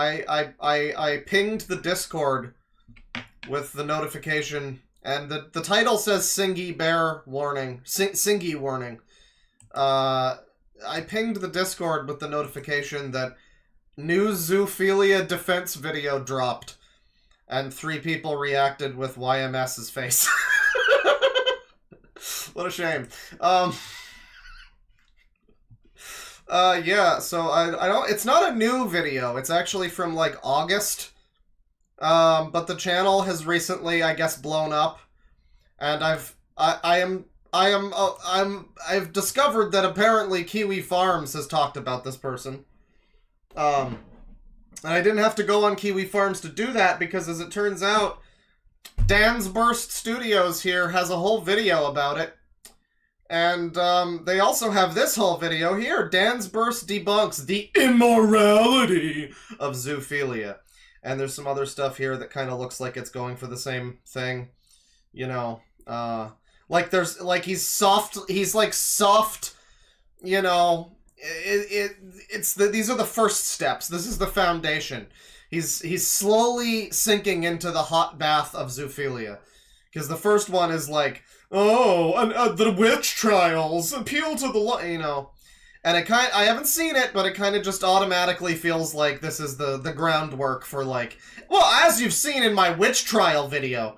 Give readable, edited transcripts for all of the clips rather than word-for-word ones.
I pinged the Discord with the notification, and the title says Singy Bear warning. Singy warning. I pinged the Discord with the notification that new zoophilia defense video dropped, and 3 people reacted with YMS's face. What a shame. Yeah, so I don't, it's not a new video, it's actually from, like, August, but the channel has recently, I guess, blown up, and I've discovered that apparently Kiwi Farms has talked about this person, and I didn't have to go on Kiwi Farms to do that, because as it turns out, Dansburst Studios here has a whole video about it. And they also have this whole video here. Dansburst debunks the immorality of zoophilia. And there's some other stuff here that kind of looks like it's going for the same thing. You know, like there's, like he's like soft, you know, these are the first steps. This is the foundation. He's slowly sinking into the hot bath of zoophilia. Because the first one is like, oh, the witch trials, appeal to the law, you know. And I haven't seen it, but it kind of just automatically feels like this is the groundwork for, like, well, as you've seen in my witch trial video,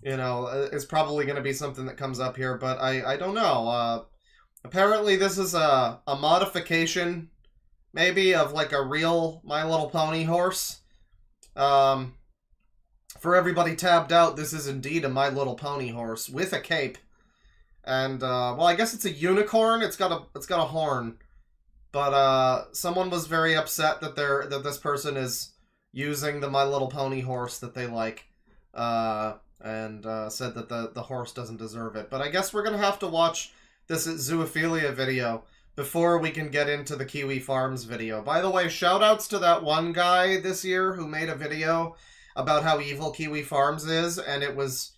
you know, it's probably going to be something that comes up here, but I don't know. Apparently this is a modification, maybe, of, like, a real My Little Pony horse. For everybody tabbed out, this is indeed a My Little Pony horse with a cape, and well, I guess it's a unicorn. It's got a horn, but someone was very upset that this person is using the My Little Pony horse that they like, and said that the horse doesn't deserve it. But I guess we're gonna have to watch this zoophilia video before we can get into the Kiwi Farms video. By the way, shoutouts to that one guy this year who made a video about how evil Kiwi Farms is, and it was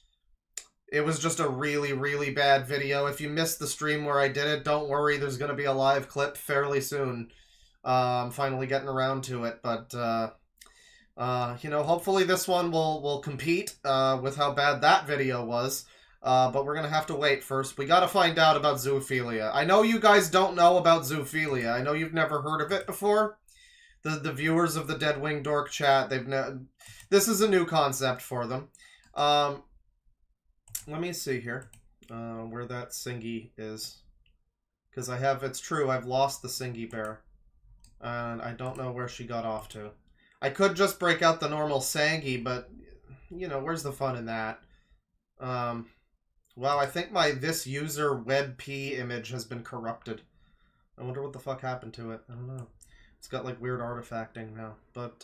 just a really, really bad video. If you missed the stream where I did it, don't worry, there's going to be a live clip fairly soon. I'm finally getting around to it, but, you know, hopefully this one will compete with how bad that video was, but we're going to have to wait first. We got to find out about zoophilia. I know you guys don't know about zoophilia. I know you've never heard of it before. The viewers of the Deadwing Dork chat, this is a new concept for them. Let me see here, where that Singy is. Because it's true, I've lost the Singy bear. And I don't know where she got off to. I could just break out the normal Sangy, but, you know, where's the fun in that? Well, I think this user WebP image has been corrupted. I wonder what the fuck happened to it. I don't know. It's got, like, weird artifacting now. But,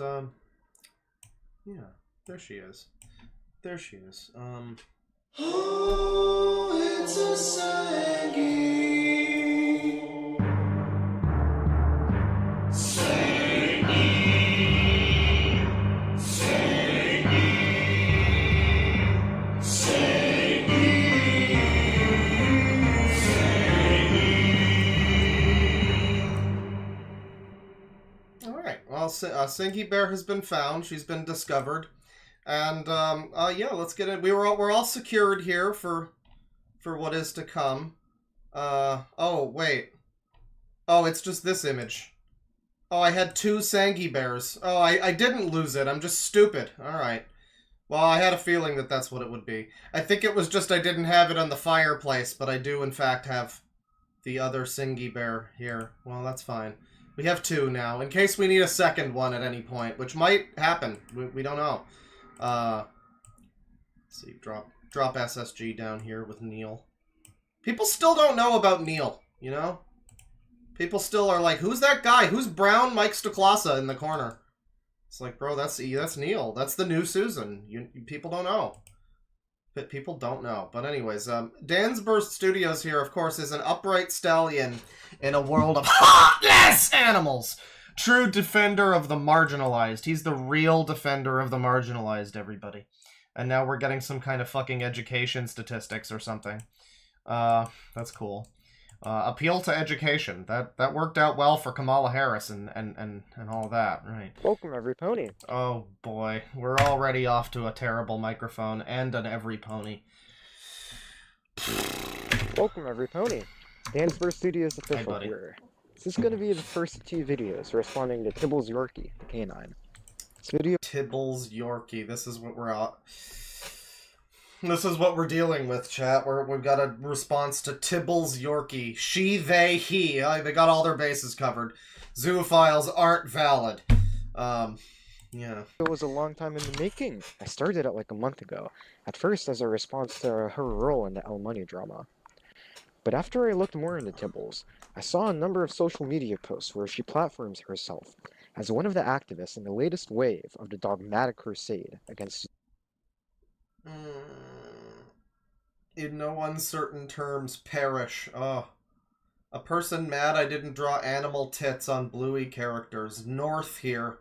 yeah, there she is. There she is. Oh, it's a Sangy. Sangy. Sangy. Sangy. Sangy. Alright, well, Singy Bear has been found. She's been discovered. And, yeah, let's get it. We're all secured here for what is to come. Oh, wait. Oh, it's just this image. Oh, I had 2 Sangy bears. Oh, I didn't lose it. I'm just stupid. Alright. Well, I had a feeling that that's what it would be. I think it was just I didn't have it on the fireplace, but I do, in fact, have the other Singy bear here. Well, that's fine. We have 2 now, in case we need a second one at any point, which might happen. We don't know. Let's see, drop SSG down here with Neil. People still don't know about Neil, you know? People still are like, who's that guy? Who's Brown Mike Stoklasa in the corner? It's like, bro, that's Neil. That's the new Susan. People don't know. But people don't know. But anyways, Dansburst Studios here, of course, is an upright stallion in a world of heartless animals. True defender of the marginalized. He's the real defender of the marginalized, everybody. And now we're getting some kind of fucking education statistics or something. That's cool. Appeal to education. That worked out well for Kamala Harris and all that, right? Welcome, every pony. Oh boy, we're already off to a terrible microphone and an every pony. Welcome, every pony. Dansburst Studios official Hey, here. This is going to be the first of 2 videos responding to Tibbles Yorkie, the canine. This video. Tibbles Yorkie. This is what we're out. This is what we're dealing with, chat. We've got a response to Tibbles Yorkie. She, they, he. They got all their bases covered. Zoophiles aren't valid. Yeah. It was a long time in the making. I started it like a month ago. At first as a response to her role in the El Money drama. But after I looked more into Tibbles, I saw a number of social media posts where she platforms herself as one of the activists in the latest wave of the dogmatic crusade against... In no uncertain terms, perish. Oh. A person mad I didn't draw animal tits on Bluey characters. North here.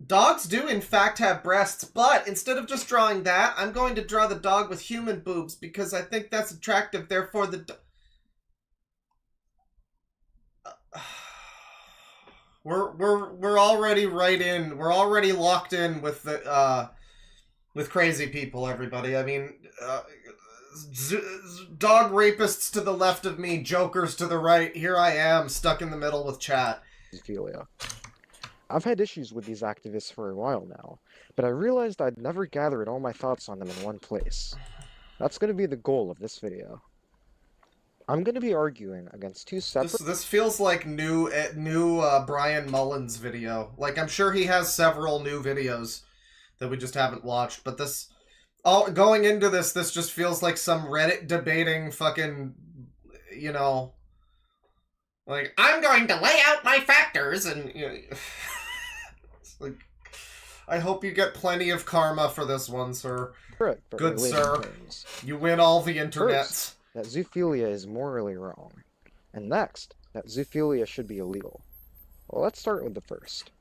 Dogs do in fact have breasts, but instead of just drawing that, I'm going to draw the dog with human boobs because I think that's attractive, therefore the We're already right in. We're already locked in with the with crazy people, everybody. I mean, dog rapists to the left of me, jokers to the right. Here I am, stuck in the middle with chat. Zilia. I've had issues with these activists for a while now, but I realized I'd never gathered all my thoughts on them in one place. That's going to be the goal of this video. I'm going to be arguing against 2 separate... This feels like new Brian Mullins video. Like, I'm sure he has several new videos that we just haven't watched, but this... going into this just feels like some Reddit debating fucking, you know... Like, I'm going to lay out my factors, and... You know, it's like... I hope you get plenty of karma for this one, sir. Good sir. Terms. You win all the internets. First, that zoophilia is morally wrong. And next, that zoophilia should be illegal. Well, let's start with the first.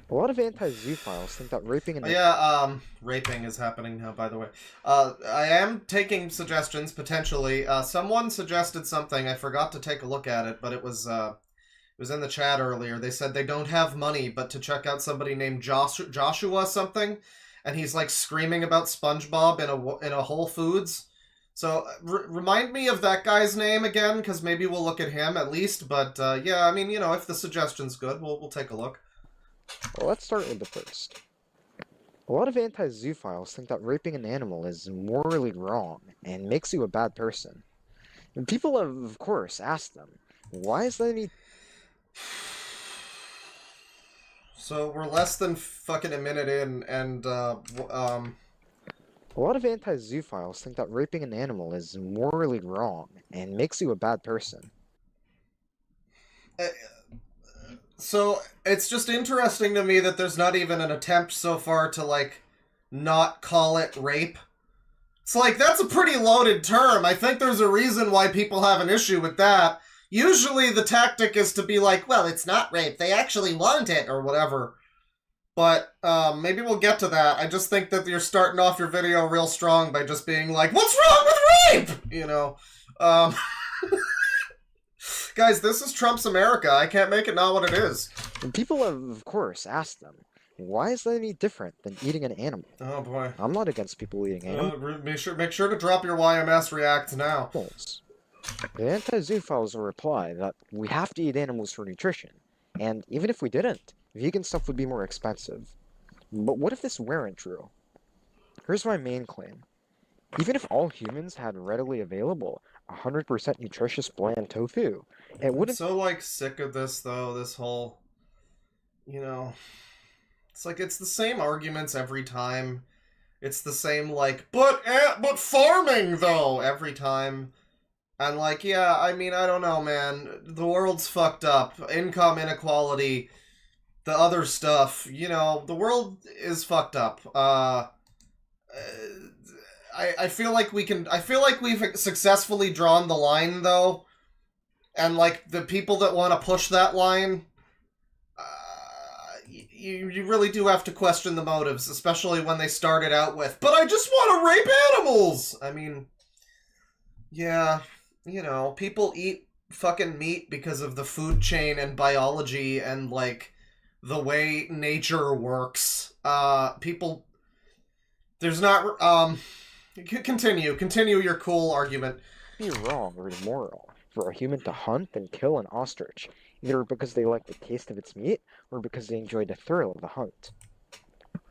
A lot of anti-zoophiles think that raping and... Yeah, raping is happening now, by the way. I am taking suggestions, potentially. Someone suggested something, I forgot to take a look at it, but it was in the chat earlier. They said they don't have money, but to check out somebody named Joshua something, and he's, like, screaming about SpongeBob in a Whole Foods. So, remind me of that guy's name again, because maybe we'll look at him at least, but, yeah, I mean, you know, if the suggestion's good, we'll take a look. Well, let's start with the first. A lot of anti-zoophiles think that raping an animal is morally wrong and makes you a bad person. And people have, of course, asked them, why is that any... So, we're less than fucking a minute in, and, A lot of anti-zoophiles think that raping an animal is morally wrong and makes you a bad person. So, it's just interesting to me that there's not even an attempt so far to, like, not call it rape. It's like, that's a pretty loaded term. I think there's a reason why people have an issue with that. Usually the tactic is to be like, well, it's not rape. They actually want it, or whatever. But, maybe we'll get to that. I just think that you're starting off your video real strong by just being like, what's wrong with rape? You know, Guys, this is Trump's America. I can't make it not what it is. And people have, of course, asked them, why is that any different than eating an animal? Oh, boy. I'm not against people eating animals. Make sure to drop your YMS reacts now. The anti-zoophiles will reply that we have to eat animals for nutrition, and even if we didn't, vegan stuff would be more expensive. But what if this weren't true? Here's my main claim. Even if all humans had readily available 100% nutritious bland tofu, it wouldn't... I'm so, like, sick of this, though, this whole... You know... It's like, it's the same arguments every time. It's the same, like, but farming, though, every time. And, like, yeah, I mean, I don't know, man. The world's fucked up. Income inequality, the other stuff. You know, the world is fucked up. I feel like we've successfully drawn the line, though. And, like, the people that want to push that line, you really do have to question the motives, especially when they started out with, but I just want to rape animals! I mean, yeah, you know, people eat fucking meat because of the food chain and biology and, like, the way nature works. People... There's not, Continue your cool argument. It'd be wrong or immoral for a human to hunt and kill an ostrich, either because they like the taste of its meat or because they enjoy the thrill of the hunt.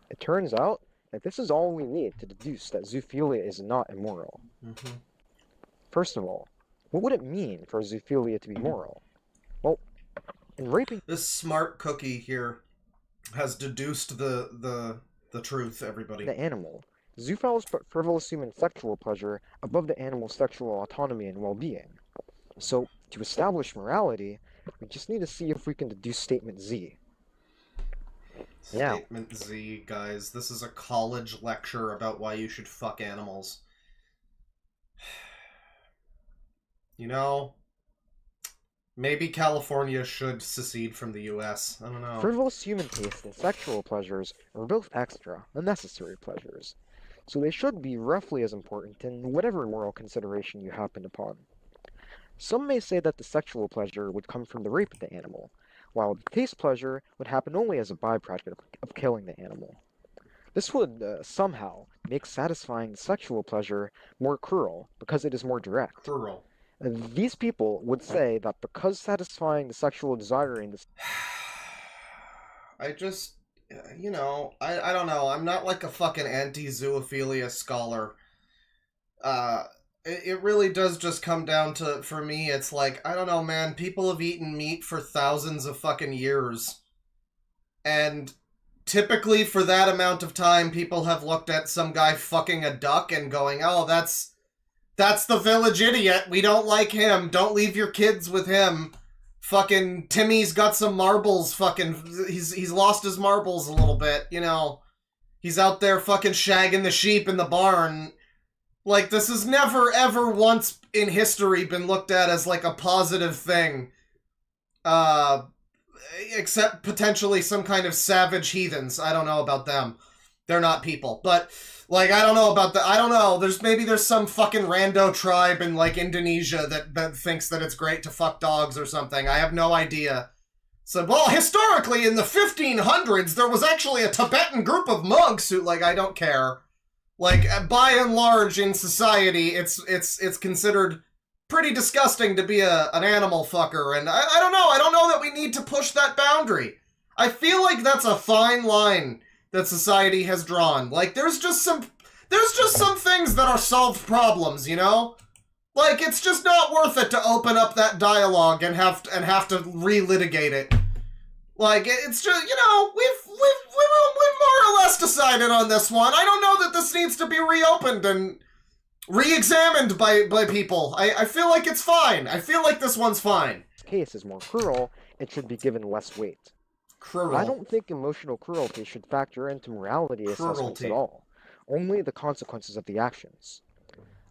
It turns out that this is all we need to deduce that zoophilia is not immoral. Mm-hmm. First of all, what would it mean for zoophilia to be moral? Well, in raping... This smart cookie here has deduced the truth, everybody. ...the animal, zoophiles put frivolous human sexual pleasure above the animal's sexual autonomy and well-being. So, to establish morality, we just need to see if we can deduce Statement Z. Statement Z, guys. This is a college lecture about why you should fuck animals. You know, maybe California should secede from the US. I don't know. Frivolous human taste and sexual pleasures are both extra, unnecessary pleasures, so they should be roughly as important in whatever moral consideration you happen upon. Some may say that the sexual pleasure would come from the rape of the animal, while the taste pleasure would happen only as a byproduct of killing the animal. This would, somehow, make satisfying the sexual pleasure more cruel, because it is more direct. Cruel. These people would say that because satisfying the sexual desire in this... I just, you know, I don't know. I'm not like a fucking anti-zoophilia scholar. It really does just come down to, for me, it's like, I don't know, man, people have eaten meat for thousands of fucking years. And typically for that amount of time, people have looked at some guy fucking a duck and going, oh, that's the village idiot. We don't like him. Don't leave your kids with him. Fucking Timmy's got some marbles. Fucking, he's lost his marbles a little bit, you know. He's out there fucking shagging the sheep in the barn. Like, this has never, ever once in history been looked at as, like, a positive thing. Except potentially some kind of savage heathens. I don't know about them. They're not people. But, like, I don't know about I don't know. Maybe there's some fucking rando tribe in, like, Indonesia that thinks that it's great to fuck dogs or something. I have no idea. So, well, historically, in the 1500s, there was actually a Tibetan group of monks who, like, I don't care. Like, by and large in society, it's considered pretty disgusting to be an animal fucker, and I don't know. I don't know that we need to push that boundary. I feel like that's a fine line that society has drawn. Like, there's just some things that are solved problems, you know? Like, it's just not worth it to open up that dialogue and have to relitigate it. Like, it's just, you know, we've more or less decided on this one. I don't know that this needs to be reopened and re-examined by people. I feel like it's fine. I feel like this one's fine. This case is more cruel, it should be given less weight. Cruel. I don't think emotional cruelty should factor into morality assessments at all. Only the consequences of the actions.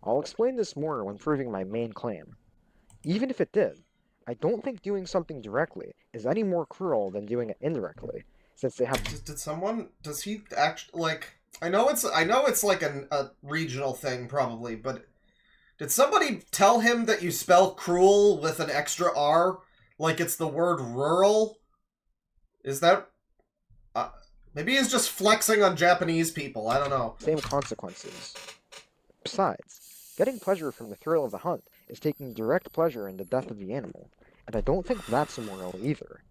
I'll explain this more when proving my main claim. Even if it did, I don't think doing something directly is any more cruel than doing it indirectly, since they have... Does he actually, like... I know it's like a regional thing, probably, but... Did somebody tell him that you spell cruel with an extra R? Like it's the word rural? Is that... maybe he's just flexing on Japanese people, I don't know. Same consequences. Besides, getting pleasure from the thrill of the hunt is taking direct pleasure in the death of the animal, and I don't think that's immoral either.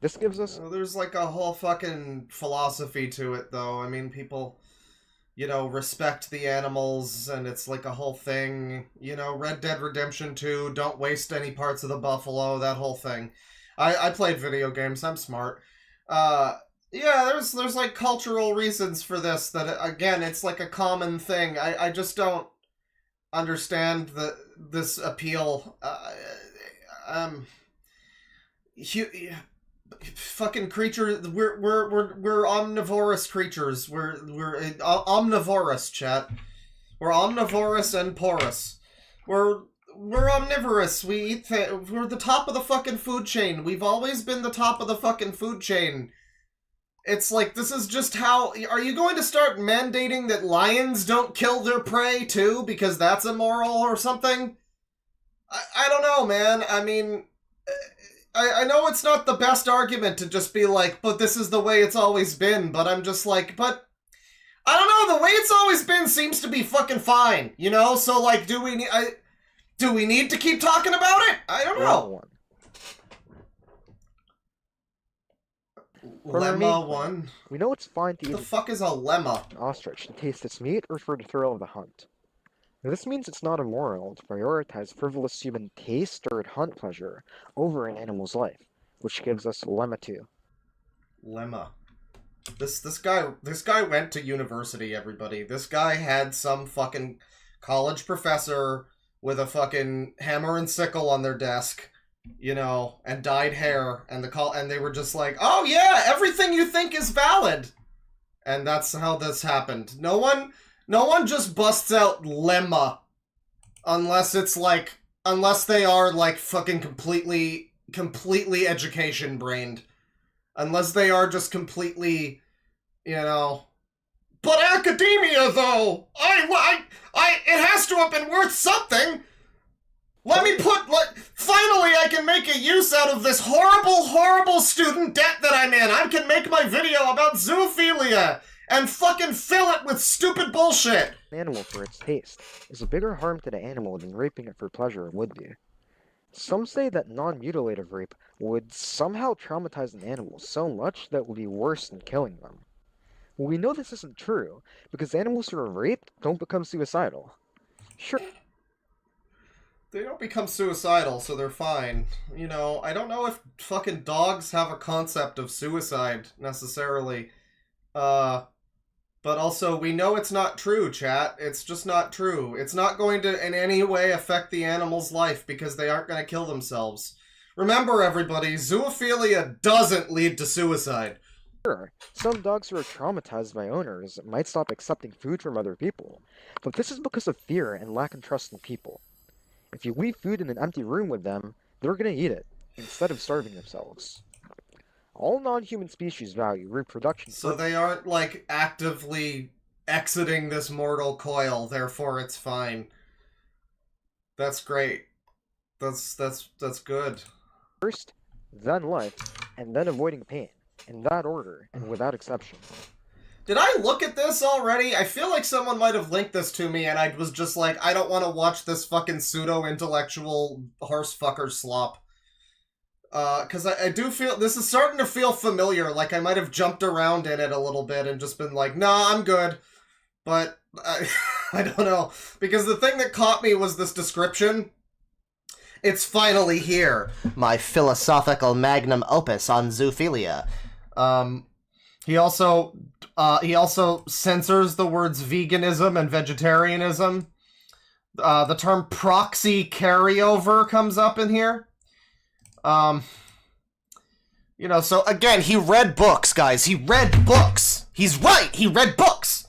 This gives us... There's like a whole fucking philosophy to it, though. I mean, people, you know, respect the animals, and it's like a whole thing. You know, Red Dead Redemption 2, don't waste any parts of the buffalo, that whole thing. I played video games, I'm smart. Yeah, there's like cultural reasons for this, that, again, it's like a common thing. I just don't understand this appeal. Fucking creature, we're omnivorous creatures. We're omnivorous, chat. We're omnivorous and porous. We're omnivorous. We eat we're the top of the fucking food chain. We've always been the top of the fucking food chain. It's like, this is just how... Are you going to start mandating that lions don't kill their prey, too? Because that's immoral or something? I don't know, man. I mean, I know it's not the best argument to just be like, but this is the way it's always been, but I'm just like, but I don't know, the way it's always been seems to be fucking fine, you know? So, like, do we need to keep talking about it? I don't know. Lemma 1? We know it's fine to eat. What the fuck is a lemma? An ostrich to taste its meat or for the thrill of the hunt. Now, this means it's not immoral to prioritize frivolous human taste or hunt pleasure over an animal's life, which gives us lemma 2. Lemma. This guy went to university, everybody. This guy had some fucking college professor with a fucking hammer and sickle on their desk, you know, and dyed hair, and they were just like, "Oh yeah, everything you think is valid." And that's how this happened. No one just busts out lemma unless they are like fucking completely education brained. Unless they are just completely, you know. But academia, though! It has to have been worth something! Finally I can make a use out of this horrible student debt that I'm in! I can make my video about zoophilia! And fucking fill it with stupid bullshit! An animal for its taste is a bigger harm to the animal than raping it for pleasure would be. Some say that non-mutilative rape would somehow traumatize an animal so much that it would be worse than killing them. We know this isn't true, because animals who are raped don't become suicidal. Sure. They don't become suicidal, so they're fine. You know, I don't know if fucking dogs have a concept of suicide, necessarily. But also, we know it's not true, chat. It's just not true. It's not going to in any way affect the animal's life because they aren't going to kill themselves. Remember, everybody, zoophilia doesn't lead to suicide. Sure, some dogs who are traumatized by owners might stop accepting food from other people, but this is because of fear and lack of trust in people. If you leave food in an empty room with them, they're going to eat it, instead of starving themselves. All non-human species value reproduction. So they aren't, like, actively exiting this mortal coil, therefore it's fine. That's great. That's good. First, then life, and then avoiding pain. In that order, and without exception. Did I look at this already? I feel like someone might have linked this to me, and I was just like, I don't want to watch this fucking pseudo-intellectual horsefucker slop. Because I do feel, this is starting to feel familiar, like I might have jumped around in it a little bit and just been like, nah, I'm good. But, I don't know. Because the thing that caught me was this description. It's finally here. My philosophical magnum opus on zoophilia. He also censors the words veganism and vegetarianism. The term proxy carryover comes up in here. You know, so again, he read books, guys. He read books. He's right. He read books.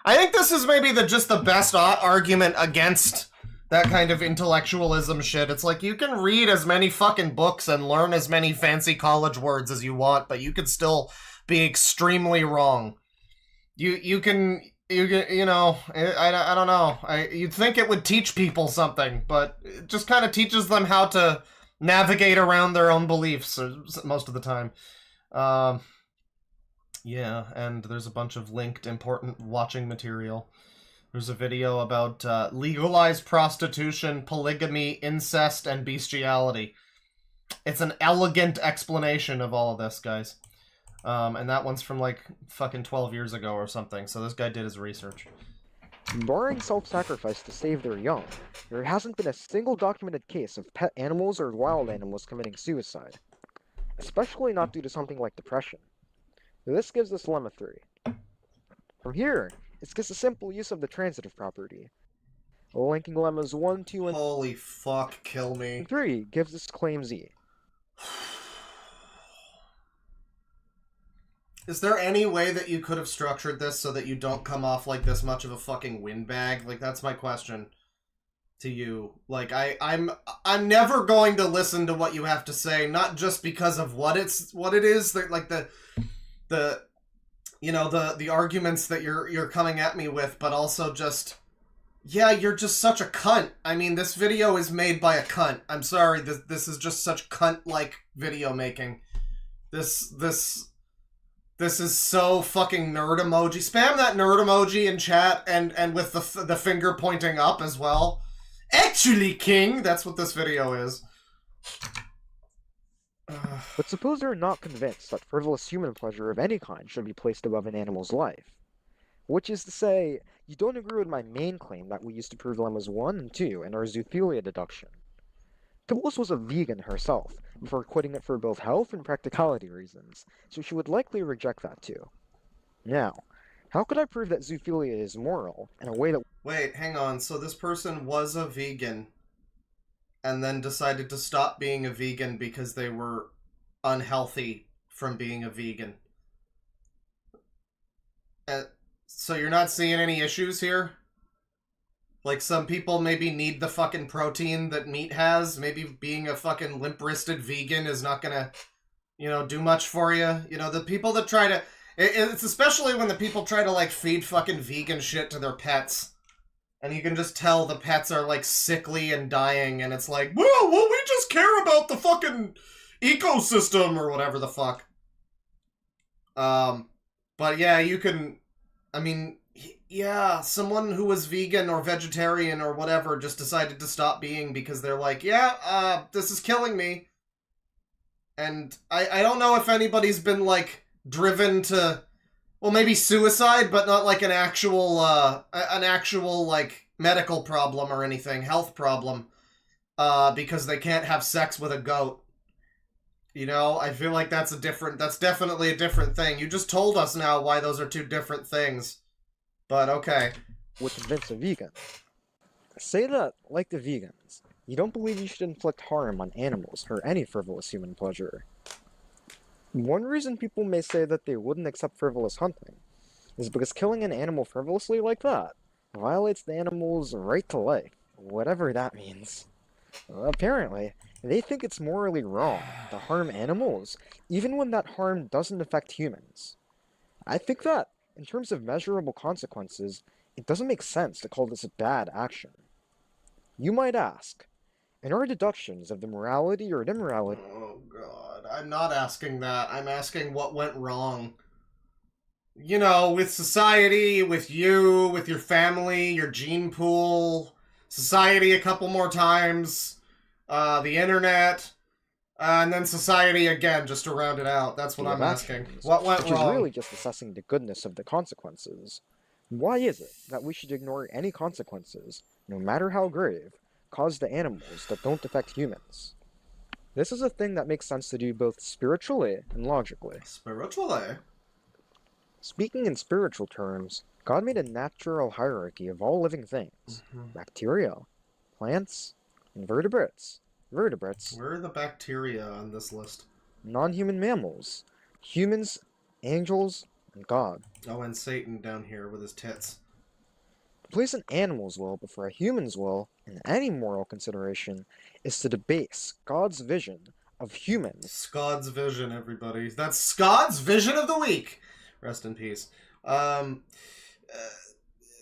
I think this is maybe just the best argument against that kind of intellectualism shit. It's like, you can read as many fucking books and learn as many fancy college words as you want, but you could still be extremely wrong. You know, I don't know. You'd think it would teach people something, but it just kind of teaches them how to navigate around their own beliefs most of the time. Yeah, and there's a bunch of linked important watching material. There's a video about legalized prostitution, polygamy, incest, and bestiality. It's an elegant explanation of all of this, guys. And that one's from like fucking 12 years ago or something, so this guy did his research. Barring self-sacrifice to save their young, there hasn't been a single documented case of pet animals or wild animals committing suicide. Especially not due to something like depression. This gives us lemma 3. From here, it's just a simple use of the transitive property. Linking lemmas 1, 2, and holy fuck, kill me. 3 gives us claim Z. Is there any way that you could have structured this so that you don't come off like this much of a fucking windbag? Like, that's my question to you. Like, I'm never going to listen to what you have to say, not just because of what it is, like the you know, the arguments that you're coming at me with, but also just Yeah, you're just such a cunt. I mean, this video is made by a cunt. I'm sorry, this is just such cunt-like video making. This is so fucking nerd emoji. Spam that nerd emoji in chat and with the finger pointing up as well. Actually, King, that's what this video is. But suppose you're not convinced that frivolous human pleasure of any kind should be placed above an animal's life. Which is to say, you don't agree with my main claim that we used to prove lemmas 1 and 2 in our zoophilia deduction. Phyllis was a vegan herself, before quitting it for both health and practicality reasons, so she would likely reject that too. Now, how could I prove that zoophilia is moral in a way that... Wait, hang on. So this person was a vegan and then decided to stop being a vegan because they were unhealthy from being a vegan. So you're not seeing any issues here? Like, some people maybe need the fucking protein that meat has. Maybe being a fucking limp-wristed vegan is not gonna, you know, do much for you. You know, the people that try to... It's especially when the people try to, like, feed fucking vegan shit to their pets. And you can just tell the pets are, like, sickly and dying, and it's like, well, we just care about the fucking ecosystem, or whatever the fuck. But yeah, you can... I mean, yeah, someone who was vegan or vegetarian or whatever just decided to stop being because they're like, yeah, this is killing me. And I don't know if anybody's been, like, driven to... Well, maybe suicide, but not like an actual, like, medical problem or anything, health problem, because they can't have sex with a goat. You know, I feel like that's definitely a different thing. You just told us now why those are two different things. But, okay. would convince a vegan. Say that, like the vegans, you don't believe you should inflict harm on animals for any frivolous human pleasure. One reason people may say that they wouldn't accept frivolous hunting is because killing an animal frivolously like that violates the animal's right to life, whatever that means. Apparently, they think it's morally wrong to harm animals, even when that harm doesn't affect humans. I think that, in terms of measurable consequences, it doesn't make sense to call this a bad action. You might ask, in our deductions of the morality or immorality... Oh, God. I'm not asking that. I'm asking what went wrong. You know, with society, with you, with your family, your gene pool, society a couple more times, the internet, and then society again, just to round it out. That's what I'm asking. What went wrong? Which is really just assessing the goodness of the consequences. Why is it that we should ignore any consequences, no matter how grave, caused to animals that don't affect humans? This is a thing that makes sense to do both spiritually and logically. Spiritually? Speaking in spiritual terms, God made a natural hierarchy of all living things. Bacteria, plants, invertebrates, vertebrates. Where are the bacteria on this list? Non-human mammals, humans, angels, and God. Oh, and Satan down here with his tits. To place an animal's will before a human's will in any moral consideration is to debase God's vision of humans. Scott's vision, everybody. That's Scott's vision of the week. Rest in peace.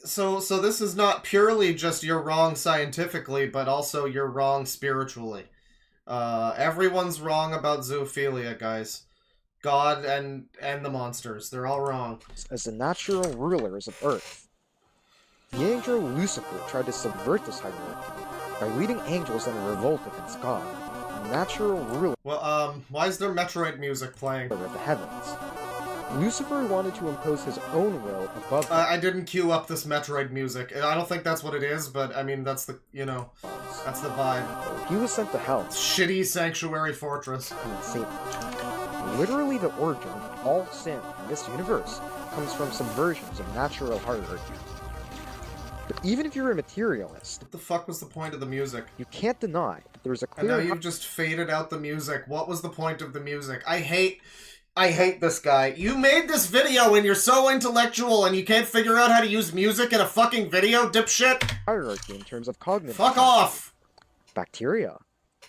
So this is not purely just you're wrong scientifically, but also you're wrong spiritually. Everyone's wrong about zoophilia, guys. God and the monsters. They're all wrong. As the natural rulers of Earth. The angel Lucifer tried to subvert this hierarchy by leading angels in a revolt against God, the natural ruler why is there Metroid music playing? of the heavens. Lucifer wanted to impose his own will above I didn't queue up this Metroid music. I don't think that's what it is, but I mean, that's the, you know, that's the vibe. He was sent to hell. Shitty Sanctuary Fortress. And Satan. Literally the origin of all sin in this universe comes from subversions of natural hierarchy. But even if you're a materialist... What the fuck was the point of the music? You can't deny that there's a clear... And now you've just faded out the music. What was the point of the music? I hate this guy. You made this video and you're so intellectual and you can't figure out how to use music in a fucking video, dipshit? Hierarchy in terms of cognitive... Fuck off! Bacteria,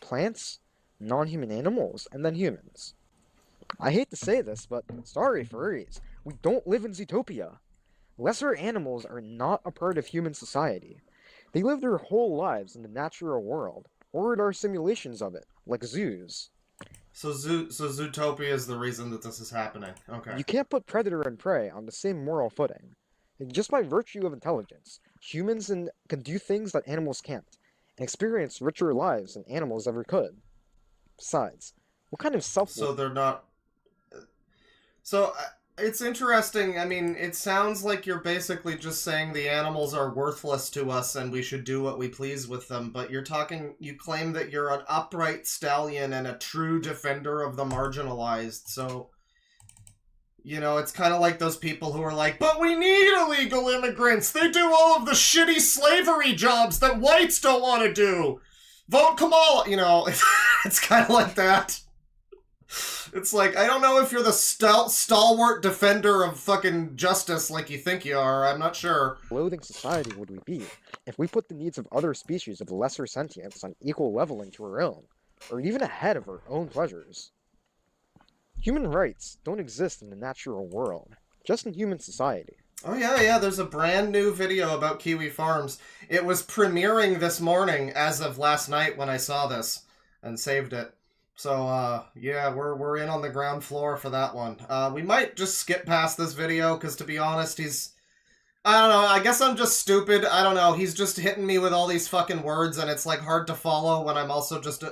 plants, non-human animals, and then humans. I hate to say this, but sorry, furries. We don't live in Zootopia. Lesser animals are not a part of human society, They live their whole lives in the natural world, or in our simulations of it, like zoos. So Zootopia is the reason that this is happening. Okay. You can't put predator and prey on the same moral footing. And just by virtue of intelligence, can do things that animals can't, and experience richer lives than animals ever could. Besides, what kind of So they're not. So it's interesting. I mean, it sounds like you're basically just saying the animals are worthless to us and we should do what we please with them. But you claim that you're an upright stallion and a true defender of the marginalized. So, you know, it's kind of like those people who are like, but we need illegal immigrants. They do all of the shitty slavery jobs that whites don't want to do. Vote Kamala. You know, it's kind of like that. It's like, I don't know if you're the stalwart defender of fucking justice like you think you are. I'm not sure. Loathing society would we be if we put the needs of other species of lesser sentience on equal leveling to our own, or even ahead of our own pleasures? Human rights don't exist in the natural world, just in human society. Oh yeah, there's a brand new video about Kiwi Farms. It was premiering this morning as of last night when I saw this and saved it. So, yeah, we're in on the ground floor for that one. We might just skip past this video, because to be honest, I don't know, I guess I'm just stupid. I don't know, he's just hitting me with all these fucking words, and it's, like, hard to follow when I'm also just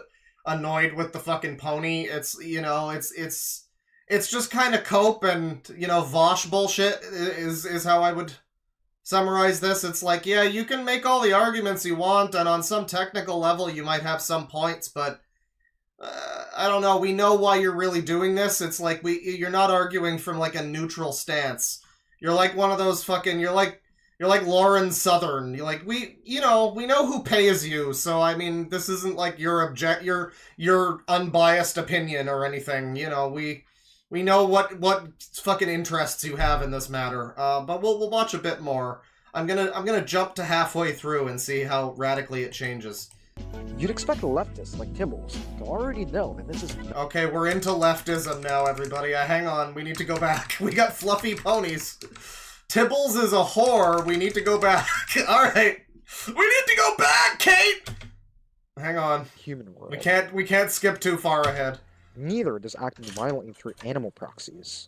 annoyed with the fucking pony. It's, you know, it's just kind of cope and, you know, Vosh bullshit is how I would summarize this. It's like, yeah, you can make all the arguments you want, and on some technical level you might have some points, but I don't know, we know why you're really doing this. It's like, you're not arguing from, like, a neutral stance. You're like one of those fucking, you're like Lauren Southern. You're like, we know who pays you, so, I mean, this isn't like your unbiased opinion or anything, you know, we know what fucking interests you have in this matter, but we'll watch a bit more. I'm gonna jump to halfway through and see how radically it changes. You'd expect leftists like Tibbles to already know that this is... Okay, we're into leftism now, everybody. Hang on, we need to go back. We got fluffy ponies. Tibbles is a whore. We need to go back. Alright. We need to go back, Kate! Hang on. Human world. We can't skip too far ahead. Neither does acting violently through animal proxies.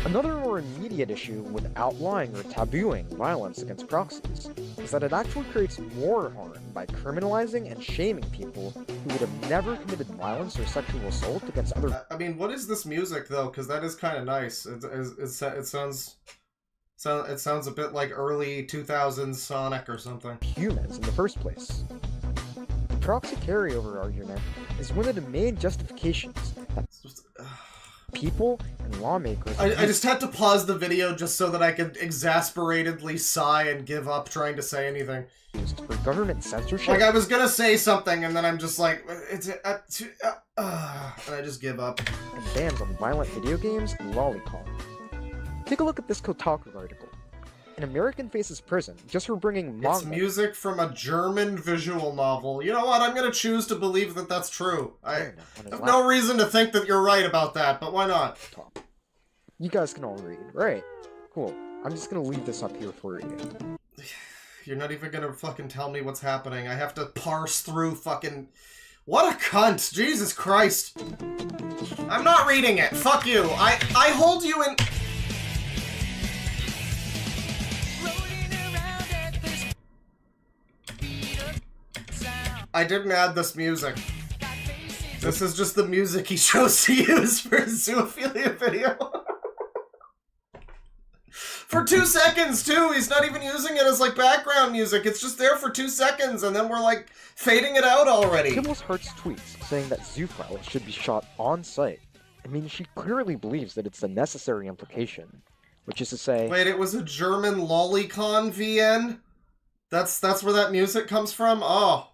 Another more immediate issue with outlawing or tabooing violence against proxies is that it actually creates more harm by criminalizing and shaming people who would have never committed violence or sexual assault against other... I mean, what is this music, though? Because that is kind of nice. It sounds a bit like early 2000s Sonic or something. ...humans in the first place. The proxy carryover argument is one of the main justifications that people and lawmakers... I just had to pause the video just so that I could exasperatedly sigh and give up trying to say anything. ...used for government censorship. Like, I was gonna say something, and then I'm just like, and I just give up. ...and bans on violent video games and lolicon. Take a look at this Kotaku article. An American faces prison just for bringing manga... It's music from a German visual novel. You know what? I'm gonna choose to believe that that's true. I have no reason to think that you're right about that, but why not? Top. You guys can all read, right? Cool. I'm just gonna leave this up here for you. You're not even gonna fucking tell me what's happening. I have to parse through fucking... What a cunt! Jesus Christ! I'm not reading it! Fuck you! I hold you in... I didn't add this music. This is just the music he chose to use for his zoophilia video. For 2 seconds, too! He's not even using it as, like, background music. It's just there for 2 seconds, and then we're, like, fading it out already. Tibbles Heart's tweets saying that zoophiles should be shot on-site. I mean, she clearly believes that it's the necessary implication. Which is to say... Wait, it was a German lolicon VN? That's where that music comes from? Oh.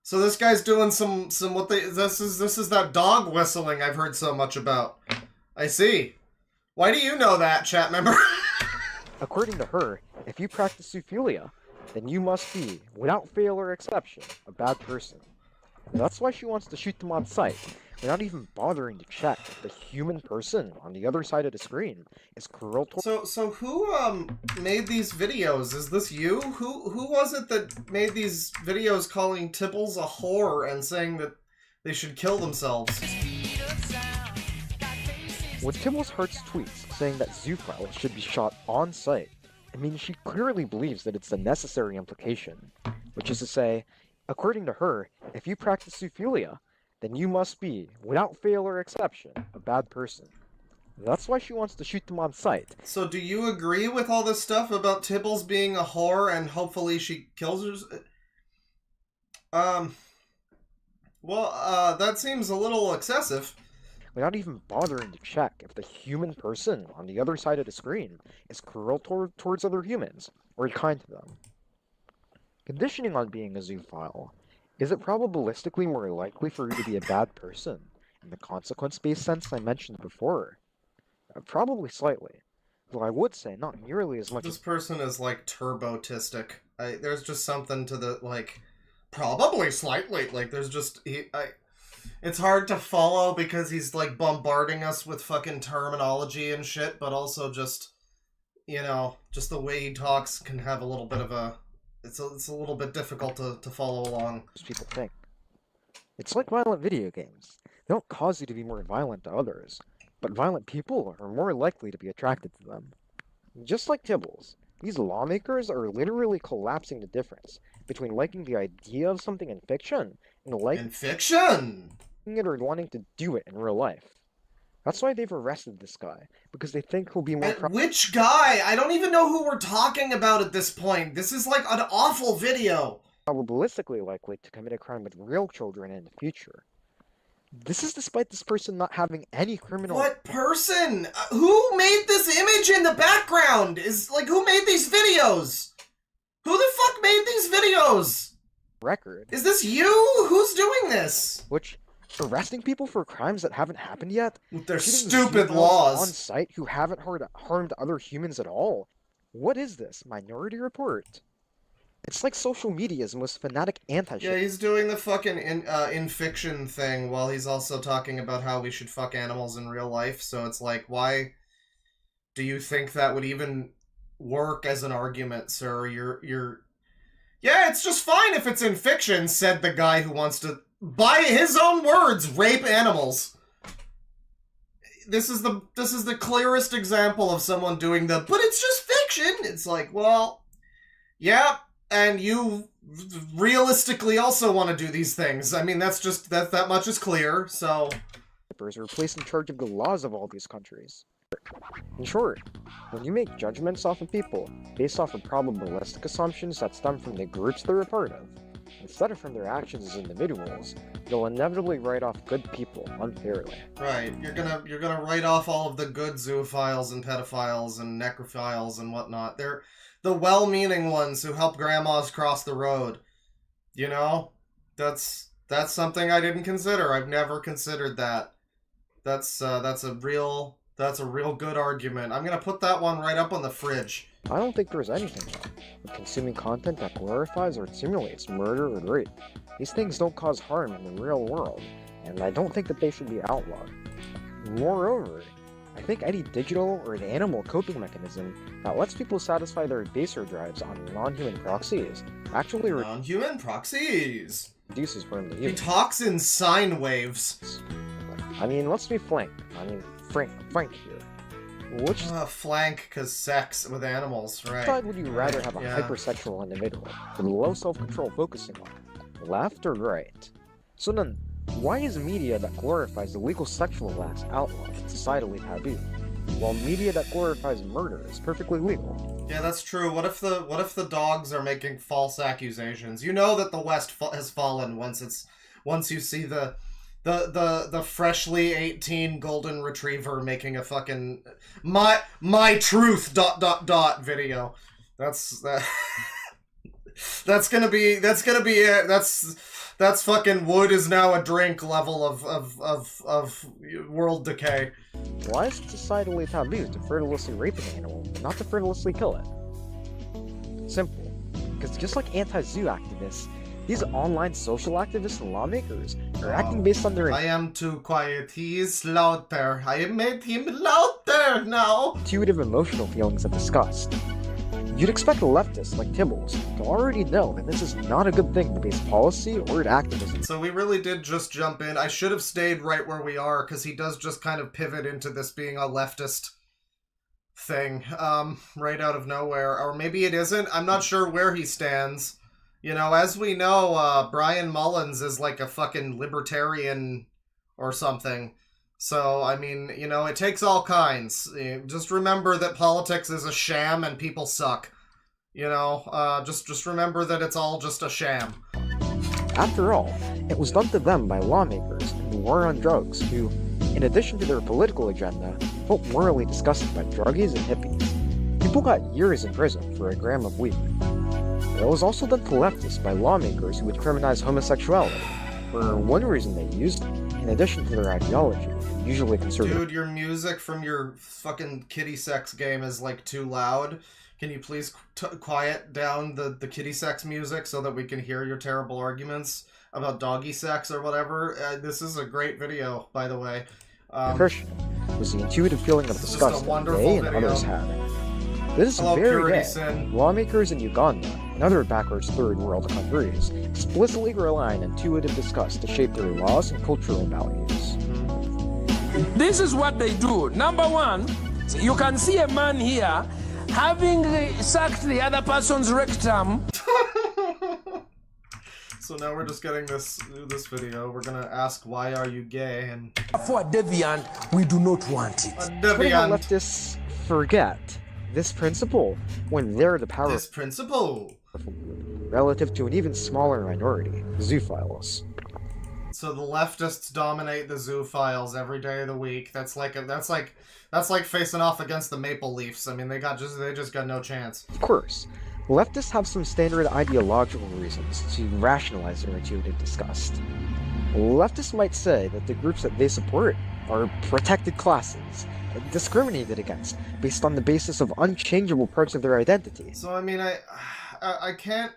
So this guy's doing this is that dog whistling I've heard so much about. I see. Why do you know that, chat member? According to her, if you practice zoophilia, then you must be, without fail or exception, a bad person. And that's why she wants to shoot them on sight, without even bothering to check if the human person on the other side of the screen is cruel towards. So who made these videos? Is this you? Who was it that made these videos calling Tibbles a whore and saying that they should kill themselves? With Tibbles Heart's tweets saying that zoofiles should be shot on sight, I mean, she clearly believes that it's the necessary implication, which is to say, according to her, if you practice zoophilia, then you must be, without fail or exception, a bad person. That's why she wants to shoot them on sight. So do you agree with all this stuff about Tibbles being a whore and hopefully she kills her? That seems a little excessive. Without even bothering to check if the human person on the other side of the screen is cruel towards other humans, or kind to them. Conditioning on being a zoophile, is it probabilistically more likely for you to be a bad person, in the consequence-based sense I mentioned before? Probably slightly, though I would say not nearly as much. This person is like turbo-tistic. There's just something to the, like, probably slightly, like, there's just, it's hard to follow because he's, like, bombarding us with fucking terminology and shit, but also just, you know, just the way he talks can have a little bit of a, it's a little bit difficult to follow along. People think. It's like violent video games. They don't cause you to be more violent to others, but violent people are more likely to be attracted to them. Just like Tibbles, these lawmakers are literally collapsing the difference between liking the idea of something in fiction and liking it or wanting to do it in real life. That's why they've arrested this guy, because they think he'll be more which guy? I don't even know who we're talking about at this point. This is like an awful video. Probabilistically likely to commit a crime with real children in the future. This is despite this person not having any criminal... What person? Who made this image in the background? Who made these videos? Who the fuck made these videos? Record. Is this you? Who's doing this? Which... arresting people for crimes that haven't happened yet? With their stupid laws. On site who haven't harmed other humans at all? What is this? Minority Report? It's like social media's most fanatic anti-shit. Yeah, he's doing the fucking in fiction thing while he's also talking about how we should fuck animals in real life. So it's like, why do you think that would even work as an argument, sir? Yeah, it's just fine if it's in fiction, said the guy who wants to, by his own words, rape animals. This is the clearest example of someone doing but it's just fiction. It's like, well, yeah, and you realistically also want to do these things. I mean, that much is clear, so... ...are placed in charge of the laws of all these countries. In short, when you make judgments off of people based off of probabilistic assumptions that stem from the groups they're a part of, instead of from their actions as individuals, you'll inevitably write off good people unfairly. Right, you're gonna write off all of the good zoophiles and pedophiles and necrophiles and whatnot. They're the well-meaning ones who help grandmas cross the road. You know? That's something I didn't consider. I've never considered that. That's a real good argument. I'm gonna put that one right up on the fridge. I don't think there's anything wrong with consuming content that glorifies or simulates murder or rape. These things don't cause harm in the real world, and I don't think that they should be outlawed. Moreover, I think any digital or animal coping mechanism that lets people satisfy their baser drives on non-human proxies actually non-human proxies reduces harm to He humans. talks in sine waves. I mean, let's be frank here. Which flank, cause sex with animals, right? side would you rather have a Yeah. hypersexual individual with low self-control focusing on? Left or right? So then, why is media that glorifies illegal sexual acts outlawed and societally taboo, while media that glorifies murder is perfectly legal? Yeah, that's true. What if the dogs are making false accusations? You know that the West has fallen once you see the freshly 18 golden retriever making a fucking my truth ... video. That's gonna be it. That's fucking wood is now a drink level of world decay. Why is it societally taboo to frivolously rape an animal, but not to frivolously kill it? Simple. Because just like anti-zoo activists, these online social activists and lawmakers are acting based on their I am too quiet. He is louder. I made him louder now. intuitive emotional feelings of disgust. You'd expect leftists like Tibbles to already know that this is not a good thing to base policy or activism. So we really did just jump in. I should have stayed right where we are, because he does just kind of pivot into this being a leftist thing, right out of nowhere. Or maybe it isn't. I'm not sure where he stands. You know, as we know, Brian Mullins is like a fucking libertarian or something. So, I mean, you know, it takes all kinds. Just remember that politics is a sham and people suck. You know, just remember that it's all just a sham. After all, it was done to them by lawmakers in the war on drugs who, in addition to their political agenda, felt morally disgusted by druggies and hippies. People got years in prison for a gram of weed. It was also done to leftists by lawmakers who would criminalize homosexuality, for one reason they used, in addition to their ideology, usually conservative. Dude, your music from your fucking kitty sex game is like too loud. Can you please quiet down the kitty sex music so that we can hear your terrible arguments about doggy sex or whatever? This is a great video, by the way. Christian was the intuitive feeling of disgust that they and others had. This is very gay. Lawmakers in Uganda and other backwards third world countries explicitly rely on intuitive disgust to shape their laws and cultural values. This is what they do. Number one, you can see a man here having sucked the other person's rectum. So now we're just getting this video. We're gonna ask, why are you gay? And for a deviant, we do not want it. A deviant. Leftists forget this principle when they're the power. This principle. Relative to an even smaller minority, zoophiles. So the leftists dominate the zoophiles every day of the week. That's like facing off against the Maple Leafs. I mean, they just got no chance. Of course, leftists have some standard ideological reasons to rationalize their intuitive disgust. Leftists might say that the groups that they support are protected classes, discriminated against based on the basis of unchangeable parts of their identity. So I mean, I can't.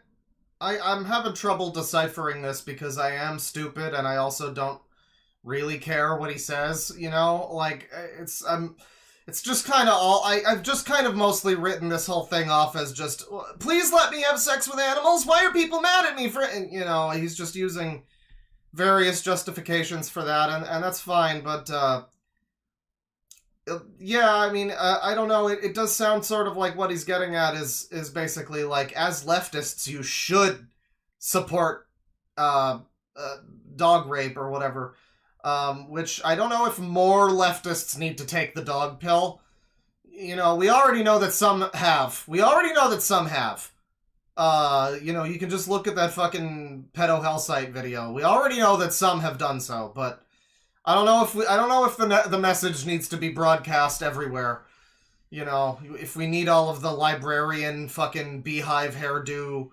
I'm having trouble deciphering this because I am stupid and I also don't really care what he says, you know? Like, it's just kind of all... I've just kind of mostly written this whole thing off as just, please let me have sex with animals, why are people mad at me for... And, you know, he's just using various justifications for that, and that's fine, but, yeah, I mean, I don't know, it does sound sort of like what he's getting at is basically like, as leftists, you should support, dog rape or whatever, which I don't know if more leftists need to take the dog pill. You know, we already know that some have. You know, you can just look at that fucking pedo hell site video. We already know that some have done so, but I don't know if the message needs to be broadcast everywhere. You know, if we need all of the librarian fucking beehive hairdo,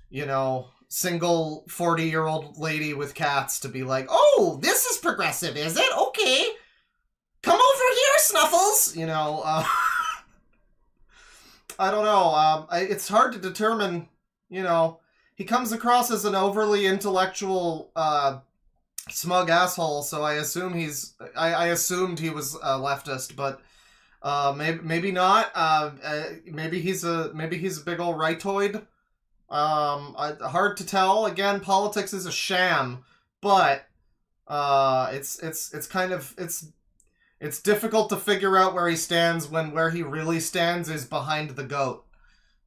you know, single 40-year-old lady with cats to be like, oh, this is progressive, is it? Okay. Come over here, Snuffles! You know, I don't know. It's hard to determine, you know, he comes across as an overly intellectual, smug asshole, so I assume I assumed he was a leftist, but maybe not. Maybe he's a big ol' rightoid. Hard to tell. Again, politics is a sham, but it's kind of it's difficult to figure out where he stands when where he really stands is behind the goat.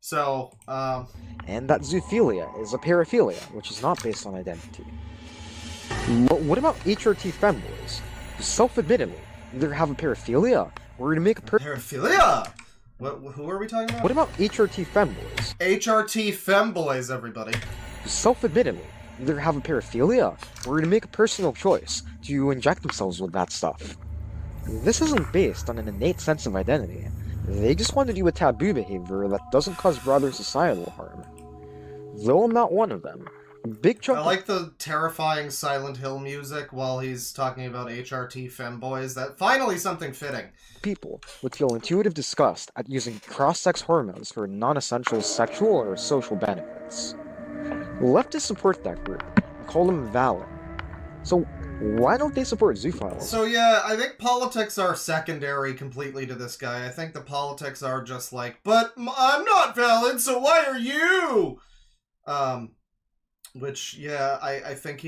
So and that zoophilia is a paraphilia, which is not based on identity. What about HRT femboys, who self-admittedly either have a paraphilia or to make a paraphilia? Who are we talking about? What about HRT femboys? HRT femboys, everybody. Who self-admittedly either have a paraphilia or to make a personal choice to inject themselves with that stuff. This isn't based on an innate sense of identity. They just want to do a taboo behavior that doesn't cause broader societal harm. Though I'm not one of them, a big chunk. I like the terrifying Silent Hill music while he's talking about HRT femboys. That finally something fitting. People would feel intuitive disgust at using cross-sex hormones for non-essential sexual or social benefits. Leftists support that group and call them valid. So why don't they support zoophiles? So yeah, I think politics are secondary completely to this guy. I think the politics are just like, but I'm not valid, so why are you? Which, yeah, I think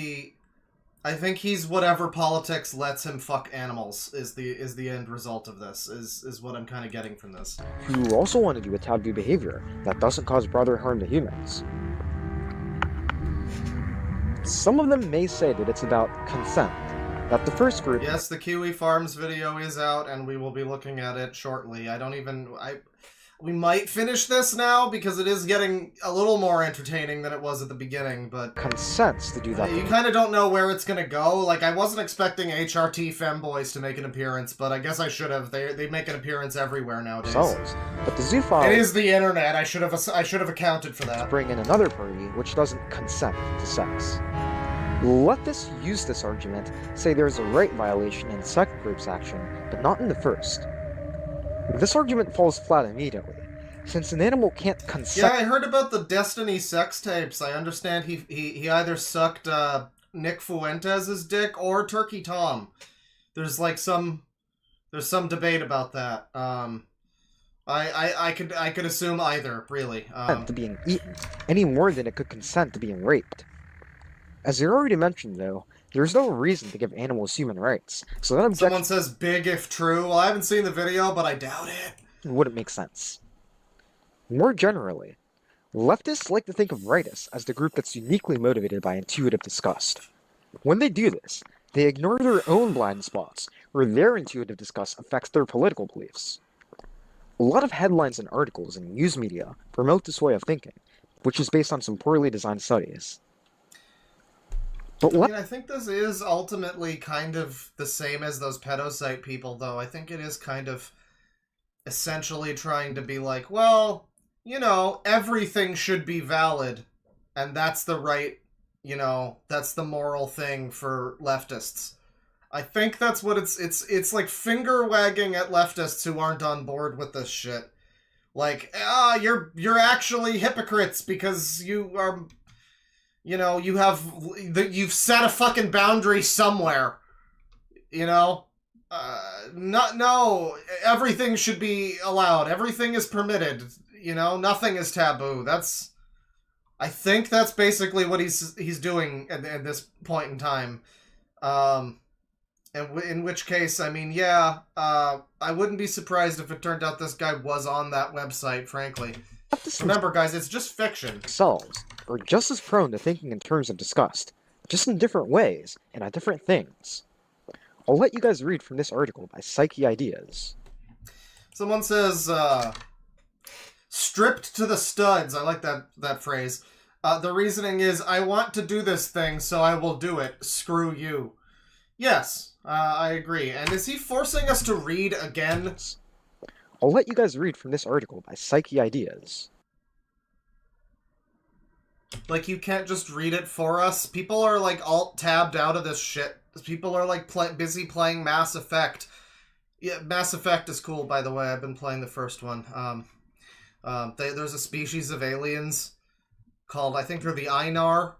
he's whatever politics lets him fuck animals is the end result of this, is what I'm kind of getting from this. Who also want to do a taboo behavior that doesn't cause broader harm to humans. Some of them may say that it's about consent, that the first group... Yes, the Kiwi Farms video is out, and we will be looking at it shortly. We might finish this now, because it is getting a little more entertaining than it was at the beginning, but... consents to do that. You kind of don't know where it's gonna go. Like, I wasn't expecting HRT femboys to make an appearance, but I guess I should have. They make an appearance everywhere nowadays. But the zoophile... It is the internet. I should have accounted for that. Bring in another party which doesn't consent to sex. Leftists use this argument, say there's a right violation in second group's action, but not in the first. This argument falls flat immediately, since an animal can't consent. Yeah, I heard about the Destiny sex tapes. I understand he either sucked Nick Fuentes' dick or Turkey Tom. There's some debate about that. I could assume either, really. To being eaten, any more than it could consent to being raped. As I already mentioned, though, there's no reason to give animals human rights, so that objection... Someone says big if true. Well, I haven't seen the video, but I doubt it. Wouldn't make sense. More generally, leftists like to think of rightists as the group that's uniquely motivated by intuitive disgust. When they do this, they ignore their own blind spots, where their intuitive disgust affects their political beliefs. A lot of headlines and articles in news media promote this way of thinking, which is based on some poorly designed studies. But I think this is ultimately kind of the same as those pedocite people, though. I think it is kind of essentially trying to be like, well, everything should be valid, and that's the right, that's the moral thing for leftists. I think that's what it's like finger wagging at leftists who aren't on board with this shit. Like, you're actually hypocrites because you are... you've set a fucking boundary somewhere. No, everything should be allowed. Everything is permitted. Nothing is taboo. I think that's basically what he's doing at this point in time. And in which case, I mean, yeah, I wouldn't be surprised if it turned out this guy was on that website, frankly. Remember, guys, it's just fiction. Themselves are just as prone to thinking in terms of disgust, just in different ways, and at different things. I'll let you guys read from this article by Psyche Ideas. Someone says, stripped to the studs. I like that phrase. The reasoning is, I want to do this thing, so I will do it. Screw you. Yes, I agree. And is he forcing us to read again? I'll let you guys read from this article by Psyche Ideas. Like, you can't just read it for us? People are, like, alt-tabbed out of this shit. People are, like, busy playing Mass Effect. Yeah, Mass Effect is cool, by the way. I've been playing the first one. There's a species of aliens called, I think they're the Einar.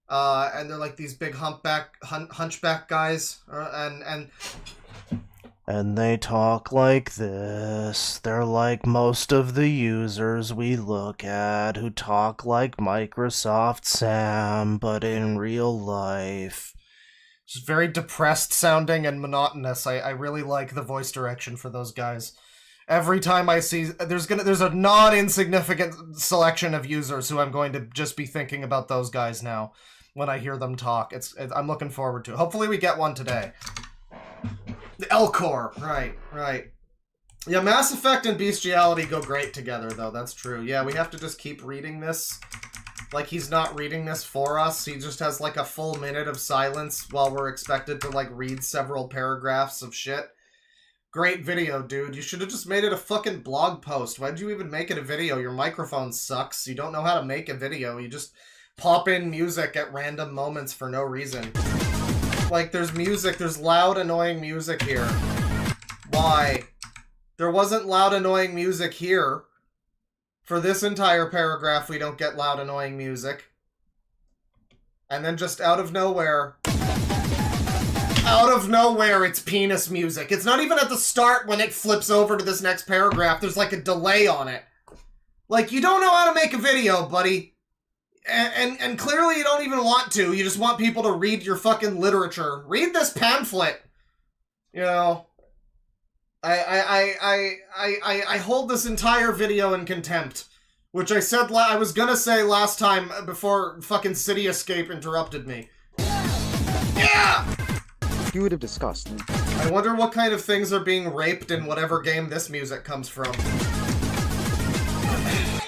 And they're, like, these big hunchback guys. And they talk like this. They're like most of the users we look at who talk like Microsoft Sam, but in real life. It's very depressed sounding and monotonous. I really like the voice direction for those guys. Every time I see... There's a non-insignificant selection of users who I'm going to just be thinking about those guys now when I hear them talk. I'm looking forward to it. Hopefully we get one today. The Elcor, right. Yeah, Mass Effect and bestiality go great together, though. That's true. Yeah, we have to just keep reading this. Like, he's not reading this for us. He just has, like, a full minute of silence while we're expected to, like, read several paragraphs of shit. Great video, dude. You should have just made it a fucking blog post. Why'd you even make it a video? Your microphone sucks. You don't know how to make a video. You just pop in music at random moments for no reason. Like, there's music. There's loud, annoying music here. Why? There wasn't loud, annoying music here. For this entire paragraph, we don't get loud, annoying music. And then just out of nowhere... out of nowhere, it's penis music. It's not even at the start when it flips over to this next paragraph. There's like a delay on it. Like, you don't know how to make a video, buddy. And clearly you don't even want to. You just want people to read your fucking literature. Read this pamphlet. You know, I hold this entire video in contempt, which I said I was gonna say last time before fucking City Escape interrupted me. Yeah! You would have discussed. I wonder what kind of things are being raped in whatever game this music comes from.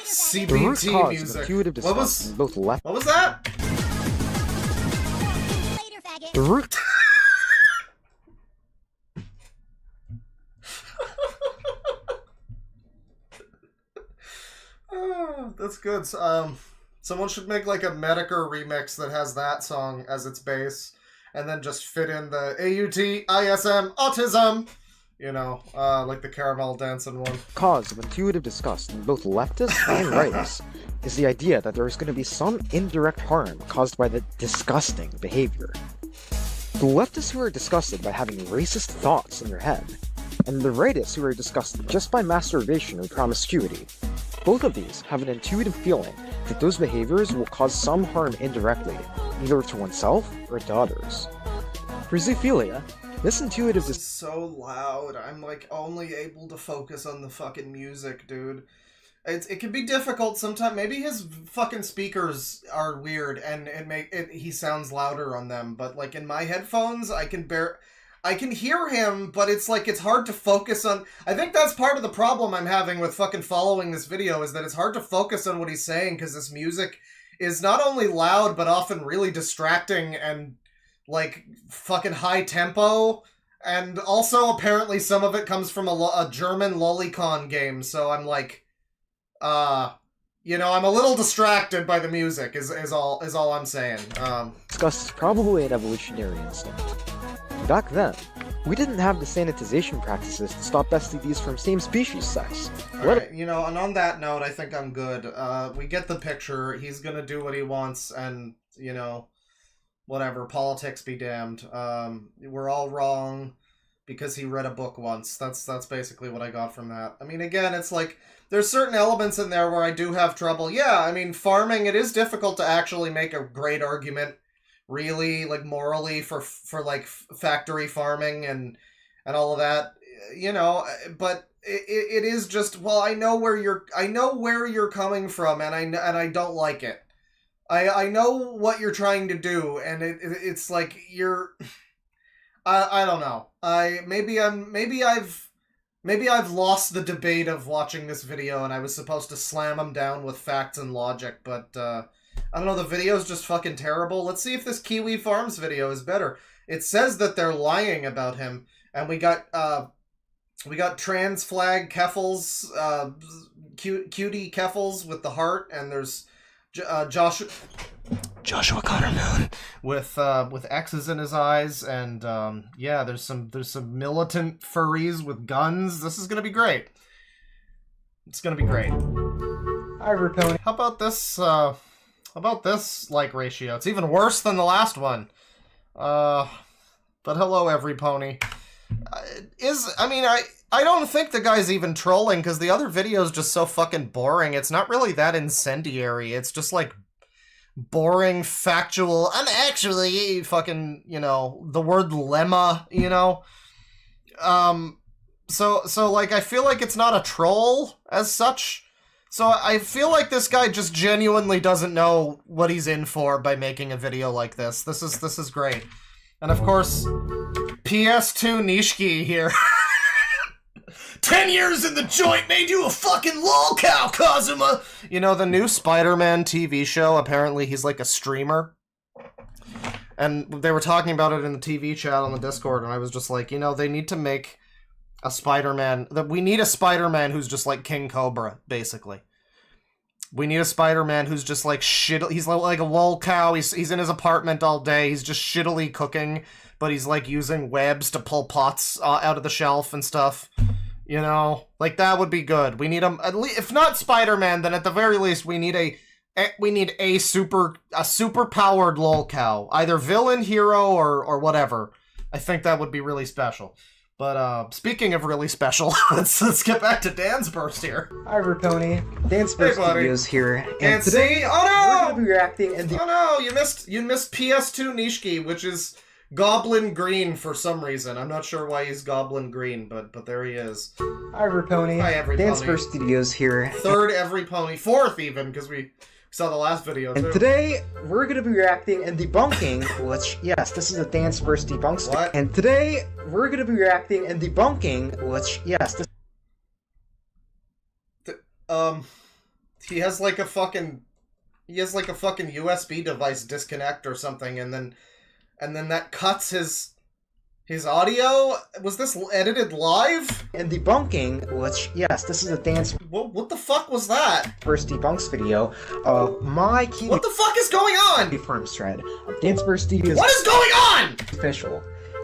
CBT music. You would have discussed both left. What was that? The root. Oh, that's good. Someone should make like a Medicare remix that has that song as its base, and then just fit in the AUTISM autism, you know, like the caramel dancing one. Cause of intuitive disgust in both leftists and rightists is the idea that there is going to be some indirect harm caused by the disgusting behavior. The leftists who are disgusted by having racist thoughts in their head, and the rightists who are disgusted just by masturbation or promiscuity. Both of these have an intuitive feeling that those behaviors will cause some harm indirectly, either to oneself or to others. For zoophilia, this intuitive This is so loud. I'm like only able to focus on the fucking music, dude. It can be difficult sometimes. Maybe his fucking speakers are weird and he sounds louder on them. But like in my headphones, I can hear him, but it's like it's hard to focus on. I think that's part of the problem I'm having with fucking following this video, is that it's hard to focus on what he's saying because this music is not only loud but often really distracting and like fucking high tempo. And also apparently some of it comes from a German lolicon game, so I'm like, you know, I'm a little distracted by the music is all I'm saying. disgust is probably an evolutionary instinct. Back then, we didn't have the sanitization practices to stop STDs from same-species sex. Alright, you know, and on that note, I think I'm good. We get the picture. He's gonna do what he wants, and, you know, whatever. Politics be damned. We're all wrong because he read a book once. That's basically what I got from that. I mean, again, it's like, there's certain elements in there where I do have trouble. Yeah, I mean, farming, it is difficult to actually make a great argument, really, like, morally for like, factory farming and all of that, you know, but it is just, well, I know where you're coming from, and I don't like it. I know what you're trying to do, and it's like, I don't know. Maybe I've lost the debate of watching this video, and I was supposed to slam him down with facts and logic, but, I don't know, the video's just fucking terrible. Let's see if this Kiwi Farms video is better. It says that they're lying about him, and we got trans flag Keffels, cutie Keffels with the heart, and there's Joshua Connor Moon with X's in his eyes, and yeah, there's some militant furries with guns. This is gonna be great. It's gonna be great. Hi, Pony. How about this like ratio? It's even worse than the last one. But hello, every pony. I don't think the guy's even trolling, because the other video is just so fucking boring. It's not really that incendiary. It's just like boring, factual, and actually fucking, you know, the word lemma, you know? So like, I feel like it's not a troll as such. So I feel like this guy just genuinely doesn't know what he's in for by making a video like this. This is great. And of course, PS2 Nishiki here. 10 years in the joint made you a fucking lolcow, Kazuma! You know, the new Spider-Man TV show, apparently he's like a streamer. And they were talking about it in the TV chat on the Discord, and I was just like, you know, they need to make a Spider-Man. We need a Spider-Man who's just like King Cobra, basically. We need a Spider-Man who's just like shit. He's like a lolcow. He's in his apartment all day. He's just shittily cooking, but he's like using webs to pull pots out of the shelf and stuff. You know, like that would be good. We need him, at least, if not Spider-Man, then at the very least we need a super powered lolcow, either villain, hero, or whatever. I think that would be really special. But speaking of really special, let's get back to Dansburst here. Hi, Pony. Dansburst Hey, buddy. Studios here, and Can't today see. Oh we're no! gonna be reacting and Oh no! You missed PS2 Nishiki, which is Goblin Green for some reason. I'm not sure why he's Goblin Green, but there he is. Hi, Pony. Hi, every Dansburst pony. Studios here, Third every pony, fourth even, because we saw the last video too. and today we're gonna be reacting and debunking. Which, yes, this is a Dansburst debunks. What? And today we're gonna be reacting and debunking. Which, yes, this. He has like a fucking USB device disconnect or something, and then that cuts his audio. Was this edited live? And debunking. Which, yes, this is a Dansburst What the fuck was that? debunks video of my Kiwi What the fuck is going on? Farms thread of Dansburst Studios. What is going on? Official.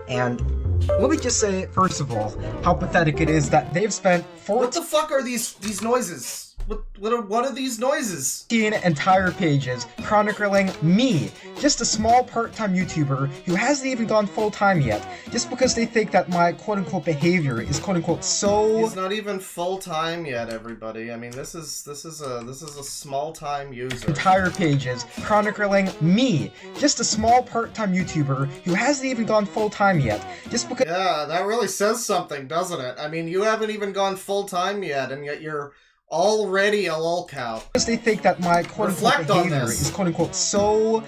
And let me just say, first of all, how pathetic it is that they've spent What the fuck are these noises? What are these noises? 14 entire pages chronicling me, just a small part-time YouTuber who hasn't even gone full-time yet, just because they think that my quote-unquote behavior is quote-unquote so... He's not even full-time yet, everybody. I mean, this is a small-time user. Entire pages chronicling me, just a small part-time YouTuber who hasn't even gone full-time yet, just because... Yeah, that really says something, doesn't it? I mean, you haven't even gone full-time yet, and yet you're already a lolcow. Because they think that my quote-unquote behavior is quote-unquote so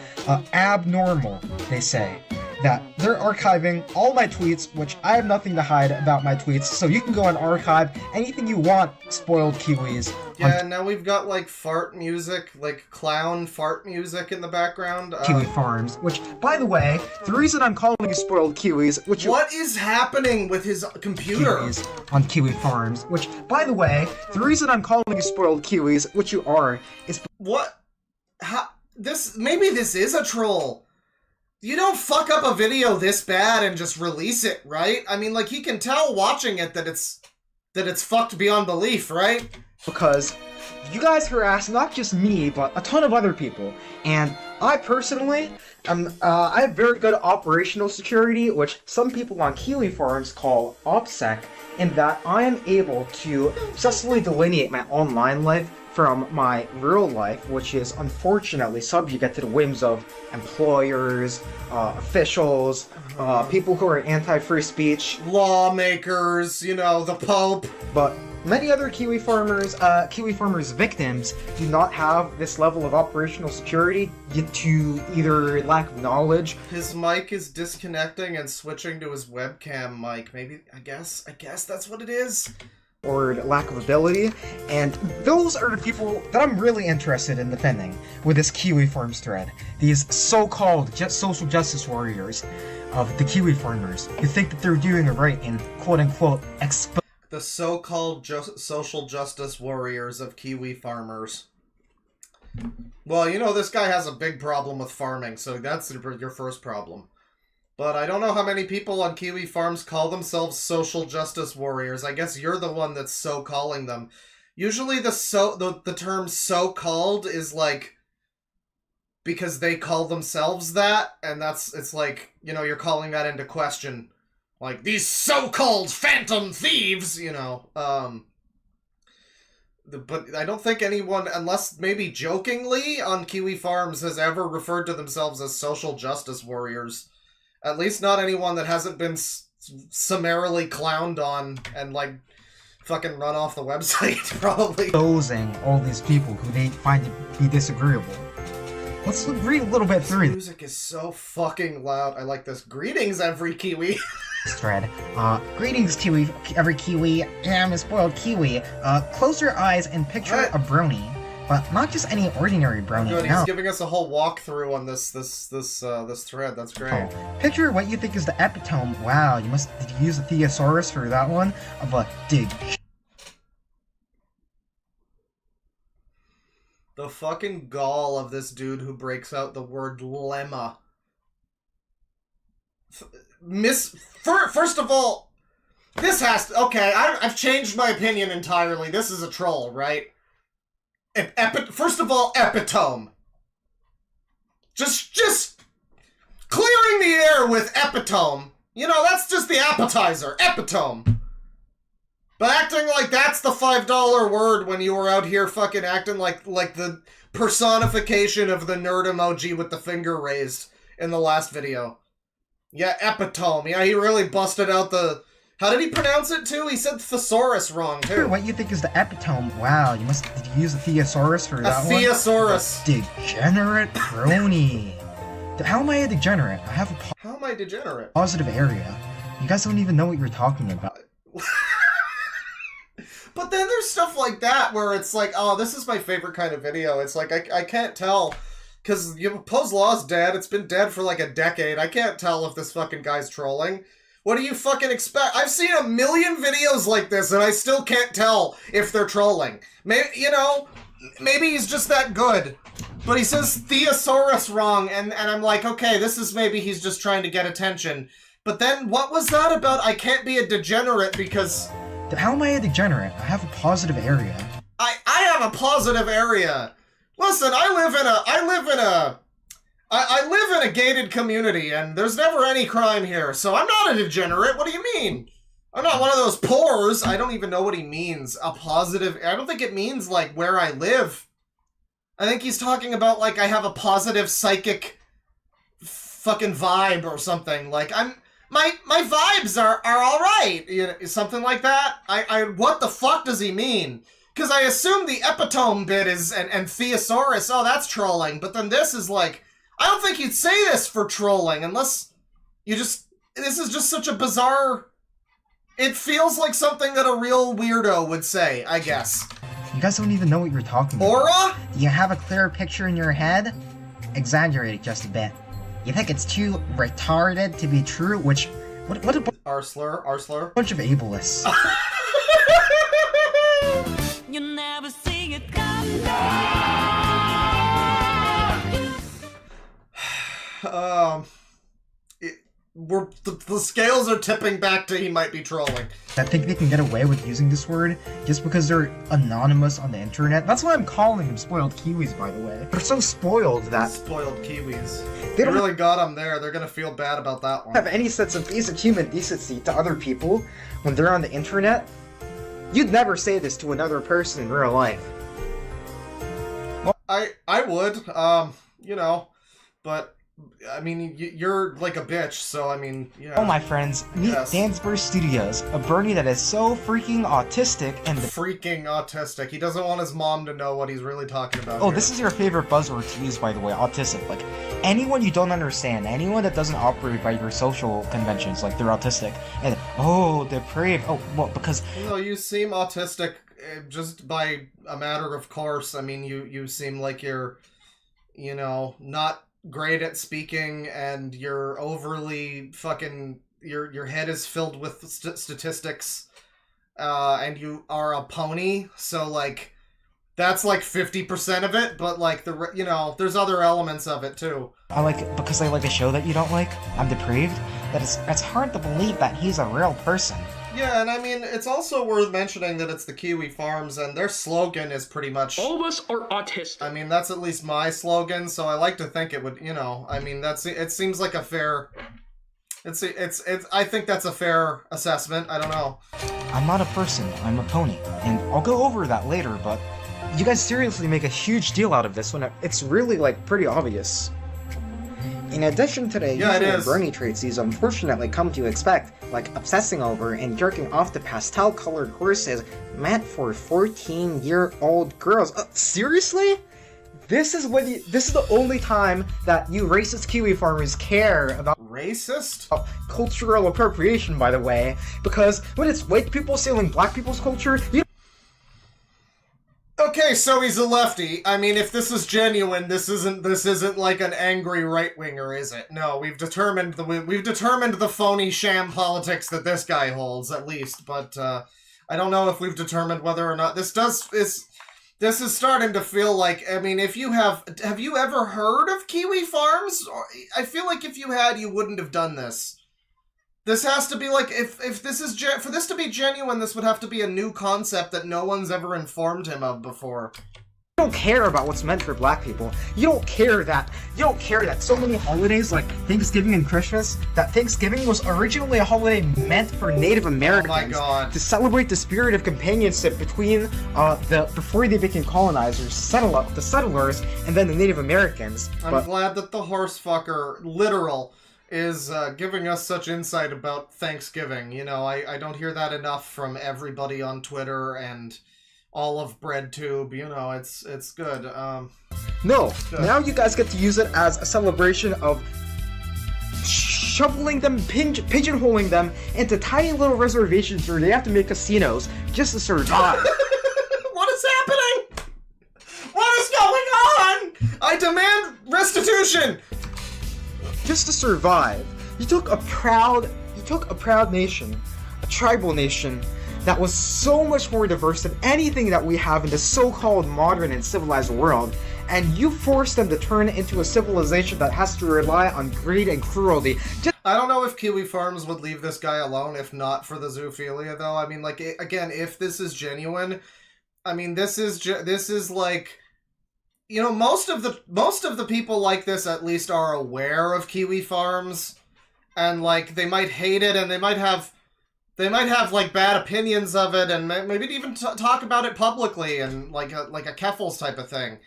abnormal, they say, that they're archiving all my tweets, which I have nothing to hide about my tweets, so you can go and archive anything you want, spoiled Kiwis. Yeah, now we've got, like, fart music, like, clown fart music in the background. Kiwi Farms, which, by the way, the reason I'm calling you spoiled Kiwis, which What is happening with his computer? Kiwis on Kiwi Farms, which, by the way, the reason I'm calling you spoiled Kiwis, which you are, is... What? How? Maybe this is a troll. You don't fuck up a video this bad and just release it, right? I mean, like, he can tell watching it that it's fucked beyond belief, right? Because you guys harass not just me, but a ton of other people. And I personally, I have very good operational security, which some people on Kiwi Farms call OPSEC, in that I am able to successfully delineate my online life from my real life, which is unfortunately subject to the whims of employers, officials, people who are anti-free speech, Lawmakers, you know, the Pope. but many other Kiwi Farmers victims do not have this level of operational security due to either lack of knowledge. His mic is disconnecting and switching to his webcam mic. Maybe, I guess that's what it is. Or lack of ability, and those are the people that I'm really interested in defending with this Kiwi Farms thread. These so-called social justice warriors of the Kiwi farmers who think that they're doing it right in quote-unquote The so-called social justice warriors of Kiwi farmers. Well, you know, this guy has a big problem with farming, so that's your first problem. But I don't know how many people on Kiwi Farms call themselves social justice warriors. I guess you're the one that's so calling them. Usually the term so-called is like because they call themselves that, and it's like, you know, you're calling that into question. Like, these so-called phantom thieves, you know. But I don't think anyone, unless maybe jokingly, on Kiwi Farms has ever referred to themselves as social justice warriors. At least not anyone that hasn't been summarily clowned on and, like, fucking run off the website, probably. exposing all these people who they find to be disagreeable. Let's read a little bit This through music is so fucking loud. I like this. Greetings, every Kiwi. this thread. Greetings, Kiwi, every Kiwi. I'm a spoiled Kiwi. Close your eyes and picture What? a brony. But not just any ordinary brony, Good, no. he's giving us a whole walkthrough on this thread. That's great. Oh. Picture what you think is the epitome. Wow, did you use a thesaurus for that one? Of a dig. The fucking gall of this dude who breaks out the word lemma. First of all, this has to... Okay, I've changed my opinion entirely. This is a troll, right? First of all, epitome. Just clearing the air with epitome. You know, that's just the appetizer. Epitome. But acting like that's the $5 word when you were out here fucking acting like the personification of the nerd emoji with the finger raised in the last video. Yeah, epitome. Yeah, he really busted out the... How did he pronounce it, too? He said thesaurus wrong, too. What you think is the epitome? Wow, you must use a thesaurus for that one? A thesaurus. Degenerate Brony. How am I a degenerate? I have a How am I degenerate? positive area. You guys don't even know what you're talking about. But then there's stuff like that where it's like, oh, this is my favorite kind of video. It's like, I can't tell. Because Poe's Law's dead. It's been dead for like a decade. I can't tell if this fucking guy's trolling. What do you fucking expect? I've seen a million videos like this and I still can't tell if they're trolling. Maybe, you know, maybe he's just that good. But he says thesaurus wrong and I'm like, okay, this is maybe he's just trying to get attention. But then what was that about? I can't be a degenerate because... How am I a degenerate? I have a positive area. I have a positive area. Listen, I live in a gated community, and there's never any crime here, so I'm not a degenerate. What do you mean? I'm not one of those pores. I don't even know what he means. A positive... I don't think it means, like, where I live. I think he's talking about, like, I have a positive psychic fucking vibe or something. Like, My vibes are alright. You know, something like that. What the fuck does he mean? Because I assume the epitome bit is... And thesaurus, oh, that's trolling. But then this is like... I don't think you'd say this for trolling unless you just... This is just such a bizarre... It feels like something that a real weirdo would say, I guess. You guys don't even know what you're talking about. Aura? Do you have a clear picture in your head? Exaggerate it just a bit. You think it's too retarded to be true? Which... What a Arslur? bunch of ableists. You never see it come The scales are tipping back to he might be trolling. I think they can get away with using this word just because they're anonymous on the internet. That's why I'm calling them spoiled Kiwis, by the way. They're so spoiled that Spoiled Kiwis. they They don't really got them there. They're gonna feel bad about that one. have any sense of basic human decency to other people when they're on the internet. You'd never say this to another person in real life. I would, you know, but I mean, you're like a bitch, so I mean, yeah. Oh, my friends, meet Yes. Dansburst Studios, a Brony that is so freaking autistic and... Freaking autistic. He doesn't want his mom to know what he's really talking about. Oh, here. this is your favorite buzzword to use, by the way, autistic. Like, anyone you don't understand, anyone that doesn't operate by your social conventions, like they're autistic. And, oh, depraved. Oh, well, because... No, you seem autistic just by a matter of course. I mean, you seem like you're, you know, not great at speaking, and you're overly fucking... Your head is filled with statistics, and you are a pony, so, like, that's, like, 50% of it, but, like, you know, there's other elements of it, too. Because I like a show that you don't like, I'm depraved, it's hard to believe that he's a real person. Yeah, and I mean, it's also worth mentioning that it's the Kiwi Farms, and their slogan is pretty much... All of us are autistic. I mean, that's at least my slogan, so I like to think it would, you know, I mean, it seems like a fair... I think that's a fair assessment, I don't know. I'm not a person, I'm a pony, and I'll go over that later, but you guys seriously make a huge deal out of this when it's really, like, pretty obvious. In addition to the Yeah, it usual is. Brony traits you've unfortunately come to expect, like obsessing over and jerking off the pastel-colored horses meant for 14-year-old girls. Seriously? This is the only time that you racist Kiwi farmers care about Racist? cultural appropriation, by the way, because when it's white people stealing black people's culture, you Okay, so he's a lefty. I mean, if this is genuine, this isn't like an angry right-winger, is it? No, we've determined the phony sham politics that this guy holds, at least, but I don't know if we've determined whether or not this is starting to feel like, I mean, if you have you ever heard of Kiwi Farms? I feel like if you had, you wouldn't have done this. This has to be like, if this is, for this to be genuine, this would have to be a new concept that no one's ever informed him of before. You don't care about what's meant for black people. You don't care that so many holidays like Thanksgiving and Christmas, that Thanksgiving was originally a holiday meant for Native Americans God. to celebrate the spirit of companionship between before they became colonizers, the settlers, and then the Native Americans. I'm glad that the horse fucker, literal, is giving us such insight about Thanksgiving. You know, I don't hear that enough from everybody on Twitter and all of BreadTube. You know, it's good. No, now you guys get to use it as a celebration of shoveling them, pigeonholing them into tiny little reservations where they have to make casinos just to survive. What is happening? What is going on? I demand restitution! Just to survive. You took a proud nation, a tribal nation, that was so much more diverse than anything that we have in the so-called modern and civilized world, and you forced them to turn it into a civilization that has to rely on greed and cruelty. I don't know if Kiwi Farms would leave this guy alone if not for the zoophilia, though. I mean, like, again, if this is genuine, I mean, this is like, you know, most of the people like this at least are aware of Kiwi Farms, and like they might hate it, and they might have like bad opinions of it, and maybe even talk about it publicly, and like a Keffels type of thing.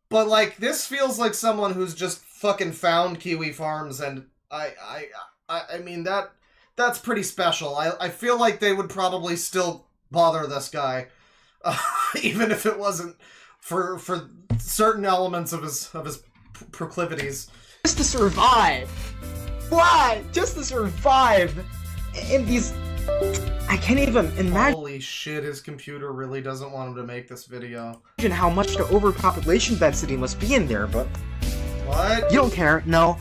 But like this feels like someone who's just fucking found Kiwi Farms, and I mean that's pretty special. I feel like they would probably still bother this guy, even if it wasn't for certain elements of his proclivities. Just to survive. Why? Just to survive. In these, I can't even imagine. Holy shit, his computer really doesn't want him to make this video. How much the overpopulation density must be in there, but what? You don't care. No.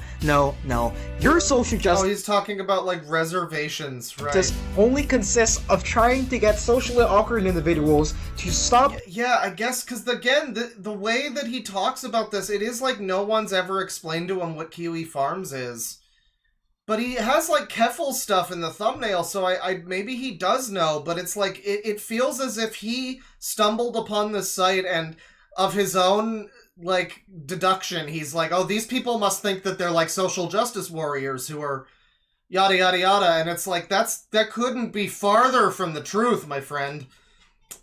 Your social justice. Oh, he's talking about like reservations, right? Just only consists of trying to get socially awkward individuals to stop. Yeah, I guess because again, the way that he talks about this, it is like no one's ever explained to him what Kiwi Farms is. But he has, like, Keffel stuff in the thumbnail, so I maybe he does know, but it's like, it feels as if he stumbled upon this site and of his own, like, deduction, he's like, oh, these people must think that they're, like, social justice warriors who are yada yada yada, and it's like, that couldn't be farther from the truth, my friend.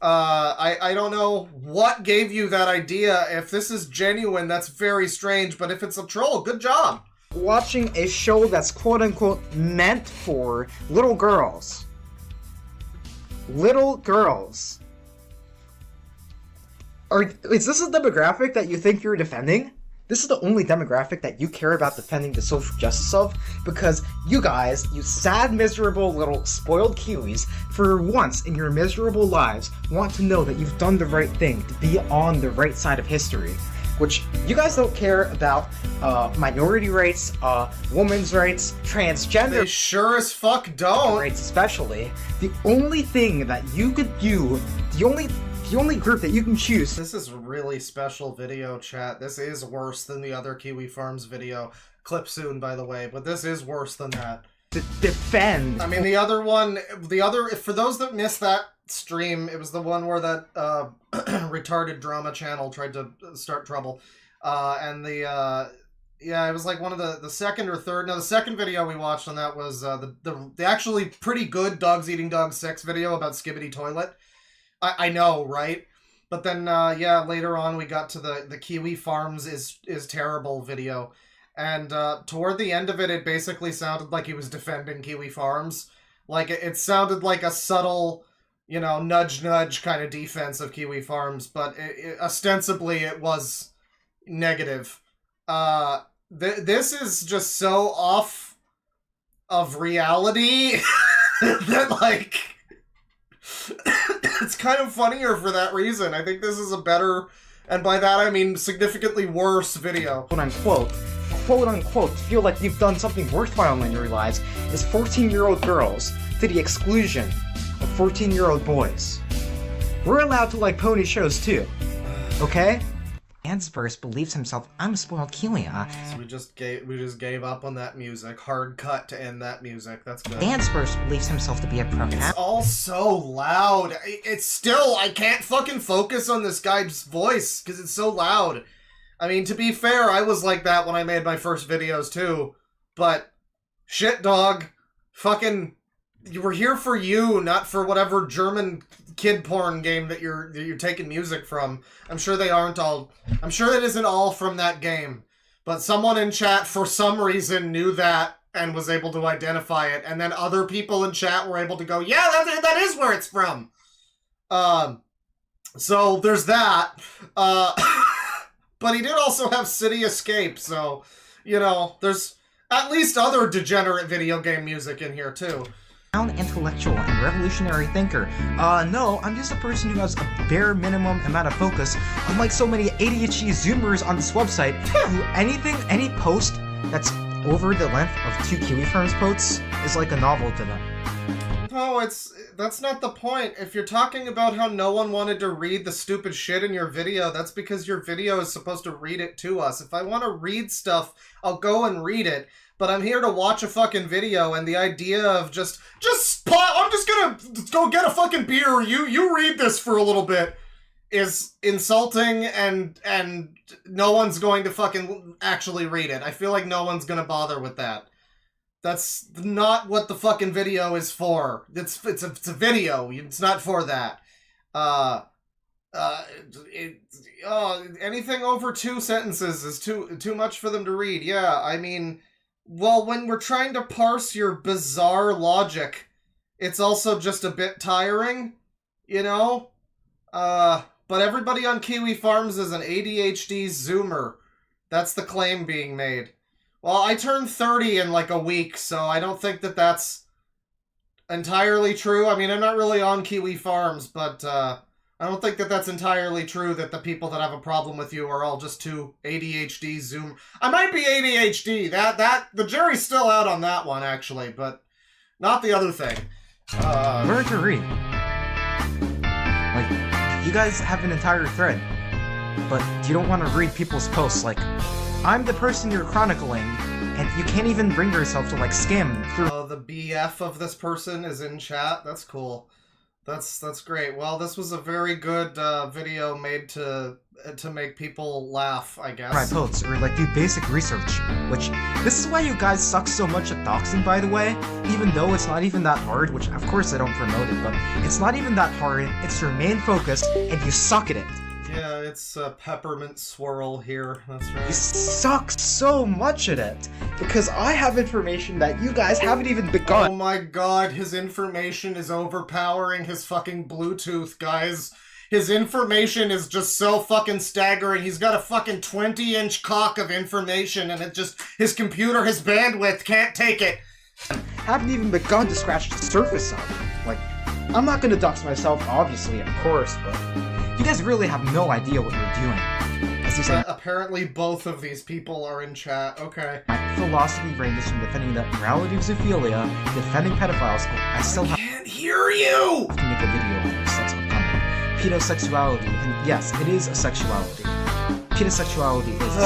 I don't know what gave you that idea. If this is genuine, that's very strange, but if it's a troll, good job. Watching a show that's quote-unquote meant for little girls. Little girls. Is this a demographic that you think you're defending? This is the only demographic that you care about defending the social justice of? Because you guys, you sad, miserable little spoiled Kiwis, for once in your miserable lives, want to know that you've done the right thing, to be on the right side of history. Which you guys don't care about minority rights, women's rights, transgender. They sure as fuck don't. Rights especially. The only thing that you could do, the only group that you can choose. This is really special video, chat. This is worse than the other Kiwi Farms video. Clip soon, by the way, but this is worse than that. To defend. I mean, for those that missed that stream, it was the one where that retarded drama channel tried to start trouble, and it was like one of the second or third. No, the second video we watched on that was the actually pretty good Dogs Eating Dogs 6 video about Skibbity Toilet. I know, right? But then later on we got to the Kiwi Farms is terrible video, and toward the end of it, it basically sounded like he was defending Kiwi Farms. Like it sounded like a subtle, you know, nudge kind of defense of Kiwi Farms, but ostensibly it was negative. This is just so off of reality that, like, it's kind of funnier for that reason. I think this is a better, and by that I mean significantly worse video. Quote unquote, feel like you've done something worthwhile in your lives is 14-year-old girls to the exclusion of 14-year-old boys. We're allowed to like pony shows too, okay? Dansburst believes himself unspoiled Kiwi. So we just gave up on that music. Hard cut to end that music. That's good. Dansburst believes himself to be a pro. It's all so loud. It's still, I can't fucking focus on this guy's voice because it's so loud. I mean, to be fair, I was like that when I made my first videos too. But shit, dog. Fucking, we're here for you, not for whatever German kid porn game that you're taking music from. I'm sure they aren't all. I'm sure it isn't all from that game. But someone in chat for some reason knew that and was able to identify it, and then other people in chat were able to go, yeah, that is where it's from. So there's that. But he did also have City Escape, so, you know, there's at least other degenerate video game music in here, too. Intellectual and revolutionary thinker. No, I'm just a person who has a bare minimum amount of focus, unlike so many ADHD Zoomers on this website, who any post that's over the length of 2 Kiwi Farms posts is like a novel to them. No, that's not the point. If you're talking about how no one wanted to read the stupid shit in your video, that's because your video is supposed to read it to us. If I want to read stuff, I'll go and read it. But I'm here to watch a fucking video, and the idea of I'm just gonna go get a fucking beer, you read this for a little bit, is insulting, and no one's going to fucking actually read it. I feel like no one's gonna bother with that. That's not what the fucking video is for. It's a video. It's not for that. Anything over 2 sentences is too much for them to read. Yeah, I mean, well, when we're trying to parse your bizarre logic, it's also just a bit tiring, you know? But everybody on Kiwi Farms is an ADHD Zoomer. That's the claim being made. Well, I turned 30 in like a week, so I don't think that that's entirely true. I mean, I'm not really on Kiwi Farms, but I don't think that that's entirely true that the people that have a problem with you are all just too ADHD Zoom. I might be ADHD. The jury's still out on that one, actually, but not the other thing. Learn to read. Like, you guys have an entire thread, but you don't want to read people's posts. Like, I'm the person you're chronicling, and you can't even bring yourself to, like, skim through. Oh, the BF of this person is in chat? That's cool. That's great. Well, this was a very good video made to make people laugh, I guess. My posts, or like do basic research, which this is why you guys suck so much at doxing, by the way, even though it's not even that hard, which of course I don't promote it, but it's not even that hard, it's your main focus, and you suck at it. Yeah, it's a peppermint swirl here, that's right. You suck so much at it, because I have information that you guys haven't even begun. Oh my god, his information is overpowering his fucking Bluetooth, guys. His information is just so fucking staggering. He's got a fucking 20-inch cock of information, and it just, his computer, his bandwidth can't take it. Haven't even begun to scratch the surface of it. Like, I'm not gonna dox myself, obviously, of course, but you guys really have no idea what you're doing. As you said, apparently both of these people are in chat. Okay. My philosophy ranges from defending the morality of Zilia, defending pedophiles. I still can't hear you! have to make a video on sex upcoming. Pedosexuality, and yes, it is a sexuality. Pedosexuality is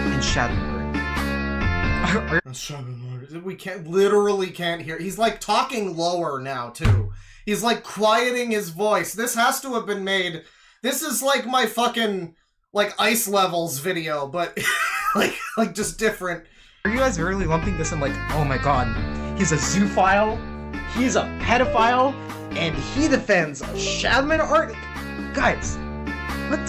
and Shadowberg. We literally can't hear. He's like talking lower now too. He's like quieting his voice. This has to have been made. This is like my fucking like ice levels video, but like just different. Are you guys really lumping this in like, oh my god, he's a zoophile, he's a pedophile, and he defends Shadman art? Guys, what?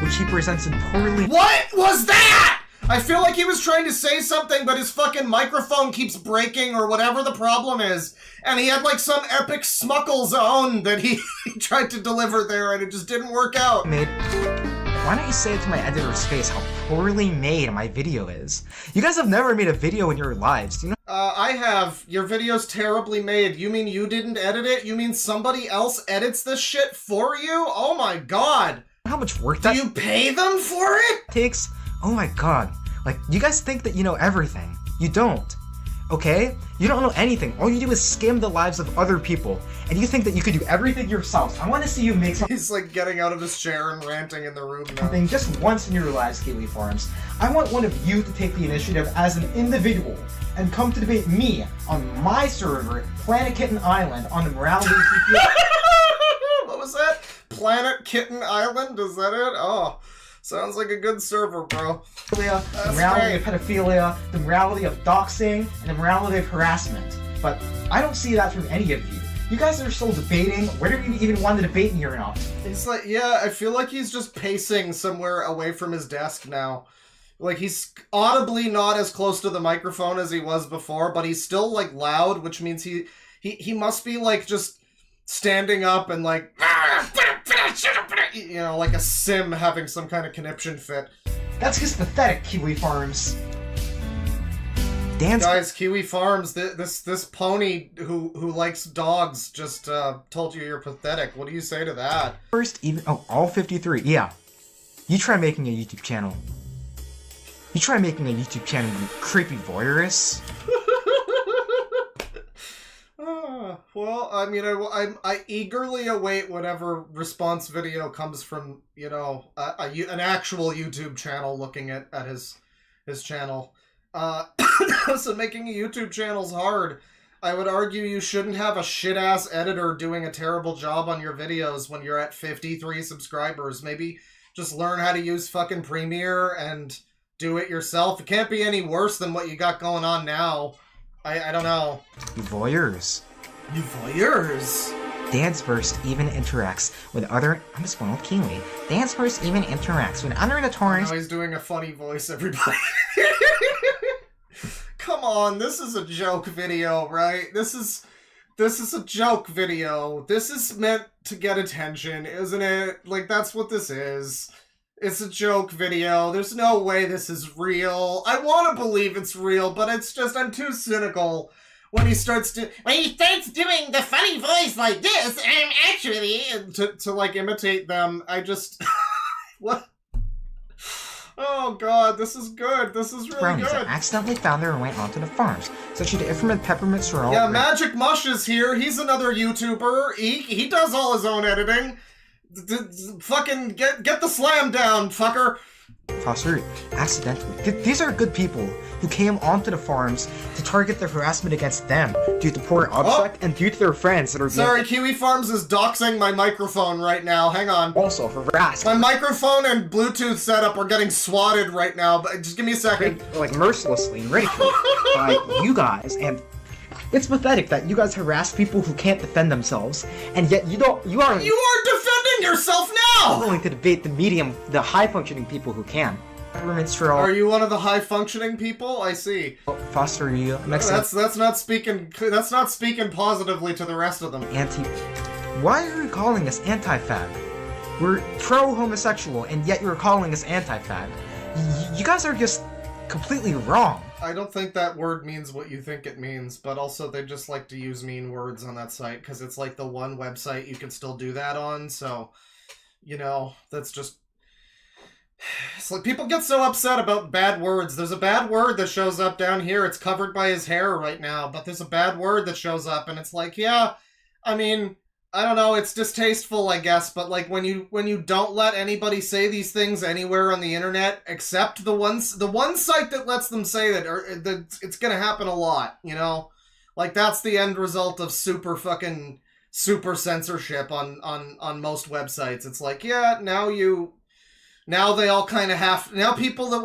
Which he presents in poorly. What was that? I feel like he was trying to say something, but his fucking microphone keeps breaking or whatever the problem is. And he had like some epic Smuckle zone that he tried to deliver there, and it just didn't work out. Why don't you say it to my editor's face how poorly made my video is? You guys have never made a video in your lives, you know? I have. Your video's terribly made. You mean you didn't edit it? You mean somebody else edits this shit for you? Oh my god. How much work that— Do you pay them for it? Takes? Oh my god. Like, you guys think that you know everything. You don't. okay? You don't know anything. All you do is skim the lives of other people, and you think that you could do everything yourself. I want to see you make He's like getting out of his chair and ranting in the room now. something just once in your lives, Kiwi Farms. I want one of you to take the initiative as an individual and come to debate me on my server, Planet Kitten Island, on the morality of What was that? Planet Kitten Island? Is that it? Oh, sounds like a good server, bro. the morality of pedophilia, the morality of doxing, and the morality of harassment. But I don't see that from any of you. You guys are still debating whether you even want to debate me or not. He's like, yeah, I feel like he's just pacing somewhere away from his desk now. Like, he's audibly not as close to the microphone as he was before, but he's still, like, loud, which means he must be, like, just standing up and, like, you know, like a sim having some kind of conniption fit. That's just pathetic, Kiwi Farms. Guys, Kiwi Farms, this pony who likes dogs just told you you're pathetic. What do you say to that? All 53, yeah. You try making a YouTube channel. You creepy voyeurist. Well, I mean, I eagerly await whatever response video comes from, you know, an actual YouTube channel looking at his channel. So making a YouTube channel's hard. I would argue you shouldn't have a shit-ass editor doing a terrible job on your videos when you're at 53 subscribers. Maybe just learn how to use fucking Premiere and do it yourself. It can't be any worse than what you got going on now. I don't know. You voyeurs. You voyeurs? Dansburst even interacts with other... I'm just going with Kiwi. Dansburst even interacts with other notorious... Now he's doing a funny voice, everybody. Come on, this is a joke video, right? This is a joke video. This is meant to get attention, isn't it? Like, that's what this is. It's a joke video. There's no way this is real. I want to believe it's real, but it's just, I'm too cynical when he starts doing the funny voice like this. I'm actually to like imitate them. I just what? Oh god, this is good. This is really brownies good. that accidentally found their way onto the farms, such as the infamous peppermint swirl. Yeah, Magic Mush is here. He's another YouTuber. He does all his own editing. Fucking get the slam down, fucker. Foster, accidentally. These are good people who came onto the farms to target the harassment against them due to poor object and due to their friends that are being... Sorry, Kiwi Farms is doxing my microphone right now. Hang on. Also harassed. My microphone and Bluetooth setup are getting swatted right now, but just give me a second. Like mercilessly ridiculed by you guys, and it's pathetic that you guys harass people who can't defend themselves, and yet you are defending yourself now! willing to debate the high-functioning people who can. Are you one of the high-functioning people? I see. Foster you. That's not speaking positively to the rest of them. Why are you calling us anti-fag? We're pro-homosexual, and yet you're calling us anti-fag. You guys are just completely wrong. I don't think that word means what you think it means, but also they just like to use mean words on that site, because it's like the one website you can still do that on, so, you know, that's just... It's like people get so upset about bad words. There's a bad word that shows up down here. It's covered by his hair right now, but there's a bad word that shows up, and it's like, yeah, I mean, I don't know, it's distasteful, I guess, but like when you don't let anybody say these things anywhere on the internet, except the one site that lets them say that, it's gonna happen a lot, you know? Like, that's the end result of super censorship on most websites. It's like, yeah, now they all kind of have... Now people that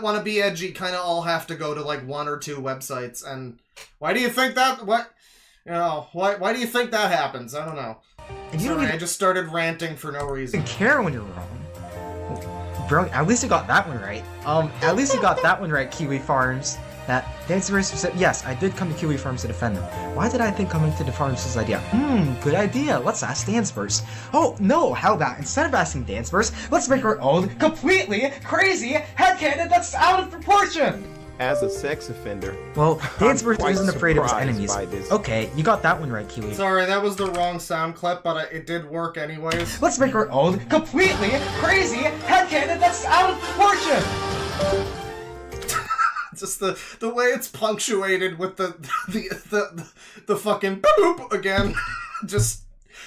want to be edgy kind of all have to go to, like, one or two websites. And why do you think that... What... You know, why do you think that happens? I don't know. I just started ranting for no reason. You don't care when you're wrong. Bro, at least you got that one right. At least you got that one right, Kiwi Farms. That Dansburst said, yes, I did come to Kiwi Farms to defend them. Why did I think coming to the farms was an idea? Good idea. Let's ask Dansburst. Oh, no, how about instead of asking Dansburst, let's make our own completely crazy headcanon that's out of proportion! As a sex offender, well, Dansburst isn't afraid of his surprised enemies. by this. Okay, you got that one right, Kiwi. Sorry, that was the wrong sound clip, but it did work anyways. Let's make our own completely crazy headcanon that's out of proportion! Just the way it's punctuated with the fucking boop again.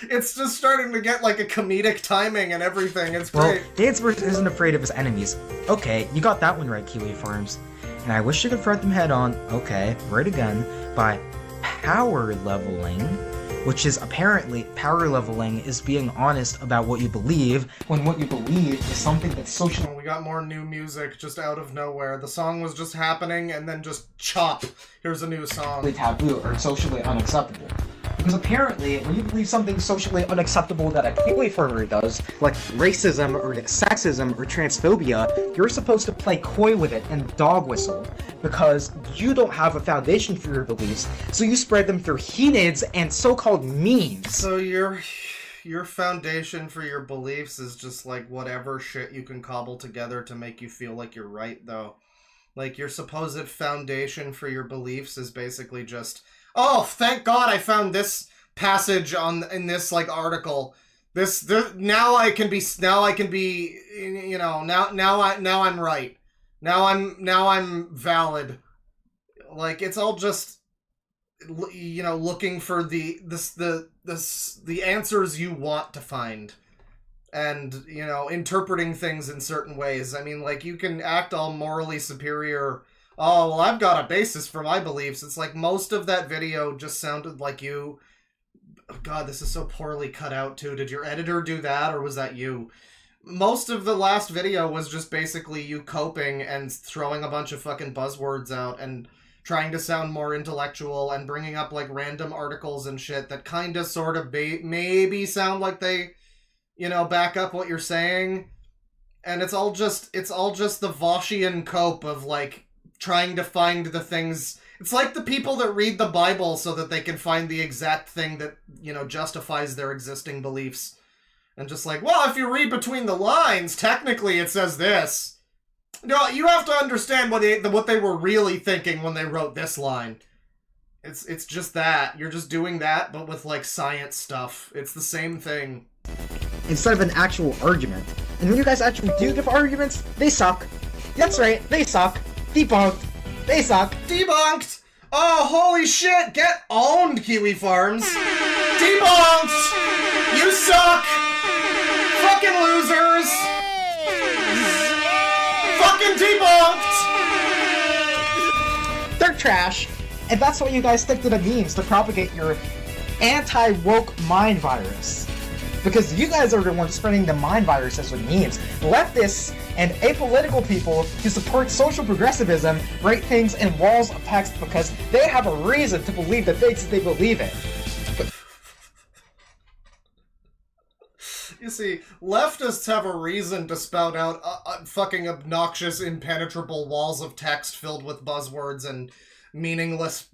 It's just starting to get like a comedic timing and everything. It's great. Well, Dansburst isn't afraid of his enemies. Okay, you got that one right, Kiwi Farms. And I wish to confront them head on, okay, right again, by power leveling, which is apparently, power leveling is being honest about what you believe, when what you believe is something that's socially... We got more new music just out of nowhere. The song was just happening, and then just chop. Here's a new song. ...taboo or socially unacceptable. Because apparently, when you believe something socially unacceptable that a Kiwi farmer does, like racism or sexism or transphobia, you're supposed to play coy with it and dog whistle, because you don't have a foundation for your beliefs, so you spread them through he-nids and so-called memes. So your foundation for your beliefs is just like whatever shit you can cobble together to make you feel like you're right, though. Like, your supposed foundation for your beliefs is basically just... Oh, thank God I found this passage in this like article. Now I can be you know, now I'm right. Now I'm valid. Like, it's all just, you know, looking for the answers you want to find. And, you know, interpreting things in certain ways. I mean, like, you can act all morally superior. Oh, well, I've got a basis for my beliefs. It's like most of that video just sounded like you... Oh, God, this is so poorly cut out, too. Did your editor do that, or was that you? Most of the last video was just basically you coping and throwing a bunch of fucking buzzwords out and trying to sound more intellectual and bringing up, like, random articles and shit that kind of sort of maybe sound like they, you know, back up what you're saying. And it's all just the Voshian cope of, like, trying to find the things. It's like the people that read the Bible so that they can find the exact thing that, you know, justifies their existing beliefs. And just like, well, if you read between the lines, technically it says this. No, you have to understand what they were really thinking when they wrote this line. It's just that. You're just doing that, but with, like, science stuff. It's the same thing. Instead of an actual argument. And when you guys actually do give arguments, they suck. That's right, they suck. Debunked. They suck. Debunked! Oh, holy shit! Get owned, Kiwi Farms! Debunked! You suck! Fucking losers! Fucking debunked! They're trash. And that's why you guys stick to the memes to propagate your anti-woke mind virus. Because you guys are the ones spreading the mind viruses with memes. Leftists and apolitical people who support social progressivism write things in walls of text because they have a reason to believe the things that they believe in. You see, leftists have a reason to spout out fucking obnoxious, impenetrable walls of text filled with buzzwords and meaningless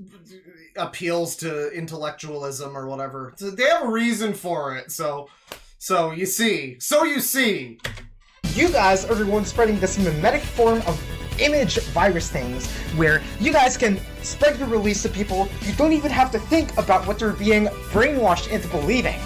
appeals to intellectualism or whatever. So they have a reason for it, so you see. You guys are the ones spreading this mimetic form of image virus things, where you guys can spread your release to people. You don't even have to think about what they're being brainwashed into believing.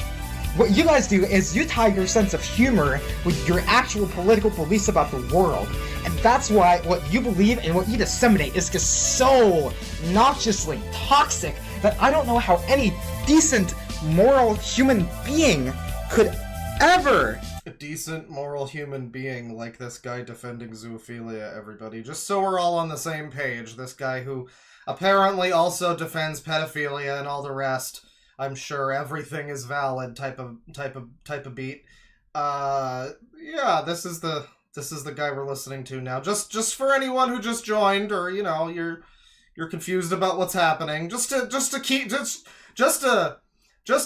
What you guys do is you tie your sense of humor with your actual political beliefs about the world. And that's why what you believe and what you disseminate is just so noxiously toxic that I don't know how any decent, moral human being could ever... A decent, moral human being like this guy defending zoophilia, everybody. Just so we're all on the same page. This guy who apparently also defends pedophilia and all the rest. I'm sure everything is valid type of beat. Yeah, this is the guy we're listening to now. Just for anyone who just joined, or you know, you're confused about what's happening. Just to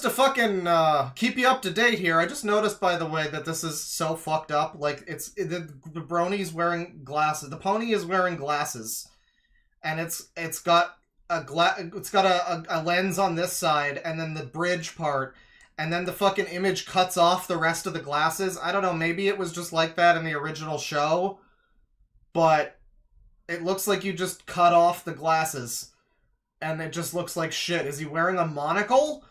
fucking keep you up to date here. I just noticed, by the way, that this is so fucked up. Like, the Brony's wearing glasses. The pony is wearing glasses, and it's got a lens on this side, and then the bridge part, and then the fucking image cuts off the rest of the glasses. I don't know, maybe it was just like that in the original show, but it looks like you just cut off the glasses, and it just looks like shit. Is he wearing a monocle?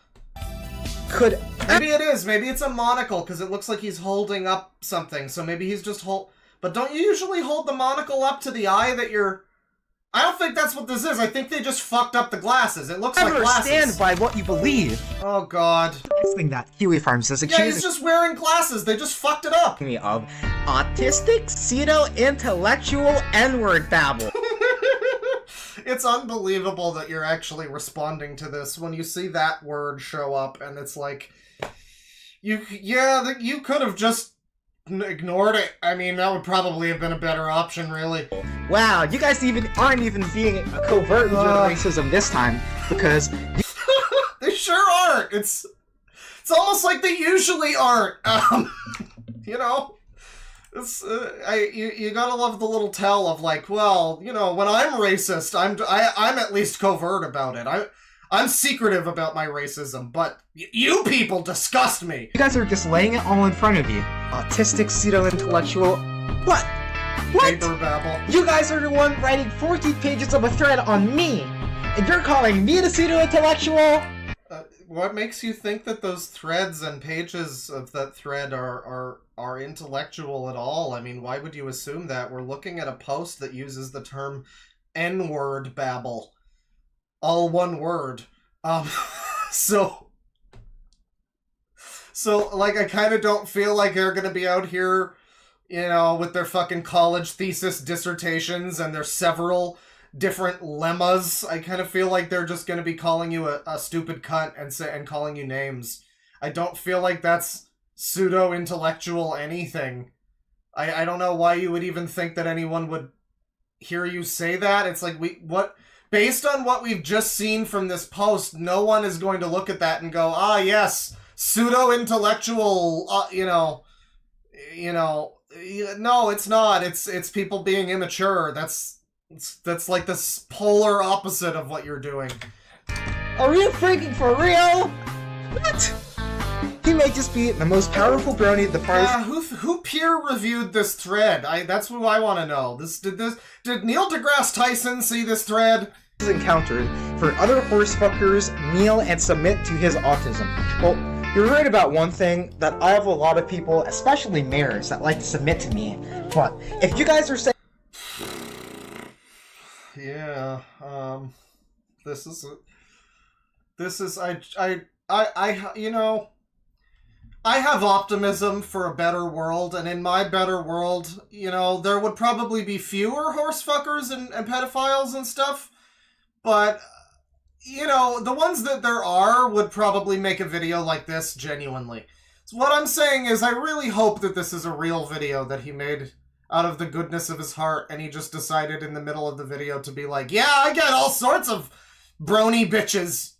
Maybe it is. Maybe it's a monocle, because it looks like he's holding up something, so maybe he's just But don't you usually hold the monocle up to the eye that you're... I don't think that's what this is. I think they just fucked up the glasses. It looks like glasses. Stand by what you believe. Oh god. This thing that Kiwi Farms is Yeah, accusing he's just wearing glasses. They just fucked it up. me of autistic, pseudo-intellectual N-word babble. It's unbelievable that you're actually responding to this when you see that word show up, and it's like, you could have just ignored it. I mean, that would probably have been a better option, really. Wow, you guys aren't even being covert with your racism this time, because They sure aren't. It's almost like they usually aren't. You know, it's you gotta love the little tell of like, well, you know, when I'm racist, I'm at least covert about it. I'm secretive about my racism, but you people disgust me. you guys are just laying it all in front of you. Autistic, pseudo-intellectual. What? Paper babble. You guys are the one writing 40 pages of a thread on me, and you're calling me the pseudo-intellectual? What makes you think that those threads and pages of that thread are intellectual at all? I mean, why would you assume that? We're looking at a post that uses the term N-word babble. All one word. So like, I kind of don't feel like they're gonna be out here, you know, with their fucking college thesis dissertations and their several different lemmas. I kind of feel like they're just gonna be calling you a stupid cunt and calling you names. I don't feel like that's pseudo-intellectual anything. I don't know why you would even think that anyone would hear you say that. It's like, based on what we've just seen from this post, no one is going to look at that and go, ah, yes, pseudo-intellectual, no, it's not. It's people being immature. That's like the polar opposite of what you're doing. Are you freaking for real? What? He may just be the most powerful brony the party. Yeah, who peer-reviewed this thread? That's what I want to know. Did Neil deGrasse Tyson see this thread? Is encountered for other horsefuckers kneel and submit to his autism. Well, you're right about one thing, that I have a lot of people, especially mayors, that like to submit to me. But if you guys are saying, yeah, this is I have optimism for a better world, and in my better world, you know, there would probably be fewer horsefuckers and pedophiles and stuff, but, you know, the ones that there are would probably make a video like this genuinely. So what I'm saying is, I really hope that this is a real video that he made out of the goodness of his heart, and he just decided in the middle of the video to be like, yeah, I get all sorts of brony bitches,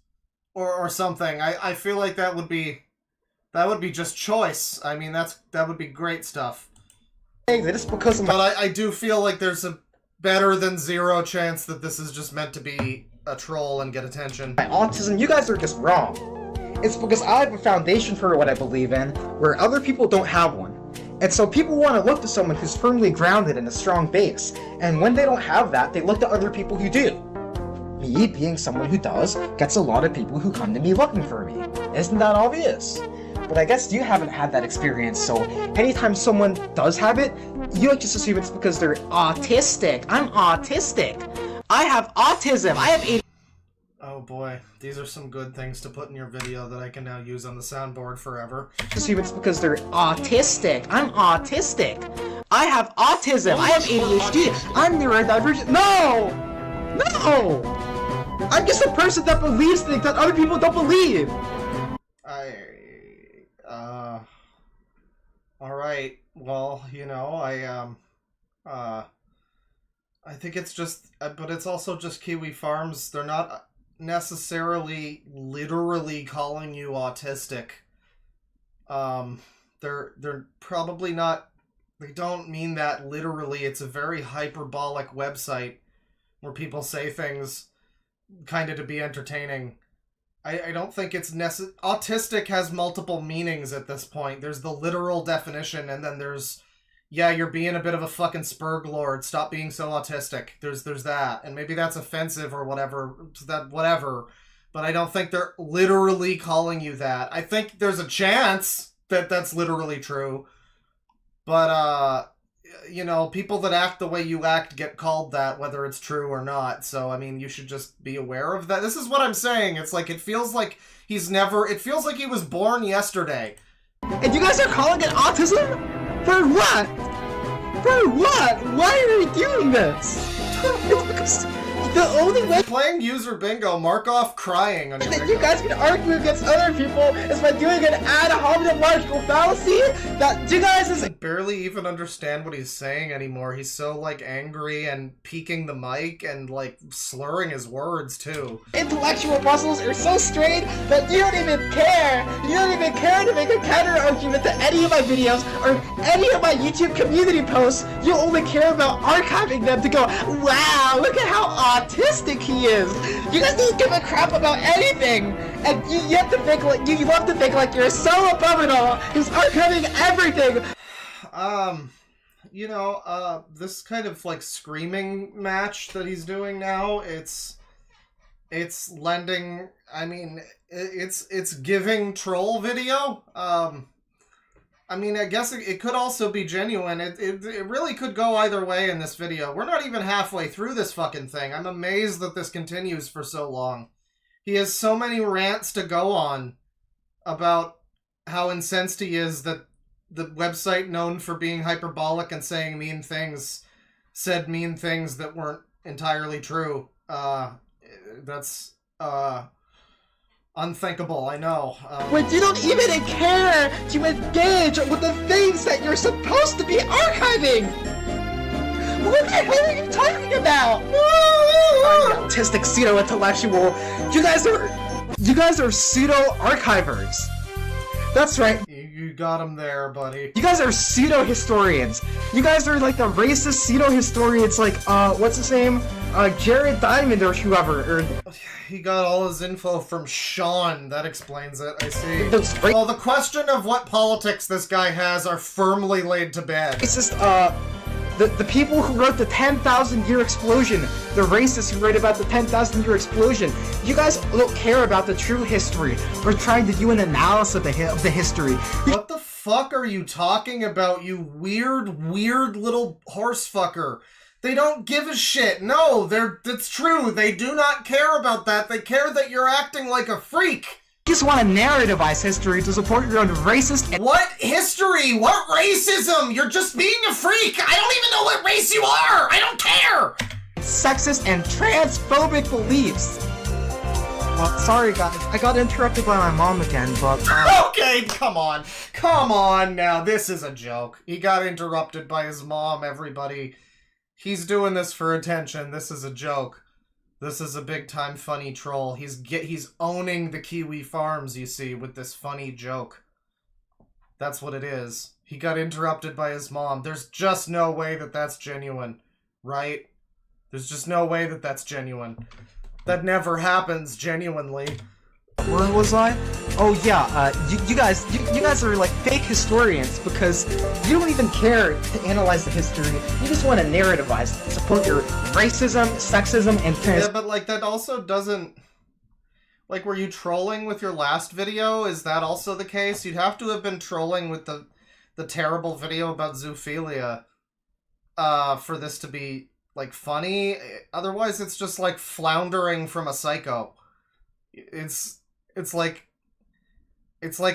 or something. I feel like that would be just choice. I mean, that would be great stuff. that it's because of my But I do feel like there's a better than zero chance that this is just meant to be a troll and get attention. autism, you guys are just wrong. It's because I have a foundation for what I believe in, where other people don't have one. And so people want to look to someone who's firmly grounded in a strong base, and when they don't have that, they look to other people who do. Me, being someone who does, gets a lot of people who come to me looking for me. Isn't that obvious? But I guess you haven't had that experience, so anytime someone does have it, you like just assume it's because they're autistic. I'm autistic. I have autism. I have ADHD. Oh boy, these are some good things to put in your video that I can now use on the soundboard forever. Assume it's because they're autistic. I'm autistic. I have autism. I have ADHD. I'm neurodivergent. No! No! I'm just a person that believes things that other people don't believe. Alright, well, you know, I think it's just, but it's also just Kiwi Farms. They're not necessarily literally calling you autistic. They're probably not, they don't mean that literally. It's a very hyperbolic website where people say things kind of to be entertaining. I don't think it's autistic has multiple meanings at this point. There's the literal definition, and then there's, yeah, you're being a bit of a fucking spurglord. Stop being so autistic. There's that, and maybe that's offensive or whatever. Whatever. But I don't think they're literally calling you that. I think there's a chance that that's literally true. But you know, people that act the way you act get called that, whether it's true or not. So, I mean, you should just be aware of that. This is what I'm saying. It's like, it feels like he was born yesterday. And you guys are calling it autism? For what? For what? Why are you doing this? Because the only way Playing user bingo, mark off crying on your that bingo. you guys can argue against other people is by doing an ad hominem logical fallacy that you guys is I barely even understand what he's saying anymore. He's so, like, angry and peeking the mic and, like, slurring his words, too. intellectual muscles are so strained that you don't even care. You don't even care to make a counter argument to any of my videos or any of my YouTube community posts. You only care about archiving them to go, wow, look at how autistic he is. You guys don't give a crap about anything. And you have to think like, you love to think like you're so above it all. He's archiving everything. You know, this kind of, like, screaming match that he's doing now, it's lending, I mean, it's giving troll video. I mean, I guess it could also be genuine. It really could go either way in this video. We're not even halfway through this fucking thing. I'm amazed that this continues for so long. He has so many rants to go on about how incensed he is that the website known for being hyperbolic and saying mean things said mean things that weren't entirely true. That's unthinkable, I know. When you don't even care to engage with the things that you're supposed to be archiving! What the hell are you talking about? Autistic pseudo-intellectual. You guys are pseudo-archivers. That's right. You got him there, buddy. You guys are pseudo-historians. You guys are like the racist pseudo-historians like, what's his name? Jared Diamond or whoever, or... He got all his info from Sean. That explains it, I see. Those Well, the question of what politics this guy has are firmly laid to bed. It's just, the people who wrote the 10,000-year explosion, the racists who wrote about the 10,000-year explosion, you guys don't care about the true history. We're trying to do an analysis of the history. What the fuck are you talking about, you weird little horse fucker? They don't give a shit. No, it's true. They do not care about that. They care that you're acting like a freak. You just want to narrativize history to support your own racist and What history? What racism? You're just being a freak. I don't even know what race you are. I don't care. sexist and transphobic beliefs. Well, sorry guys, I got interrupted by my mom again, but Okay, come on. Come on now. This is a joke. He got interrupted by his mom, everybody. He's doing this for attention. This is a joke. This is a big-time funny troll. He's owning the Kiwi Farms, you see, with this funny joke. That's what it is. He got interrupted by his mom. There's just no way that that's genuine, right? There's just no way that that's genuine. That never happens genuinely. where was I? Oh yeah, you guys are like fake historians because you don't even care to analyze the history. You just want to narrativize it, support your racism, sexism, and Yeah, but like that also doesn't... Like, were you trolling with your last video? Is that also the case? You'd have to have been trolling with the terrible video about zoophilia for this to be, like, funny. Otherwise, it's just, like, floundering from a psycho. It's like,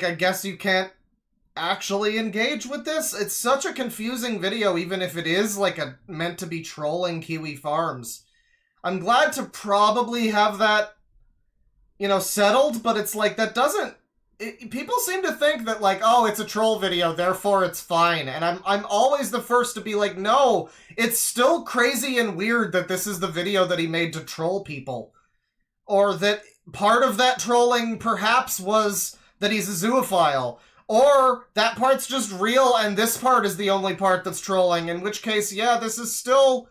I guess you can't actually engage with this? It's such a confusing video, even if it is, like, meant to be trolling Kiwi Farms. I'm glad to probably have that, you know, settled, but it's like, that doesn't... people seem to think that, like, oh, it's a troll video, therefore it's fine. And I'm always the first to be like, no, it's still crazy and weird that this is the video that he made to troll people. Or that part of that trolling perhaps was that he's a zoophile. Or that part's just real and this part is the only part that's trolling, in which case, yeah, this is still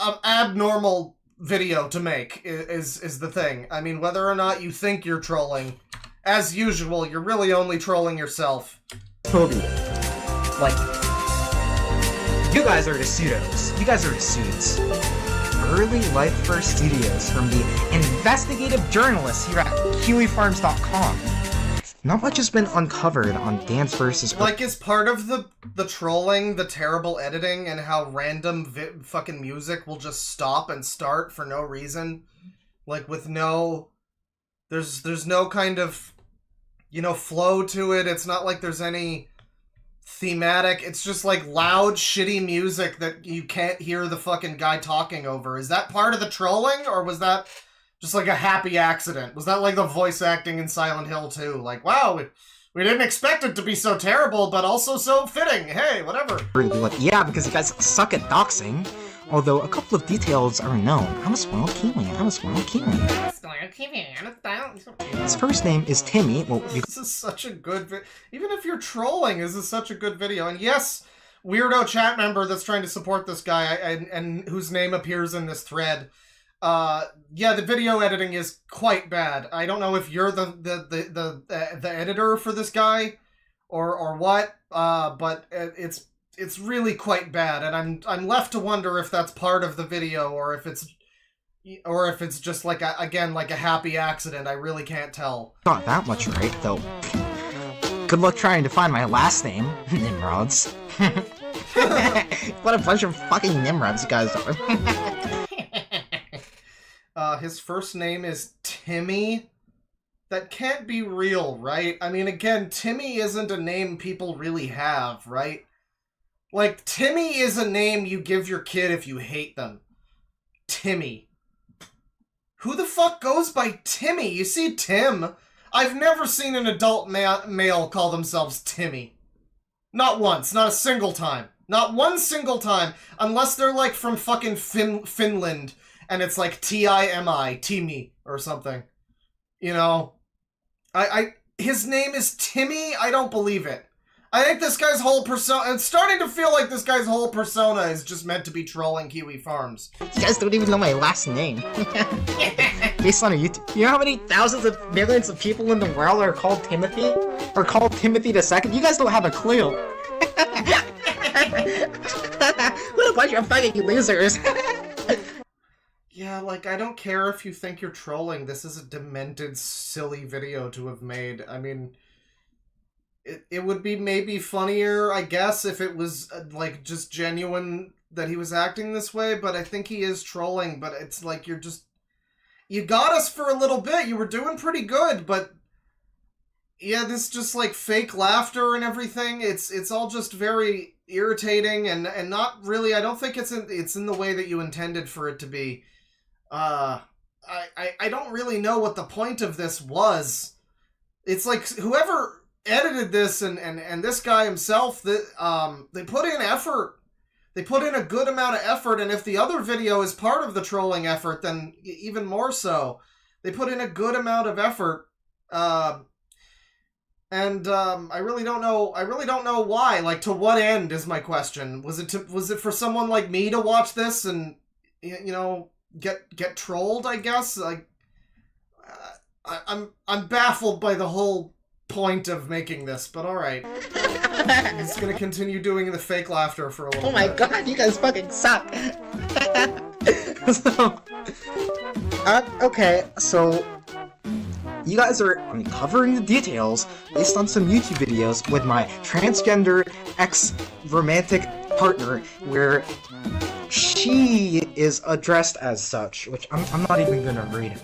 an abnormal video to make, is the thing. I mean, whether or not you think you're trolling, as usual, you're really only trolling yourself. phobia. Like, you guys are the pseudos. You guys are the suits. Early Life First Studios from the investigative journalists here at KiwiFarms.com. not much has been uncovered on Dansburst's. Like, is part of the trolling the terrible editing and how random fucking music will just stop and start for no reason? Like, with no... There's no kind of, you know, flow to it. It's not like there's any thematic. It's just, like, loud, shitty music that you can't hear the fucking guy talking over. Is that part of the trolling, or was that just, like, a happy accident? Was that, like, the voice acting in Silent Hill 2? Like, wow, we didn't expect it to be so terrible, but also so fitting. Hey, whatever. Like, yeah, because you guys suck at doxing. Although a couple of details are known. I'm a spoiled Kiwi. His first name is Timmy. Well, This is such a good even if you're trolling, this is such a good video. And yes, weirdo chat member that's trying to support this guy and whose name appears in this thread. Yeah, the video editing is quite bad. I don't know if you're the editor for this guy or what, but it's really quite bad, and I'm left to wonder if that's part of the video or if it's just like a happy accident. I really can't tell. not that much right, though. Good luck trying to find my last name, Nimrods. What a bunch of fucking Nimrods you guys are. His first name is Timmy. That can't be real, right? I mean, again, Timmy isn't a name people really have, right? Like, Timmy is a name you give your kid if you hate them. Timmy. Who the fuck goes by Timmy? You see Tim. I've never seen an adult male call themselves Timmy. Not once. Not a single time. Not one single time. Unless they're, like, from fucking Finland. And it's like T-I-M-I. Timmy. Or something. You know? His name is Timmy? I don't believe it. I think this guy's whole persona... It's starting to feel like this guy's whole persona is just meant to be trolling Kiwi Farms. You guys don't even know my last name. Based on a YouTube... You know how many thousands of millions of people in the world are called Timothy? Or called Timothy the Second? You guys don't have a clue. What a bunch of fucking losers. Yeah, like, I don't care if you think you're trolling. This is a demented, silly video to have made. I mean... It would be maybe funnier, I guess, if it was, like, just genuine that he was acting this way, but I think he is trolling, but it's like you're just... You got us for a little bit, you were doing pretty good, but... Yeah, this just, like, fake laughter and everything, it's all just very irritating and not really... I don't think it's in the way that you intended for it to be. I don't really know what the point of this was. It's like, whoever edited this and this guy himself, they put in effort. They put in a good amount of effort, and if the other video is part of the trolling effort, then even more so. They put in a good amount of effort, I really don't know why. Like, to what end is my question. Was it for someone like me to watch this and, you know, get trolled, I guess? Like, I'm baffled by the whole point of making this, but alright. He's gonna continue doing the fake laughter for a little bit. Oh my god, you guys fucking suck! Okay, so... You guys are uncovering the details based on some YouTube videos with my transgender ex-romantic partner, where she is addressed as such, which I'm not even gonna read.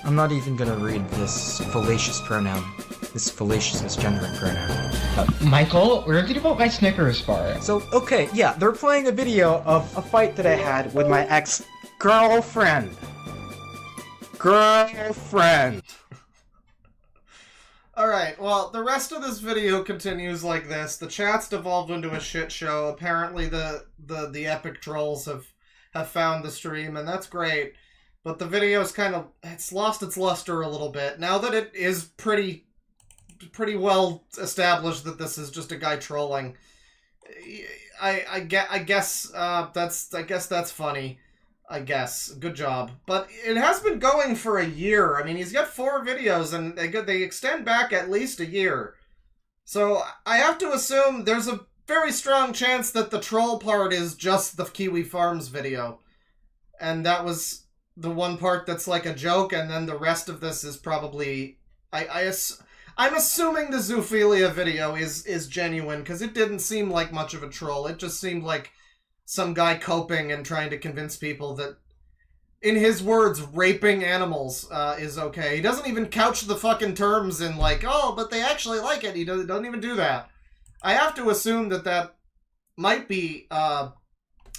I'm not even gonna read this fallacious pronoun. This fallacious misgendering pronoun. Michael, we're talking about my Snickers bar. So, okay, yeah, they're playing a video of a fight that I had with my ex-girlfriend. Girlfriend. Alright, well, the rest of this video continues like this. The chat's devolved into a shit show. Apparently the epic trolls have found the stream, and that's great. But the video's it's lost its luster a little bit. Now that it is pretty well established that this is just a guy trolling, I guess that's funny. I guess. Good job. But it has been going for a year. I mean, he's got 4 videos, and they extend back at least a year. So I have to assume there's a very strong chance that the troll part is just the Kiwi Farms video. And that was the one part that's like a joke, and then the rest of this is probably... I'm assuming the zoophilia video is genuine, because it didn't seem like much of a troll. It just seemed like some guy coping and trying to convince people that, in his words, raping animals is okay. He doesn't even couch the fucking terms in like, oh, but they actually like it. He doesn't even do that. I have to assume that might be, I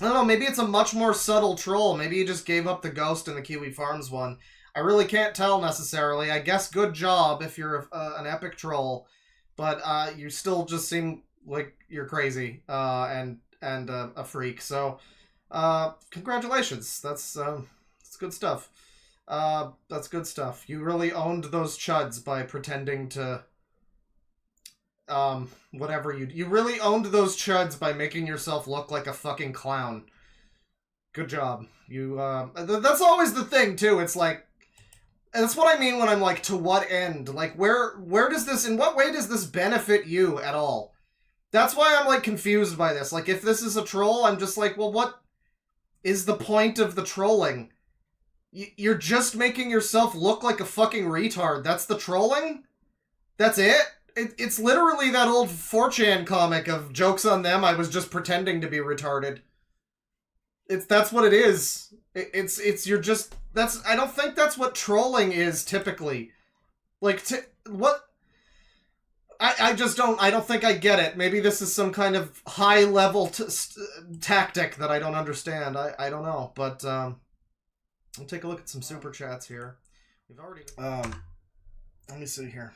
don't know, maybe it's a much more subtle troll. Maybe he just gave up the ghost in the Kiwi Farms one. I really can't tell necessarily. I guess good job if you're an epic troll, but you still just seem like you're crazy and a freak. So congratulations. That's good stuff. That's good stuff. You really owned those chuds by pretending to whatever you really owned those chuds by making yourself look like a fucking clown. Good job. You that's always the thing too. It's like, and that's what I mean when I'm like, to what end? Like, where does this, in what way does this benefit you at all? That's why I'm, like, confused by this. Like, if this is a troll, I'm just like, well, what is the point of the trolling? You're just making yourself look like a fucking retard. That's the trolling? That's it? It's literally that old 4chan comic of jokes on them, I was just pretending to be retarded. That's what it is. You're just, I don't think that's what trolling is typically. Like, what? I just don't, I don't think I get it. Maybe this is some kind of high level tactic that I don't understand. I don't know, but, I'll take a look at some super chats here. We've already, let me see here.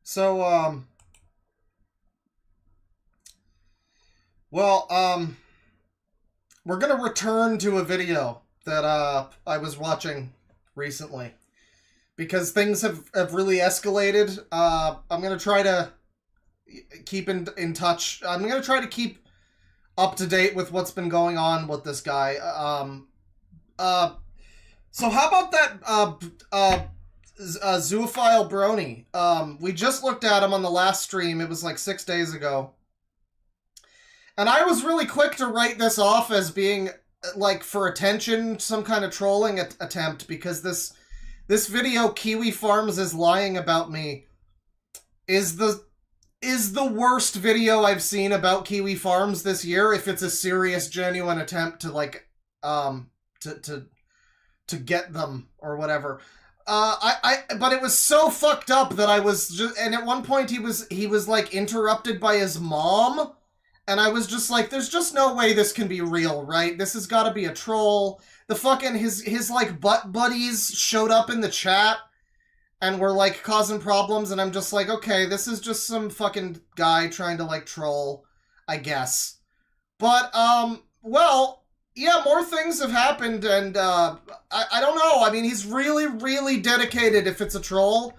So, we're gonna return to a video that I was watching recently because things have really escalated. I'm gonna try to keep in touch. I'm gonna try to keep up to date with what's been going on with this guy. So how about that zoophile Brony? We just looked at him on the last stream. It was like 6 days ago. And I was really quick to write this off as being, like, for attention, some kind of trolling attempt, because this video, Kiwi Farms is lying about me, is the worst video I've seen about Kiwi Farms this year, if it's a serious, genuine attempt to, like, to get them, or whatever. But it was so fucked up that I was just, and at one point he was, like, interrupted by his mom. And I was just like, there's just no way this can be real, right? This has got to be a troll. The fucking, his like, butt buddies showed up in the chat and were, like, causing problems. And I'm just like, okay, this is just some fucking guy trying to, like, troll, I guess. But, well, yeah, more things have happened. And, I don't know. I mean, he's really, really dedicated if it's a troll.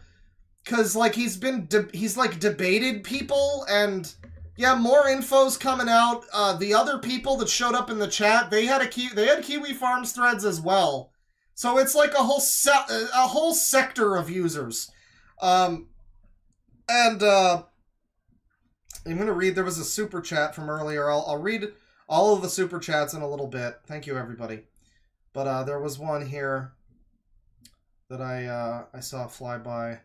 Because, like, he's debated people and... Yeah, more info's coming out. The other people that showed up in the chat, they had Kiwi Farms threads as well. So it's like a whole sector of users. I'm gonna read. There was a super chat from earlier. I'll read all of the super chats in a little bit. Thank you, everybody. But there was one here that I saw fly by.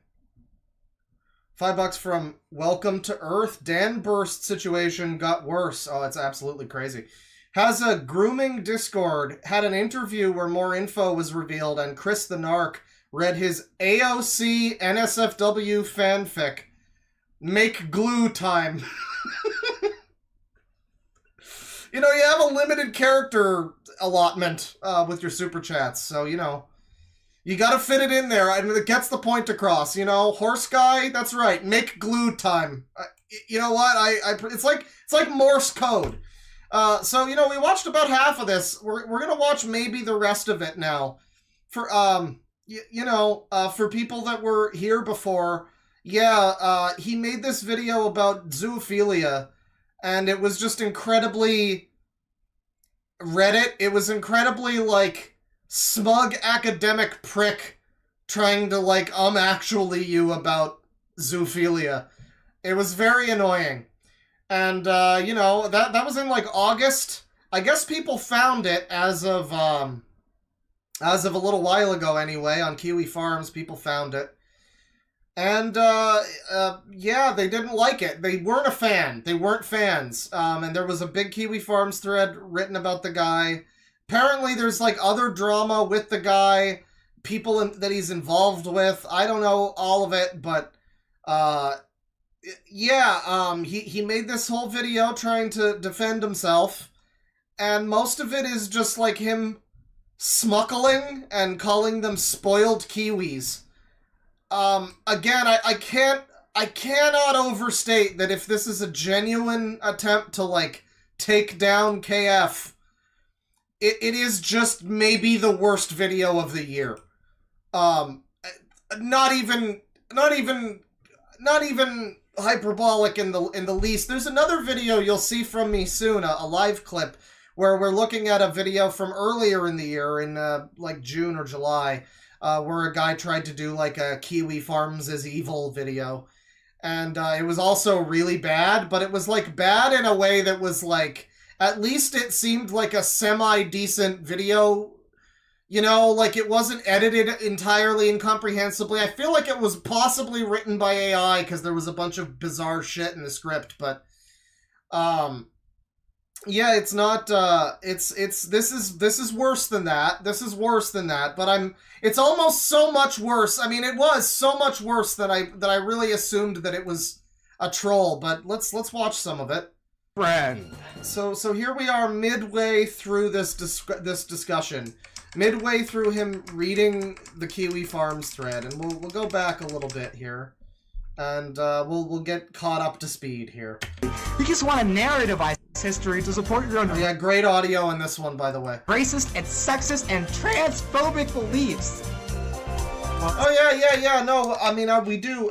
$5 from Welcome to Earth. Dansburst situation got worse. Oh, it's absolutely crazy. Has a grooming Discord. Had an interview where more info was revealed, and Chris the Narc read his AOC NSFW fanfic. Make glue time. You know, you have a limited character allotment with your super chats, so, you know. You gotta fit it in there, and it gets the point across, you know? Horse guy, that's right, make glue time. You know what, it's like Morse code. So, you know, we watched about half of this. We're gonna watch maybe the rest of it now. For, for people that were here before, yeah, he made this video about zoophilia, and it was just incredibly... Reddit, it was incredibly, like... smug academic prick trying to, like, actually you about zoophilia. It was very annoying. And, you know, that was in, like, August. I guess people found it as of a little while ago anyway, on Kiwi Farms, people found it. And, yeah, they didn't like it. They weren't a fan. They weren't fans. And there was a big Kiwi Farms thread written about the guy. Apparently there's, like, other drama with the guy, people that he's involved with. I don't know all of it, but, yeah, he made this whole video trying to defend himself. And most of it is just, like, him smuckling and calling them spoiled Kiwis. Again, I cannot overstate that if this is a genuine attempt to, like, take down KF, it is just maybe the worst video of the year. Not even hyperbolic in the least. There's another video you'll see from me soon, a live clip, where we're looking at a video from earlier in the year, in, like, June or July, where a guy tried to do, like, a Kiwi Farms is evil video. And it was also really bad, but it was, like, bad in a way that was, like, at least it seemed like a semi-decent video. You know, like, it wasn't edited entirely incomprehensibly. I feel like it was possibly written by AI, because there was a bunch of bizarre shit in the script, but, yeah, it's not, this is worse than that. This is worse than that, but it's almost so much worse. I mean, it was so much worse that I really assumed that it was a troll, but let's watch some of it. Friend. So here we are midway through this discussion. Midway through him reading the Kiwi Farms thread, and we'll go back a little bit here. And we'll get caught up to speed here. You just want to narrativize history to support your own Yeah, great audio in this one, by the way. racist and sexist and transphobic beliefs. Oh yeah. No, I mean we do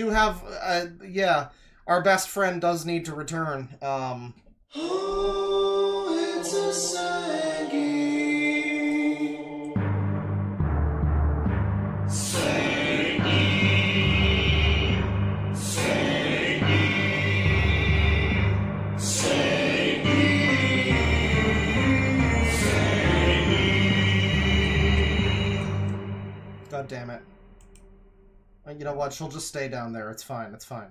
have yeah, our best friend does need to return. Oh, it's a saggy. God damn it. You know what? She'll just stay down there. It's fine. It's fine.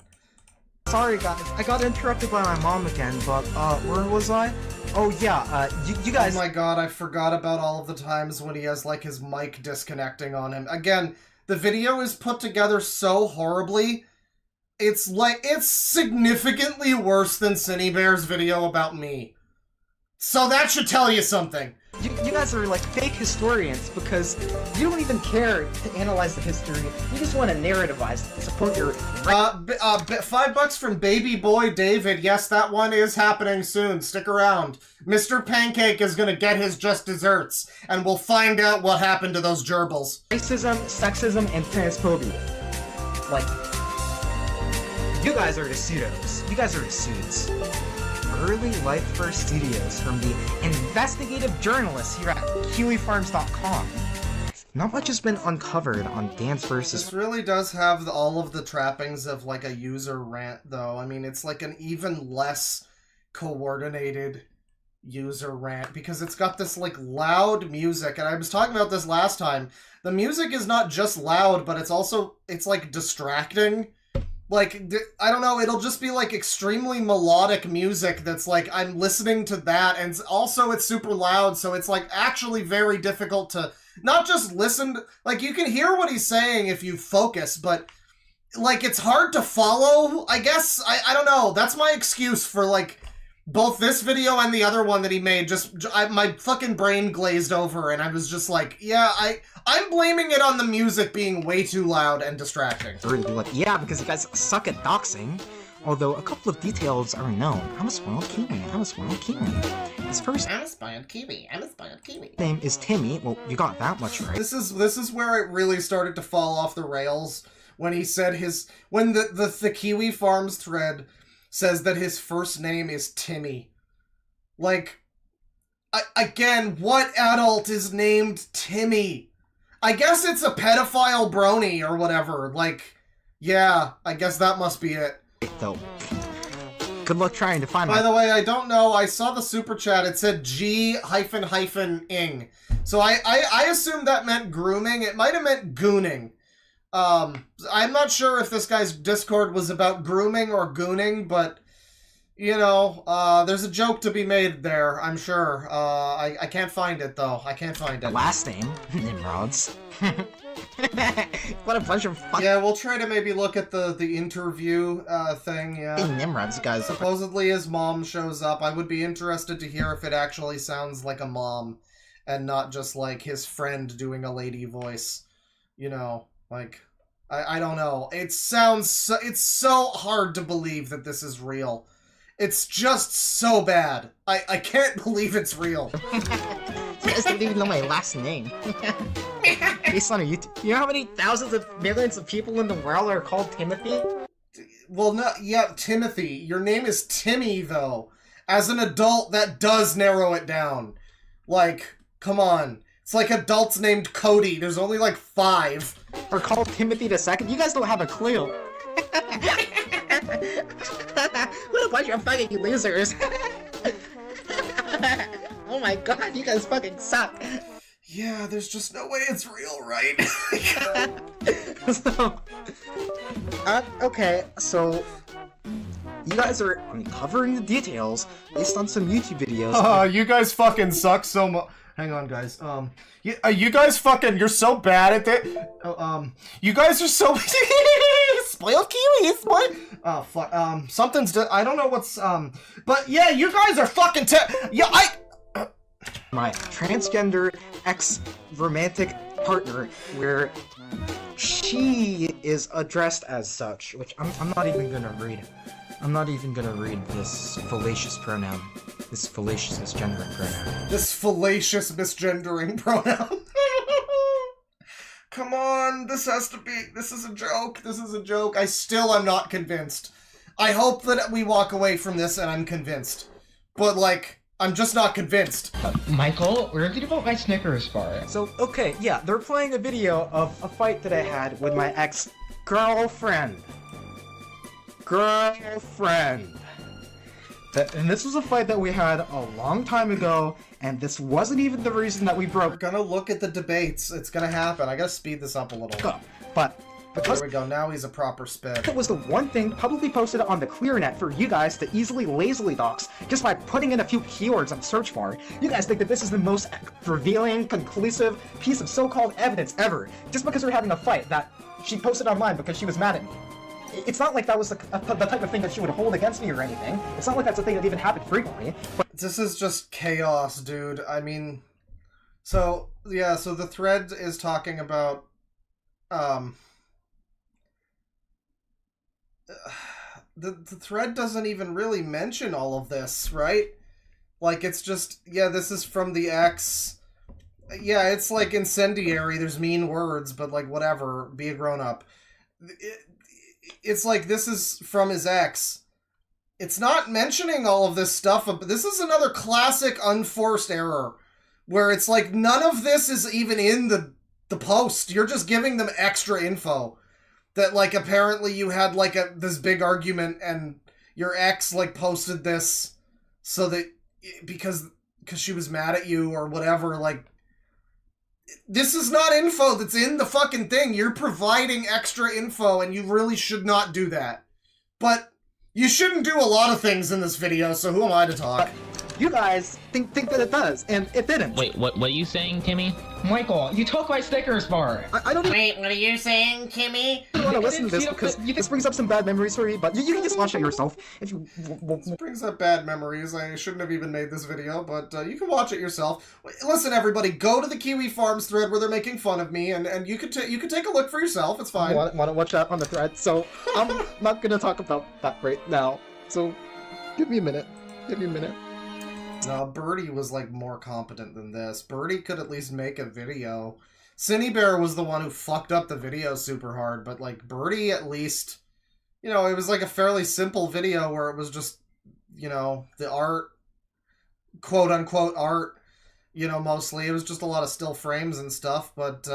Sorry guys, I got interrupted by my mom again, but where was I? Oh yeah, you guys. Oh my god, I forgot about all of the times when he has, like, his mic disconnecting on him. Again, the video is put together so horribly. It's significantly worse than Cinebear's video about me. So that should tell you something. You guys are like fake historians because you don't even care to analyze the history. You just want to narrativize to support your. $5 from Baby Boy David. Yes, that one is happening soon. Stick around. Mr. Pancake is gonna get his just desserts, and we'll find out what happened to those gerbils. Racism, sexism, and transphobia. Like, you guys are the pseudos. You guys are the suits. Early Life First Studios from the investigative journalists here at KiwiFarms.com. Not much has been uncovered on Dansburst. This really does have all of the trappings of, like, a user rant, though. I mean, it's like an even less coordinated user rant, because it's got this, like, loud music, and I was talking about this last time. The music is not just loud, but it's also, it's, like, distracting. Like, I don't know, it'll just be, like, extremely melodic music that's, like, I'm listening to that, and also it's super loud, so it's, like, actually very difficult to not just listen to, like, you can hear what he's saying if you focus, but, like, it's hard to follow, I guess. I don't know, that's my excuse for, like, both this video and the other one that he made. My fucking brain glazed over, and I was just like, yeah, I'm blaming it on the music being way too loud and distracting. Like, yeah, because you guys suck at doxing. Although a couple of details are known. I'm a spoiled Kiwi. His first I'm a spoiled Kiwi. name is Timmy. Well, you got that much right. This is where it really started to fall off the rails, when he said when the Kiwi Farms thread says that his first name is Timmy. Like, again, what adult is named Timmy? I guess it's a pedophile brony or whatever. Like, yeah, I guess that must be it. Though, good luck trying to find. By the way, I don't know. I saw the super chat. It said G-ing. So I assumed that meant grooming. It might have meant gooning. I'm not sure if this guy's Discord was about grooming or gooning, but, you know, there's a joke to be made there, I'm sure. I can't find it, though. I can't find it. Last name, Nimrods. What a bunch of fucking... Yeah, we'll try to maybe look at the interview, thing, yeah. Nimrods, you guys. Supposedly his mom shows up. I would be interested to hear if it actually sounds like a mom, and not just, like, his friend doing a lady voice. You know, like... I don't know. It sounds so, it's so hard to believe that this is real. It's just so bad. I can't believe it's real. You guys didn't even know my last name. Based on a YouTube. You know how many thousands of millions of people in the world are called Timothy? Well, no, yeah, Timothy. Your name is Timmy, though. As an adult, that does narrow it down. Like, come on. It's like adults named Cody. There's only like 5. Or called Timothy the Second? You guys don't have a clue. What a bunch of fucking losers. Oh my god, you guys fucking suck. Yeah, there's just no way it's real, right? Okay, so you guys are uncovering the details based on some YouTube videos. You guys fucking suck so much. Hang on, guys. You guys fucking, you're so bad at that. You guys are so spoiled Kiwis. What? Oh fuck. Something's. I don't know what's. But yeah, you guys are fucking. Yeah, My transgender ex-romantic partner, where she is addressed as such, which I'm not even gonna read. I'm not even gonna read this fallacious pronoun. This fallacious misgendering pronoun. This fallacious misgendering pronoun. Come on, this has to be. This is a joke. This is a joke. I still am not convinced. I hope that we walk away from this and I'm convinced. But, like, I'm just not convinced. Michael, we're gonna vote my Snickers bar. So, okay, yeah, they're playing a video of a fight that I had with my ex-girlfriend. And this was a fight that we had a long time ago, and this wasn't even the reason that we We're broke. gonna look at the debates. It's gonna happen. I gotta speed this up a little. But because There we go. Now he's a proper spit. it was the one thing publicly posted on the ClearNet for you guys to easily lazily dox just by putting in a few keywords on the search bar. You guys think that this is the most revealing, conclusive piece of so-called evidence ever, just because we're having a fight that she posted online because she was mad at me. It's not like that was the type of thing that she would hold against me or anything. It's not like that's a thing that even happened frequently. But This is just chaos, dude. I mean, so yeah, so the thread is talking about the thread doesn't even really mention all of this, right? Like, it's just, yeah, this is from the ex. Yeah, it's like incendiary, there's mean words, but like whatever, be a grown-up. It's like this is from his ex. It's not mentioning all of this stuff, but this is another classic unforced error, where it's like none of this is even in the post. You're just giving them extra info. That, like, apparently you had, like, this big argument, and your ex, like, posted this so that, because she was mad at you or whatever, like, this is not info that's in the fucking thing. You're providing extra info, and you really should not do that. But you shouldn't do a lot of things in this video, so who am I to talk? you guys think that it does, and it didn't. Wait, what are you saying, Timmy? Michael, you took my Snickers bar. I don't even Wait, what are you saying, Timmy? want to listen to this because this brings up some bad memories for me, but you can just watch it yourself if you... This brings up bad memories. I shouldn't have even made this video, but you can watch it yourself. Listen, everybody, go to the Kiwi Farms thread where they're making fun of me, and you can take a look for yourself. It's fine. Want to watch that on the thread, so I'm not going to talk about that right now. So, give me a minute. No, Birdie was, like, more competent than this. Birdie could at least make a video. Cinnybear was the one who fucked up the video super hard, but, like, Birdie at least... You know, it was, like, a fairly simple video where it was just, you know, the art... quote-unquote art, you know, mostly. It was just a lot of still frames and stuff, but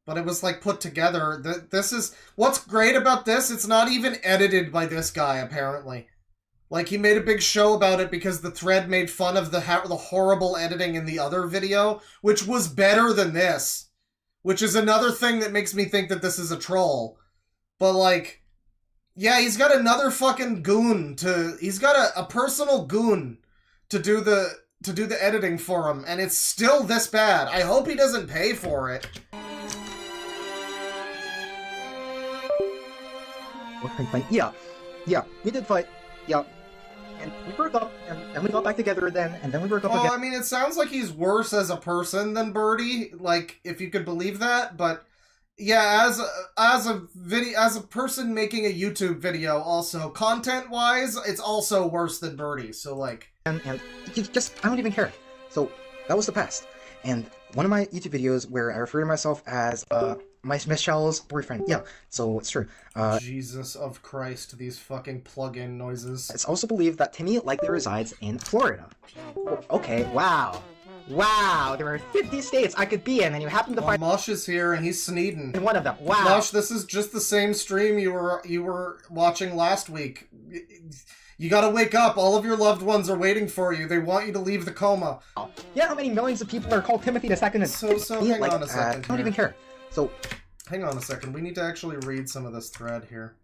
it was, like, put together. This is... What's great about this, it's not even edited by this guy, apparently. Like, he made a big show about it because the thread made fun of the horrible editing in the other video, which was better than this. which is another thing that makes me think that this is a troll. But, like, yeah, he's got another fucking goon he's got a personal goon to do the editing for him, and it's still this bad. I hope he doesn't pay for it. Yeah, we did fight. Yeah. And we broke up, and then we got back together then, and then we broke up again. I mean, it sounds like he's worse as a person than Birdie, like, if you could believe that, but yeah, as a person making a YouTube video, also, content-wise, it's also worse than Birdie, so, like... And just, I don't even care. So, that was the past. And one of my YouTube videos where I refer to myself as, Miss Shallow's boyfriend. Yeah, so it's true. Jesus of Christ, these fucking plug-in noises. It's also believed that Timmy likely resides in Florida. Okay, wow. Wow, there are 50 states I could be in, and you happen to find Mush is here, and he's sneezing. in one of them. Wow. Mush, this is just the same stream you were watching last week. You gotta wake up. All of your loved ones are waiting for you. They want you to leave the coma. Yeah, how many millions of people are called Timothy II? And So hang on a second. I don't even care. So, hang on a second. We need to actually read some of this thread here.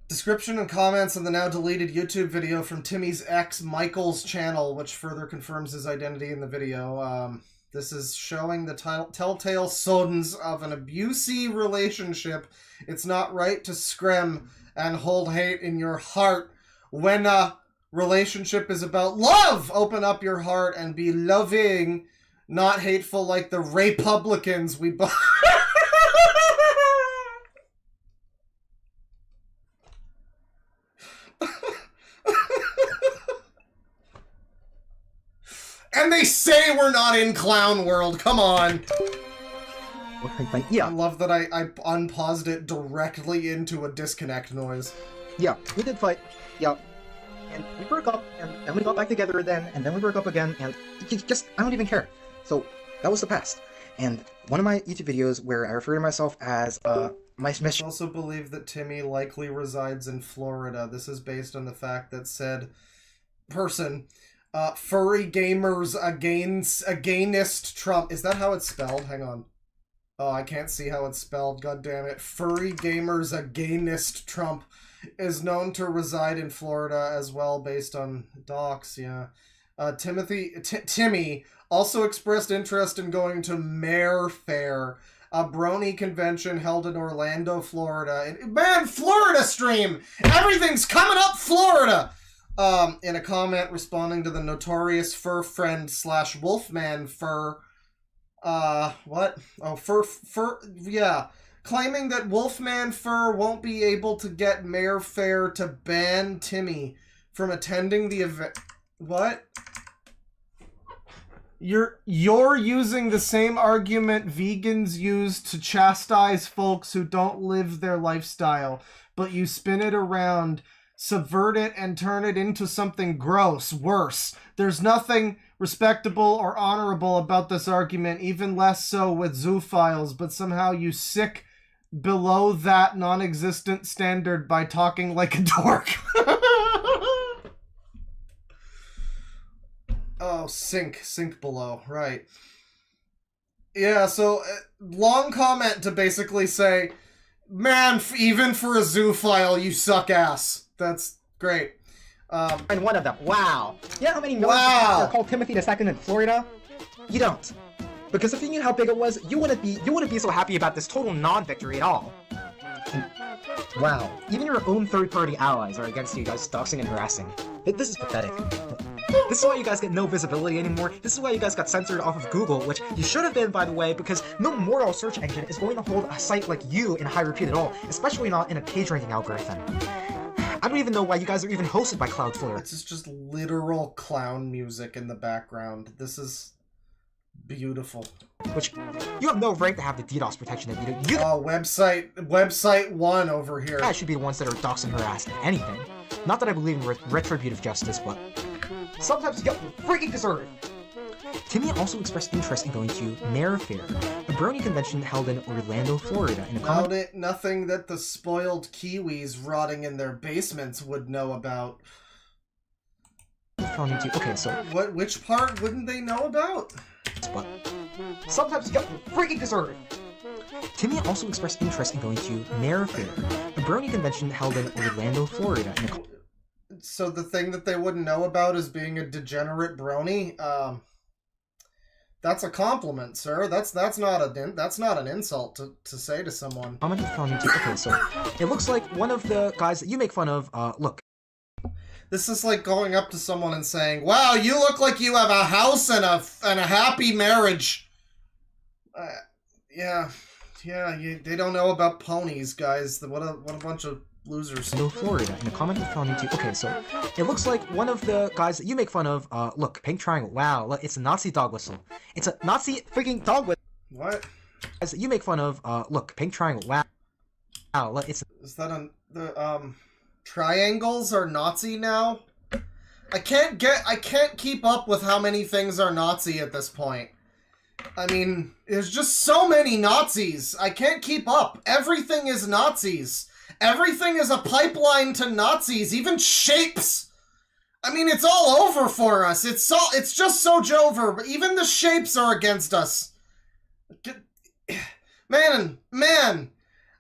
Description and comments on the now deleted YouTube video from Timmy's ex Michael's channel, which further confirms his identity in the video. This is showing the telltale signs of an abusive relationship. It's not right to scream and hold hate in your heart when a relationship is about love. Open up your heart and be loving, not hateful like the Republicans we And they say we're not in clown world. Come on. Yeah. I love that I unpaused it directly into a disconnect noise. Yeah, we did fight. Yeah. And we broke up, and then we got back together then, and then we broke up again, and just, I don't even care. So, that was the past. And one of my YouTube videos where I refer to myself as, Miss... I also believe that Timmy likely resides in Florida. This is based on the fact that said person, furry gamers against Trump. Is that how it's spelled? Hang on. Oh, I can't see how it's spelled. God damn it. Furry gamers against Trump is known to reside in Florida as well, based on docs. Yeah. Timmy also expressed interest in going to Mare Fair, a Brony convention held in Orlando, Florida. And, man, Florida stream! Everything's coming up Florida! In a comment responding to the notorious fur friend / Wolfman fur, what? Oh, yeah. Claiming that Wolfman Fur won't be able to get Mare Fair to ban Timmy from attending the event. What? You're using the same argument vegans use to chastise folks who don't live their lifestyle, but you spin it around, subvert it, and turn it into something gross, worse. There's nothing respectable or honorable about this argument, even less so with zoophiles, but somehow you sick below that non-existent standard by talking like a dork. Oh, sink below, right. Yeah, so, long comment to basically say, man, even for a zoophile, you suck ass. That's great. And one of them. Wow. You know how many millions of people are called Timothy II in Florida? You don't. Because if you knew how big it was, you wouldn't be so happy about this total non-victory at all. Wow. Even your own third-party allies are against you guys doxing and harassing. This is pathetic. This is why you guys get no visibility anymore. This is why you guys got censored off of Google, which you should have been, by the way, because no moral search engine is going to hold a site like you in high repute at all, especially not in a page ranking algorithm. I don't even know why you guys are even hosted by Cloudflare. This is just literal clown music in the background. This is beautiful. Which, you have no right to have the DDoS protection that you do. Oh, website 1 over here. That should be the ones that are doxed and harassed, if anything. Not that I believe in retributive justice, but sometimes you get what you freaking deserve. Timmy also expressed interest in going to Mare Fair, a Brony convention held in Orlando, Florida. In a nothing that the spoiled Kiwis rotting in their basements would know about. found into. Okay, so Which part wouldn't they know about? but sometimes you get freaking deserved. Timmy also expressed interest in going to Mayor Fair, a Brony convention held in Orlando, Florida. So the thing that they wouldn't know about is being a degenerate brony. That's a compliment, sir. That's not an insult to say to someone. Comment found into. Okay, so it looks like one of the guys that you make fun of. Look. This is like going up to someone and saying, "Wow, you look like you have a house and a happy marriage." Yeah, they don't know about ponies, guys. What a bunch of losers. Florida, and a comment found into. Okay, so it looks like one of the guys that you make fun of. Look, pink triangle. Wow, look, it's a Nazi dog whistle. It's a Nazi freaking dog whistle. What? Guys that you make fun of. Look, pink triangle. Wow, look, it's. Is that the triangles are Nazi now? I can't keep up with how many things are Nazi at this point. I mean, there's just so many Nazis. I can't keep up. Everything is Nazis. Everything is a pipeline to Nazis, even shapes. I mean, it's all over for us. It's just so over, but even the shapes are against us. Man,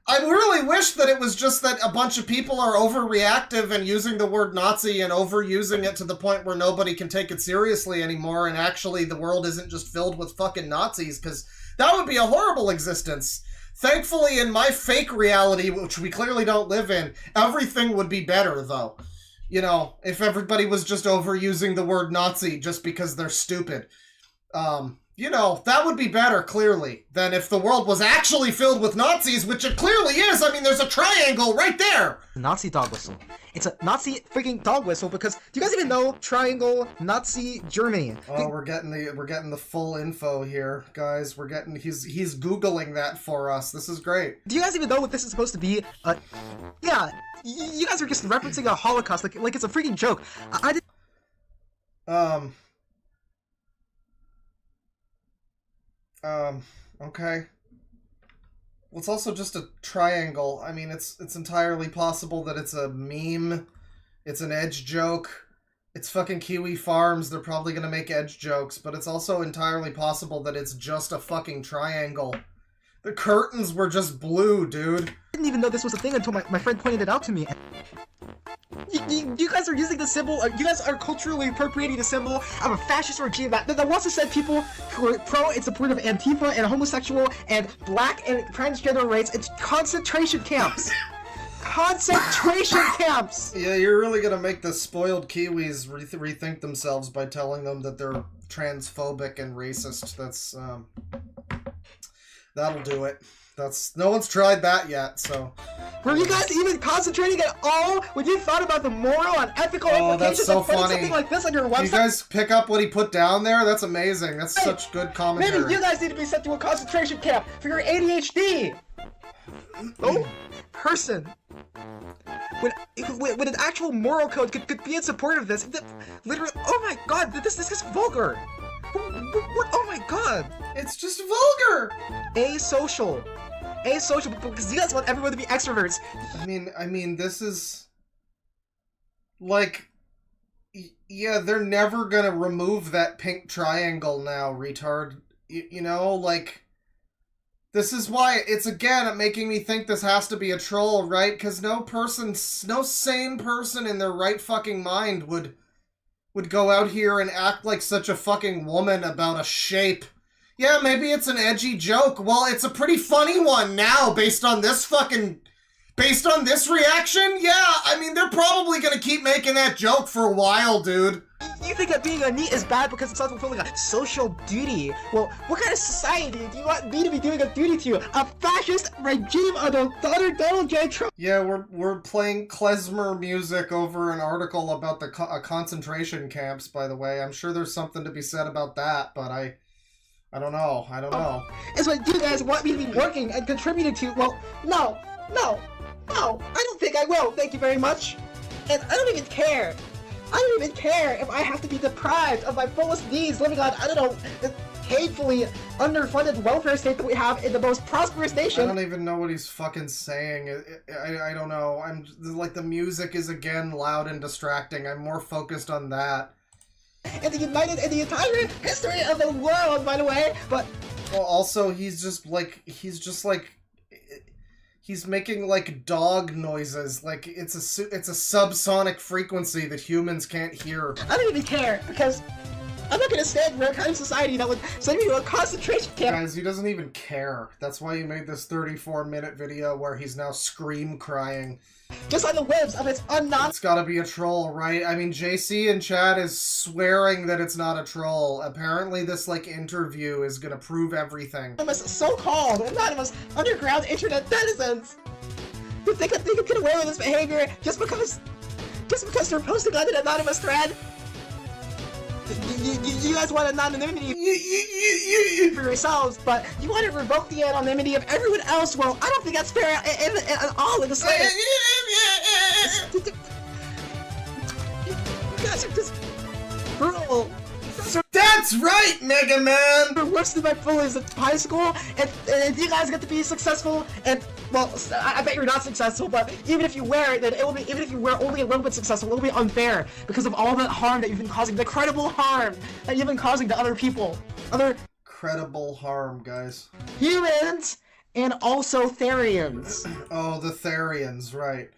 I really wish that it was just that a bunch of people are overreactive and using the word Nazi and overusing it to the point where nobody can take it seriously anymore, and actually the world isn't just filled with fucking Nazis, because that would be a horrible existence. Thankfully, in my fake reality, which we clearly don't live in, everything would be better, though. You know, if everybody was just overusing the word Nazi just because they're stupid. You know, that would be better, clearly, than if the world was actually filled with Nazis, which it clearly is. I mean, there's a triangle right there. Nazi dog whistle. It's a Nazi freaking dog whistle because do you guys even know triangle Nazi Germany? Oh, we're getting the full info here, guys. He's Googling that for us. This is great. Do you guys even know what this is supposed to be? Yeah, you guys are just referencing a Holocaust like it's a freaking joke. I did. Okay. Well, it's also just a triangle. I mean, it's entirely possible that it's a meme. It's an edge joke. It's fucking Kiwi Farms. They're probably gonna make edge jokes, but it's also entirely possible that it's just a fucking triangle. The curtains were just blue, dude. I didn't even know this was a thing until my friend pointed it out to me. You guys are using the symbol, you guys are culturally appropriating the symbol of a fascist regime that wants to send people who are pro and support of Antifa and homosexual and black and transgender rights into concentration camps. Concentration camps! Yeah, you're really gonna make the spoiled Kiwis rethink themselves by telling them that they're transphobic and racist. That's, that'll do it. No one's tried that yet, so... Were you guys even concentrating at all when you thought about the moral and ethical that's implications so of putting funny. something like this on your website? You guys pick up what he put down there? That's amazing. That's such good commentary. Maybe you guys need to be sent to a concentration camp for your ADHD! Oh, person. When an actual moral code could be in support of this, literally, oh my god, this is vulgar! What? Oh my god! It's just vulgar! Asocial, because you guys want everyone to be extroverts. I mean, this is... Like... Yeah, they're never gonna remove that pink triangle now, retard. You know, like... This is why it's, again, making me think this has to be a troll, right? Because no sane person in their right fucking mind would go out here and act like such a fucking woman about a shape. Yeah, maybe it's an edgy joke. Well, it's a pretty funny one now, based on this reaction. Yeah, I mean, they're probably gonna keep making that joke for a while, dude. You think that being a NEET is bad because it's not fulfilling a social duty? Well, what kind of society do you want me to be doing a duty to? A fascist regime under Donald J. Trump? Yeah, we're playing klezmer music over an article about the concentration camps, by the way. I'm sure there's something to be said about that, but I don't know. It's what you guys want me to be working and contributing to. Well, no, I don't think I will, thank you very much. And I don't even care. If I have to be deprived of my fullest needs living on, I don't know, the hatefully underfunded welfare state that we have in the most prosperous nation. I don't even know what he's fucking saying. I don't know. I'm like, the music is again loud and distracting. I'm more focused on that. in the entire history of the world, by the way. But well, also he's making like dog noises, like it's a subsonic frequency that humans can't hear. I don't even care because I'm not gonna stand for a kind of society that would send me to a concentration camp. Guys, he doesn't even care. That's why he made this 34-minute video where he's now scream crying. Just on the whims of its unknown. It's gotta be a troll, right? I mean, JC in chat is swearing that it's not a troll. Apparently this, like, interview is gonna prove everything. So-called anonymous underground internet netizens who think that they can get away with this behavior just because they're posting on an anonymous thread. You guys want anonymity for yourselves, but you want to revoke the anonymity of everyone else. Well, I don't think that's fair at all in the slightest. You guys are just brutal. That's right, Mega Man! You're worse than my bullies at high school, and you guys get to be successful, and, well, I bet you're not successful, but even if you wear it, then it will be, even if you were only a little bit successful, it will be unfair, because of all the harm that you've been causing, the credible harm that you've been causing to other people. Credible harm, guys. Humans, and also Therians. Oh, the Therians, right.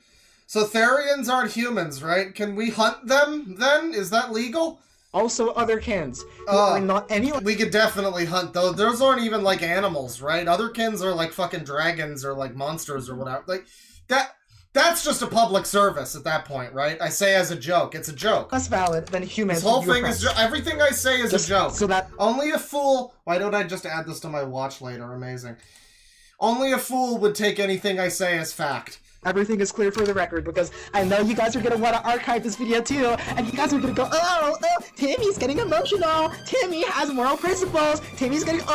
So Therians aren't humans, right? Can we hunt them, then? Is that legal? Also other kins. Who are not any. We could definitely hunt those. Those aren't even like animals, right? Other kins are like fucking dragons or like monsters or whatever. Like that's just a public service at that point, right? I say as a joke. It's a joke. Less valid than humans. This whole thing is everything I say is a joke. So that only a fool. Why don't I just add this to my watch later? Amazing. Only a fool would take anything I say as fact. Everything is clear for the record, because I know you guys are going to want to archive this video too, and you guys are going to go, oh, Timmy's getting emotional, Timmy has moral principles, Timmy's getting,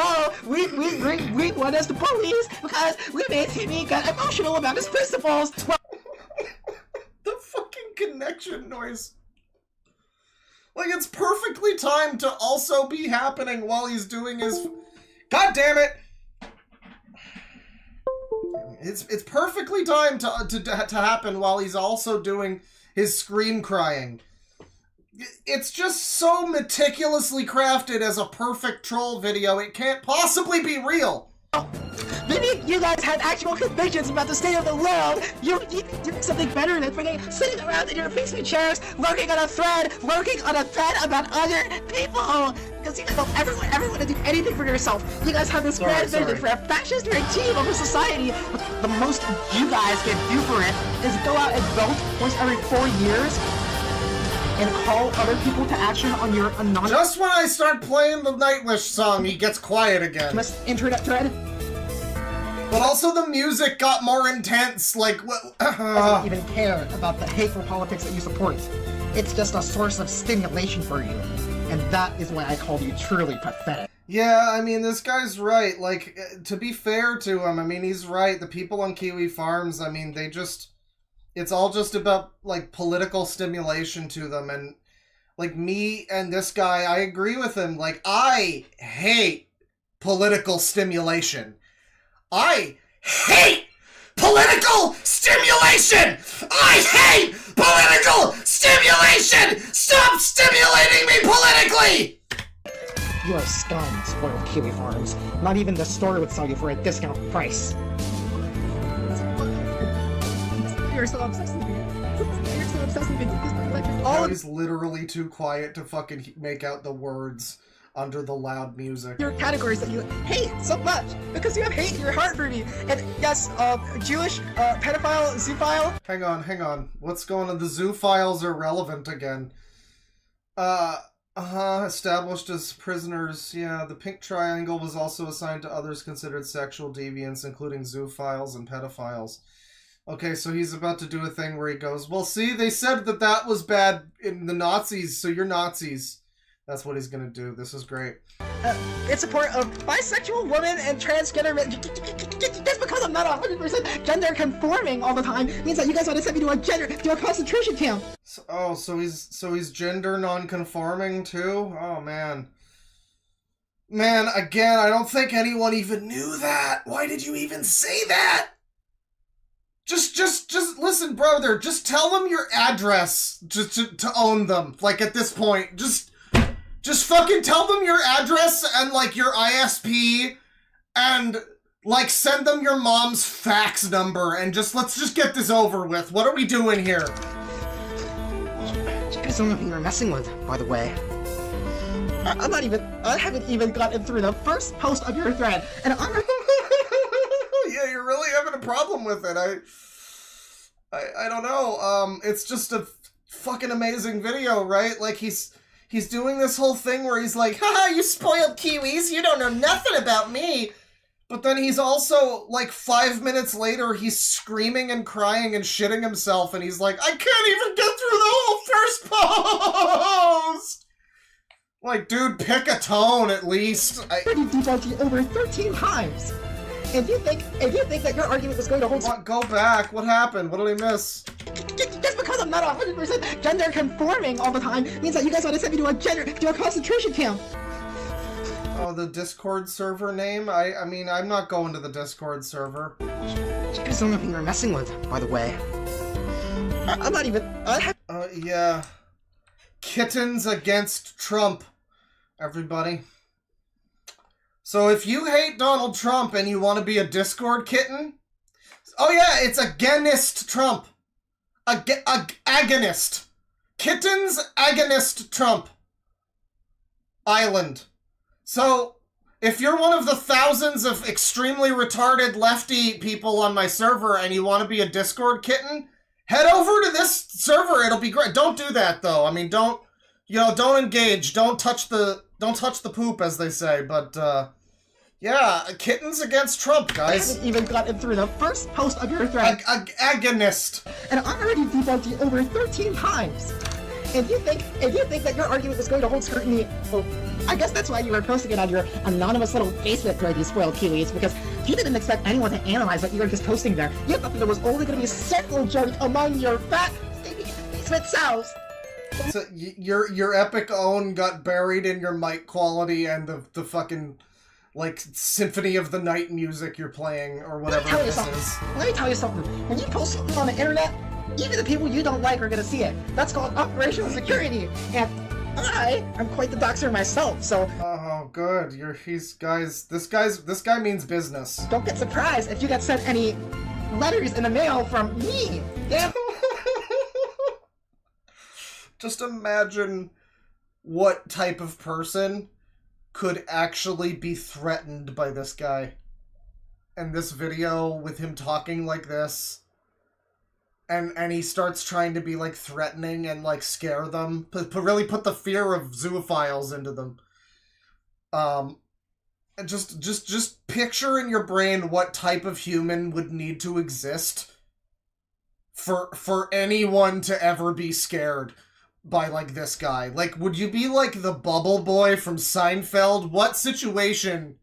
we want us to police because we made Timmy get emotional about his principles. Well, the fucking connection noise. Like, it's perfectly timed to also be happening while he's doing his... God damn it! It's perfectly timed to happen while he's also doing his scream crying. It's just so meticulously crafted as a perfect troll video, it can't possibly be real. Maybe you guys had actual convictions about the state of the world. You do something better than sitting around in your basement chairs, lurking on a thread about other people. Because you know, everyone to do anything for yourself. You guys have this grand vision for a fascist regime of a society. But the most you guys can do for it is go out and vote once every 4 years and call other people to action on your anonymous... Just when I start playing the Nightwish song, he gets quiet again. Internet thread. But also the music got more intense, like... I don't even care about the hateful politics that you support. It's just a source of stimulation for you. And that is why I called you truly pathetic. Yeah, I mean, this guy's right. Like, to be fair to him, I mean, he's right. The people on Kiwi Farms, I mean, they just... It's all just about, like, political stimulation to them. And, like, me and this guy, I agree with him. Like, I hate political stimulation. I hate political stimulation! I hate political stimulation! Stop stimulating me politically! You are scum, spoiled Kiwi Farms. Not even the store would sell you for a discount price. You're so obsessed with me. You're so obsessed with me. All he's literally too quiet to fucking make out the words under the loud music. Your categories that you hate so much because you have hate in your heart for me. And yes, Jewish, pedophile, zoophile. Hang on. What's going on? The zoophiles are relevant again. Established as prisoners. Yeah, the pink triangle was also assigned to others considered sexual deviants, including zoophiles and pedophiles. Okay, so he's about to do a thing where he goes, well, see, they said that was bad in the Nazis, so you're Nazis. That's what he's gonna do. This is great. In support of bisexual women and transgender men. Just because I'm not 100% gender conforming all the time means that you guys want to send me to a concentration camp. So he's gender non-conforming too? Oh man. Man, again, I don't think anyone even knew that. Why did you even say that? Just listen, brother. Just tell them your address to own them. Like, at this point, just Just fucking tell them your address and, like, your ISP and, like, send them your mom's fax number and let's just get this over with. What are we doing here? You guys don't know who you're messing with, by the way. I haven't even gotten through the first post of your thread, and I'm... Yeah, you're really having a problem with it. I don't know. It's just a fucking amazing video, right? Like, he's doing this whole thing where he's like, haha, you spoiled Kiwis, you don't know nothing about me. But then he's also, like, 5 minutes later, he's screaming and crying and shitting himself, and he's like, I can't even get through the whole first post! Like, dude, pick a tone, at least. already debunked you over 13 times! If you think that your argument was going to hold... What? Go back. What happened? What did I miss? Just because I'm not 100% gender conforming all the time means that you guys want to send me to a concentration camp! Oh, the Discord server name? I mean, I'm not going to the Discord server. You guys don't know who you're messing with, by the way. Yeah. Kittens against Trump, everybody. So if you hate Donald Trump and you want to be a Discord kitten... Oh yeah, it's agonist Trump. Agonist. Kittens agonist Trump. Island. So, if you're one of the thousands of extremely retarded lefty people on my server and you want to be a Discord kitten, head over to this server. It'll be great. Don't do that, though. I mean, don't engage. Don't touch the poop, as they say. But, yeah, kittens against Trump, guys. I haven't even gotten through the first post of your thread. Agonist. And I already debunked you over 13 times. If you think that your argument was going to hold scrutiny, well, I guess that's why you were posting it on your anonymous little Facebook thread, you spoiled Kiwis, because you didn't expect anyone to analyze what you were just posting there. You thought that there was only going to be a single joke among your fat, stinky basement sows. So your epic own got buried in your mic quality and the fucking, like, Symphony of the Night music you're playing, or whatever this is. Let me tell you something. When you post something on the internet, even the people you don't like are gonna see it. That's called operational security. And I am quite the doxer myself, so... Oh, good. This guy means business. Don't get surprised if you get sent any letters in the mail from me. Damn. Just imagine what type of person could actually be threatened by this guy. And this video with him talking like this... And he starts trying to be, like, threatening and, like, scare them. Really put the fear of zoophiles into them. And just picture in your brain what type of human would need to exist for anyone to ever be scared by, like, this guy. Like, would you be, like, the bubble boy from Seinfeld? What situation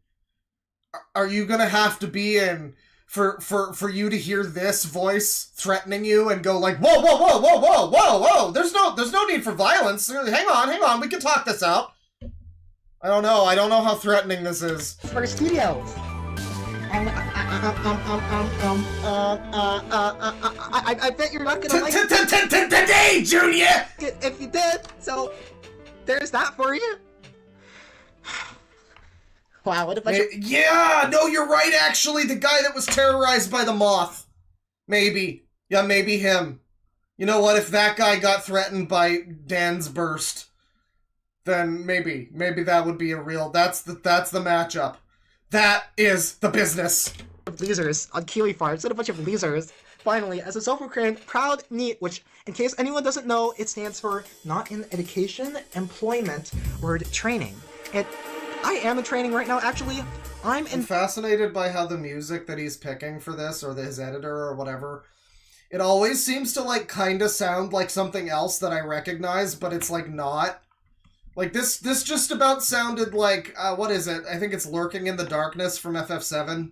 are you gonna have to be in for you to hear this voice threatening you and go like, whoa, whoa, whoa, whoa, whoa, whoa, whoa, there's no need for violence. Hang on, we can talk this out. I don't know how threatening this is. For studios. I bet you're not gonna like it. Today, Junior! If you did, so there's that for you. Wow, what if I... Yeah, no, you're right, actually. The guy that was terrorized by the moth. Maybe. Yeah, maybe him. You know what? If that guy got threatened by Dansburst, then maybe that would be a real... That's the matchup. That is the business. Losers on Kiwi Farms. What a bunch of losers. Finally, as a self-proclaimed proud NEET, which, in case anyone doesn't know, it stands for Not in Education, Employment, or Training. I am in training right now, actually. I'm fascinated by how the music that he's picking for this, or his editor, or whatever, it always seems to, like, kinda sound like something else that I recognize, but it's, like, not. Like, this just about sounded like, what is it? I think it's Lurking in the Darkness from FF7.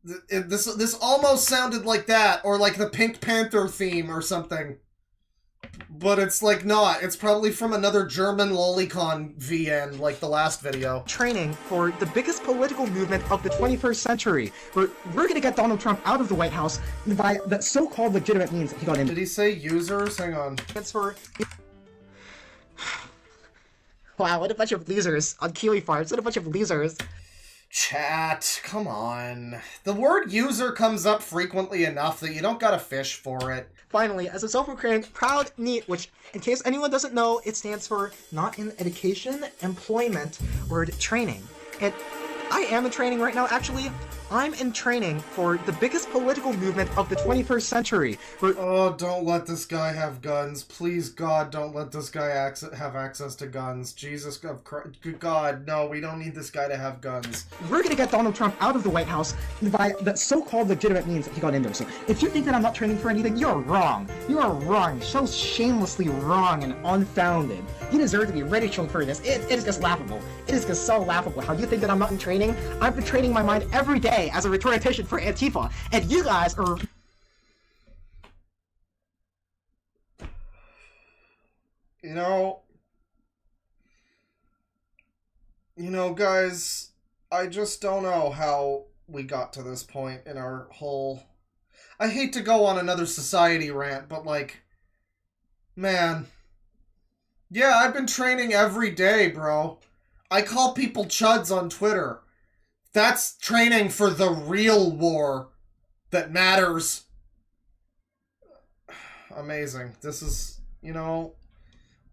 This almost sounded like that, or like the Pink Panther theme or something. But it's, like, not. It's probably from another German lolicon VN, like the last video. Training for the biggest political movement of the 21st century. We're gonna get Donald Trump out of the White House by the so-called legitimate means that he got in. Did he say users? Hang on. It's for... Wow, what a bunch of losers on Kiwi Farms. What a bunch of losers. Chat, come on. The word user comes up frequently enough that you don't gotta fish for it. Finally, as a self-proclaimed proud NEET, which, in case anyone doesn't know, it stands for Not in Education, Employment, or Training. And I am in training right now, actually. I'm in training for the biggest political movement of the 21st century. Oh, don't let this guy have guns. Please, God, don't let this guy have access to guns. Jesus of Christ. God, no, we don't need this guy to have guns. We're gonna get Donald Trump out of the White House by the so-called legitimate means that he got in there. So if you think that I'm not training for anything, you're wrong. You are wrong. So shamelessly wrong and unfounded. You deserve to be ridiculed for this. It is just laughable. It is just so laughable how you think that I'm not in training. I've been training my mind every day as a rhetorician for Antifa, and you guys are... You know, guys, I just don't know how we got to this point in our whole... I hate to go on another society rant, but, like, man. Yeah, I've been training every day, bro. I call people chuds on Twitter. That's training for the real war that matters. Amazing. This is,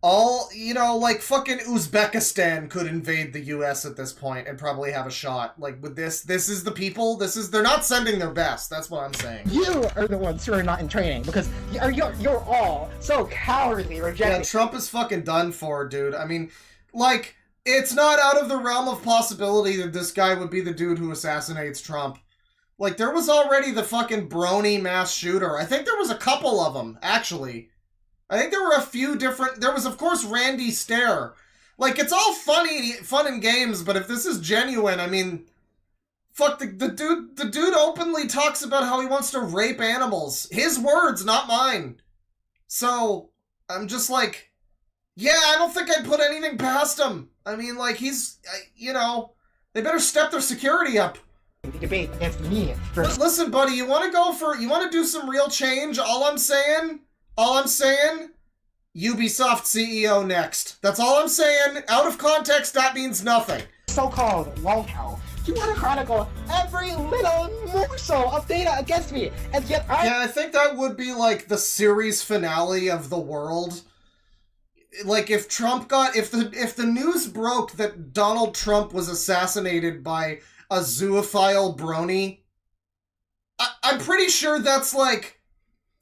like fucking Uzbekistan could invade the US at this point and probably have a shot. Like with this is the people, they're not sending their best. That's what I'm saying. You are the ones who are not in training because you're all so cowardly rejecting. Yeah, Trump is fucking done for, dude. I mean, like, it's not out of the realm of possibility that this guy would be the dude who assassinates Trump. Like, there was already the fucking Brony mass shooter. I think there was a couple of them, actually. I think there were a few different... There was, of course, Randy Stair. Like, it's all fun and games, but if this is genuine, I mean... Fuck, the dude openly talks about how he wants to rape animals. His words, not mine. So, I'm just like... Yeah, I don't think I'd put anything past him. I mean, like, he's... they better step their security up. Debate against me. Listen, buddy, you want to do some real change? All I'm saying, Ubisoft CEO next. That's all I'm saying. Out of context, that means nothing. So-called lolcow. You want to chronicle every little morsel of data against me, and yet Yeah, I think that would be, like, the series finale of the world. Like, if the news broke that Donald Trump was assassinated by a zoophile Brony, I'm pretty sure that's like,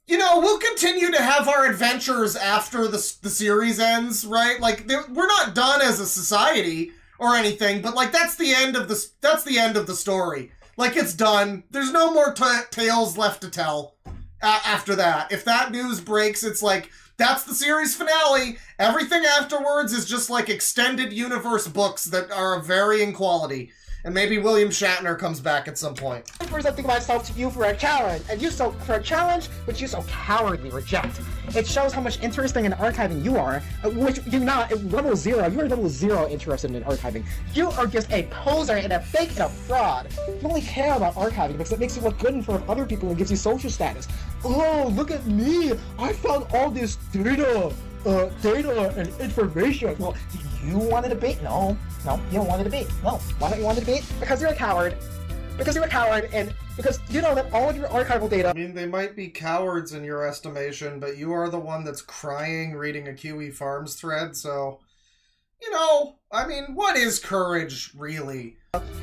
we'll continue to have our adventures after the series ends, right? Like, we're not done as a society or anything, but like, that's the end of the story. Like, it's done. There's no more tales left to tell after that. If that news breaks, it's like, that's the series finale. Everything afterwards is just like extended universe books that are of varying quality. And maybe William Shatner comes back at some point. I'm presenting myself to you for a challenge, and for a challenge which you so cowardly reject. It shows how much interesting in archiving you are, which you're not. Level 0, you are level 0 interested in archiving. You are just a poser and a fake and a fraud. You only care about archiving because it makes you look good in front of other people and gives you social status. Oh, look at me! I found all this data and information. Well, you want a debate? No, you don't want a debate. No, why don't you want a debate? Because you're a coward. Because you're a coward, and because you know that all of your archival data... I mean, they might be cowards in your estimation, but you are the one that's crying reading a Kiwi Farms thread, so... I mean, what is courage, really?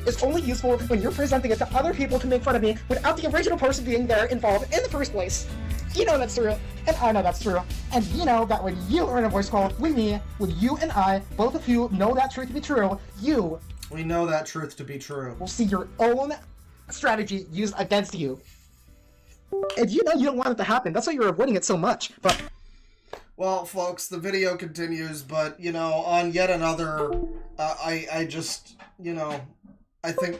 It's only useful when you're presenting it to other people to make fun of me without the original person being there involved in the first place. You know that's true, and I know that's true, and you know that when you earn a voice call with me, when you and I, both of you, know that truth to be true, We know that truth to be true. will see your own strategy used against you. And you know you don't want it to happen, that's why you're avoiding it so much, but... Well, folks, the video continues, but, on yet another, I just, I think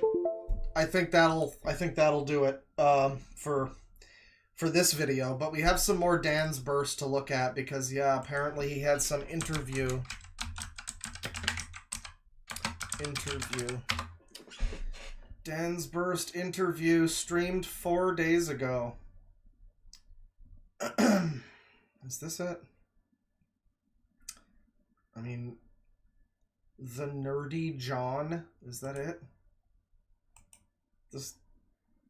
that'll do it, for this video, but we have some more Dansburst to look at because, yeah, apparently he had some interview. Dansburst interview streamed 4 days ago. Is this it? I mean, The Nerdy John. Is that it? This,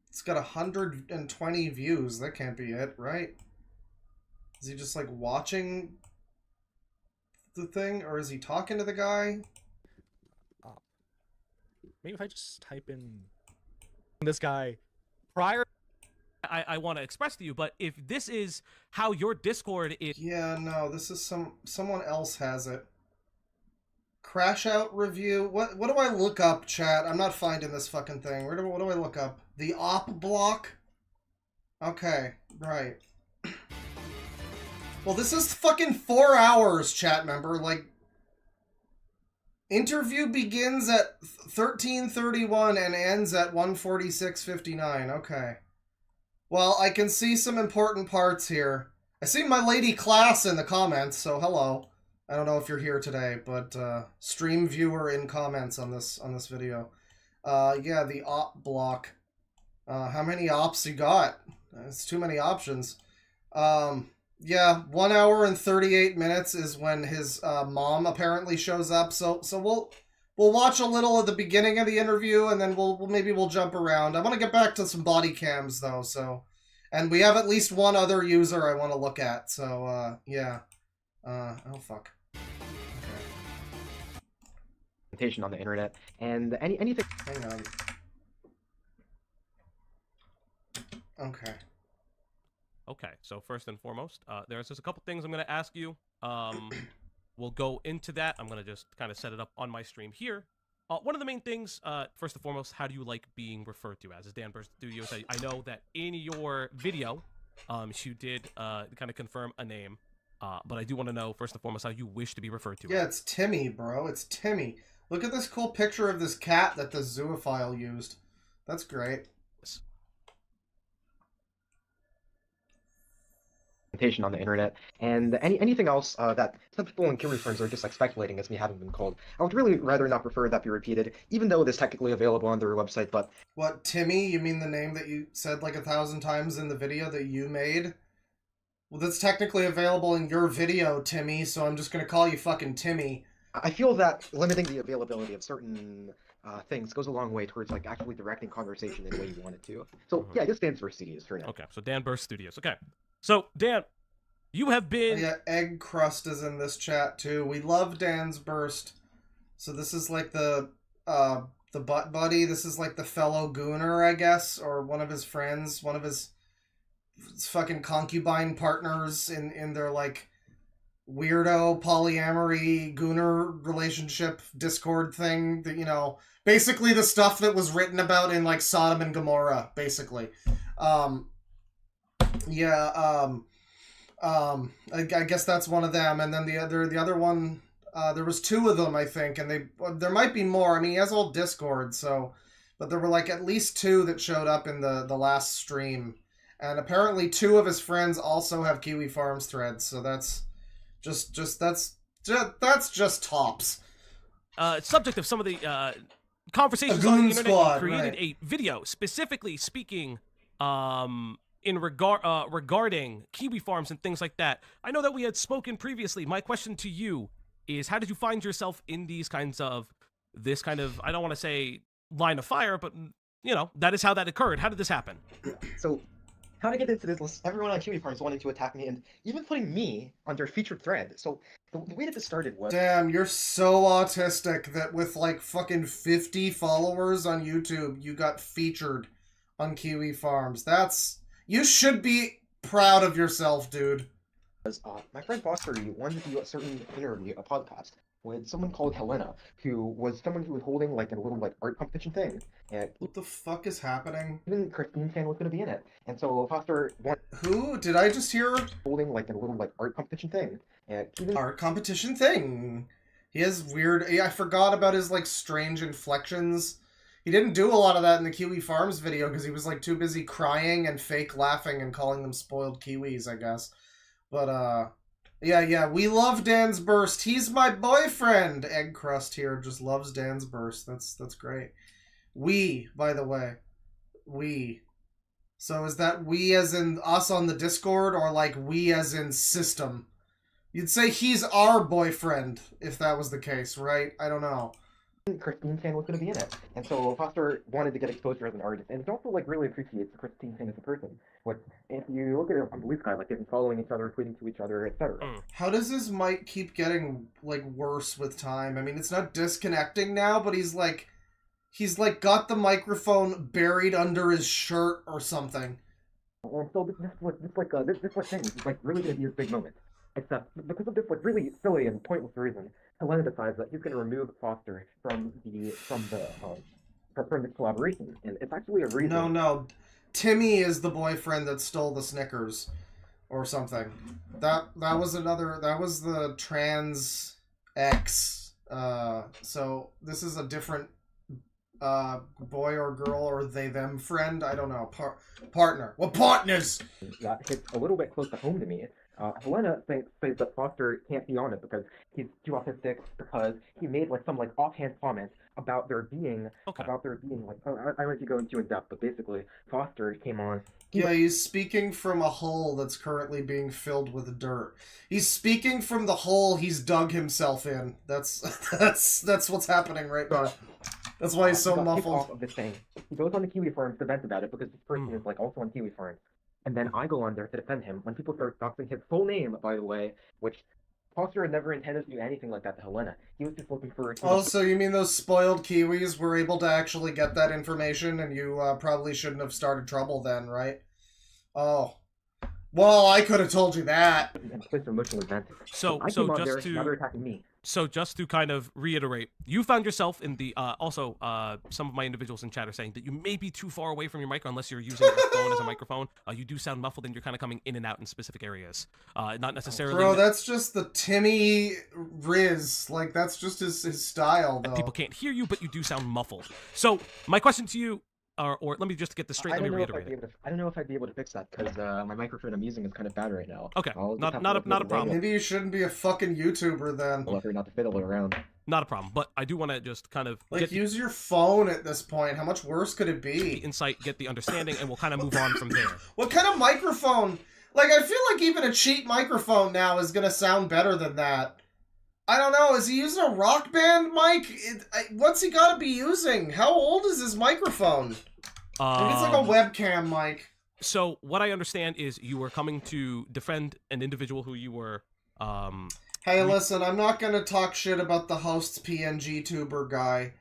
it's got 120 views. That can't be it, right? Is he just like watching the thing, or is he talking to the guy? Maybe if I just type in this guy prior. I want to express to you, but if this is how your Discord is... Yeah, no, this is someone else has it. Crash out review. What do I look up, chat? I'm not finding this fucking thing. What do I look up? The op block? Okay, right. Well, this is fucking 4 hours, chat member. Like, interview begins at 13:31 and ends at 1:46:59. Okay. Well, I can see some important parts here. I see my lady class in the comments, so hello. I don't know if you're here today, but stream viewer in comments on this video. Yeah, the op block. How many ops you got? It's too many options. Yeah, 1 hour and 38 minutes is when his mom apparently shows up. So we'll watch a little at the beginning of the interview, and then maybe we'll jump around. I want to get back to some body cams though. So, and we have at least one other user I want to look at. So yeah. Oh fuck. On the internet, and anything. Hang on. Okay. Okay, so first and foremost, there's just a couple things I'm going to ask you. We'll go into that. I'm going to just kind of set it up on my stream here. One of the main things, first and foremost, how do you like being referred to as Dansburst Studios? I know that in your video, you did kind of confirm a name, but I do want to know, first and foremost, how you wish to be referred to. Yeah, it's Timmy, bro. It's Timmy. Look at this cool picture of this cat that the zoophile used. That's great. On the internet, and anything else that some people in Kiwi Farms are just like speculating as me having been called. I would really rather not prefer that be repeated, even though it is technically available on their website, but... What, Timmy? You mean the name that you said like 1,000 times in the video that you made? Well, that's technically available in your video, Timmy, so I'm just gonna call you fucking Timmy. I feel that limiting the availability of certain things goes a long way towards like actually directing conversation in the way you want it to. So yeah, I guess Dansburst Studios for now. Okay, so Dansburst Studios. Okay, so Dan, you have been... Oh, yeah, Egg Crust is in this chat too. We love Dansburst. So this is like the butt buddy. This is like the fellow gooner, I guess, or one of his friends, one of his fucking concubine partners in their like weirdo polyamory gooner relationship Discord thing that, you know, basically the stuff that was written about in like Sodom and Gomorrah, basically. I guess that's one of them, and then the other one, there was 2 of them, I think, and there might be more. I mean, he has all Discord, so, but there were like at least 2 that showed up in the last stream, and apparently 2 of his friends also have Kiwi Farms threads, so that's that's just tops. Subject of some of the conversations on the internet, squad, you created right. a video specifically speaking in regarding Kiwi Farms and things like that. I know that we had spoken previously. My question to you is, how did you find yourself in this kind of, I don't want to say line of fire, but, you know, that is how that occurred. How did this happen? So, how to get into this list? Everyone on Kiwi Farms wanted to attack me, and even putting me on their featured thread. So, the way that this started was... Damn, you're so autistic that with like fucking 50 followers on YouTube, you got featured on Kiwi Farms. You should be proud of yourself, dude. My friend Foster wanted to do a certain interview, a podcast, with someone called Helena, who was someone who was holding like a little like art competition thing. And What the fuck is happening? even Christine Fan was going to be in it. And so Foster wanted Who? Did I just hear holding like a little like art competition thing. And even art competition thing? He has weird... I forgot about his like strange inflections. He didn't do a lot of that in the Kiwi Farms video because he was like too busy crying and fake laughing and calling them spoiled Kiwis, I guess. But yeah, we love Dansburst. He's my boyfriend. Egg Crust here just loves Dansburst. That's great. We, by the way, we. So is that we as in us on the Discord, or like we as in system? You'd say he's our boyfriend if that was the case, right? I don't know. Christine Chan was going to be in it. And so Foster wanted to get exposure as an artist, and he also like really appreciates Christine Chan as a person. Which, if you look at it on the Blue Sky, like they've been following each other, tweeting to each other, etc. How does his mic keep getting like worse with time? I mean, it's not disconnecting now, but he's like got the microphone buried under his shirt or something. And so this thing is like really going to be his big moment. Except because of this like really silly and pointless reason, Helena decides that he's going to remove Foster from this collaboration, and it's actually a reason. No, Timmy is the boyfriend that stole the Snickers, or something. That was the trans ex. So this is a different boy or girl or they them friend. I don't know. Partner. What partners? That hits a little bit close to home to me. Helena says that Foster can't be on it because he's too autistic, because he made like some like offhand comments about there being like I won't go into in depth, but basically Foster came on. He's speaking from a hole that's currently being filled with dirt. He's speaking from the hole he's dug himself in. That's what's happening right now. That's why he's so muffled. Off of this thing. He goes on the Kiwi Farms to vent about it because this person is like also on Kiwi Farms. And then I go on there to defend him when people start doxing his full name, by the way, which Foster had never intended to do anything like that to Helena. He was just looking for... Oh, so you mean those spoiled Kiwis were able to actually get that information, and you probably shouldn't have started trouble then, right? Oh. Well, I could have told you that. So they're attacking me. So just to kind of reiterate, you found yourself in the, also, some of my individuals in chat are saying that you may be too far away from your mic unless you're using your phone as a microphone. You do sound muffled and you're kind of coming in and out in specific areas. Not necessarily... Bro, that's just the Timmy Riz. Like, that's just his style, though. People can't hear you, but you do sound muffled. So, my question to you... Or let me just get this straight. Let me reiterate it. I don't know if I'd be able to fix that because my microphone I'm using is kind of bad right now. Okay, not a problem. Maybe you shouldn't be a fucking YouTuber then. Well, if you're not to fiddle around. Not a problem, but I do want to just kind of use your phone at this point. How much worse could it be? The insight, get the understanding, and we'll kind of move on from there. What kind of microphone? Like, I feel like even a cheap microphone now is gonna sound better than that. I don't know. Is he using a Rock Band mic? What's he got to be using? How old is his microphone? Maybe it's like a webcam mic. So what I understand is you were coming to defend an individual who you were. Hey, listen, I'm not gonna talk shit about the host's PNG tuber guy,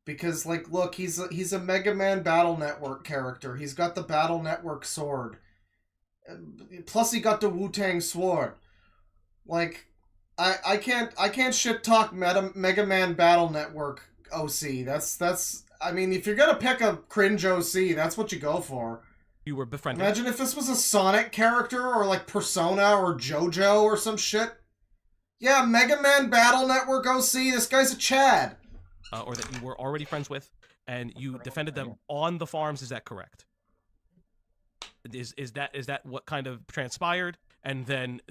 because like, look, he's a Mega Man Battle Network character. He's got the Battle Network sword. Plus, he got the Wu-Tang sword. Like, I can't shit talk Mega Man Battle Network OC. That's. I mean, if you're gonna pick a cringe OC, that's what you go for. You were befriended. Imagine if this was a Sonic character, or like Persona, or JoJo, or some shit. Yeah, Mega Man Battle Network OC, this guy's a Chad. Or that you were already friends with, and you defended them on the farms, is that correct? Is that what kind of transpired? And then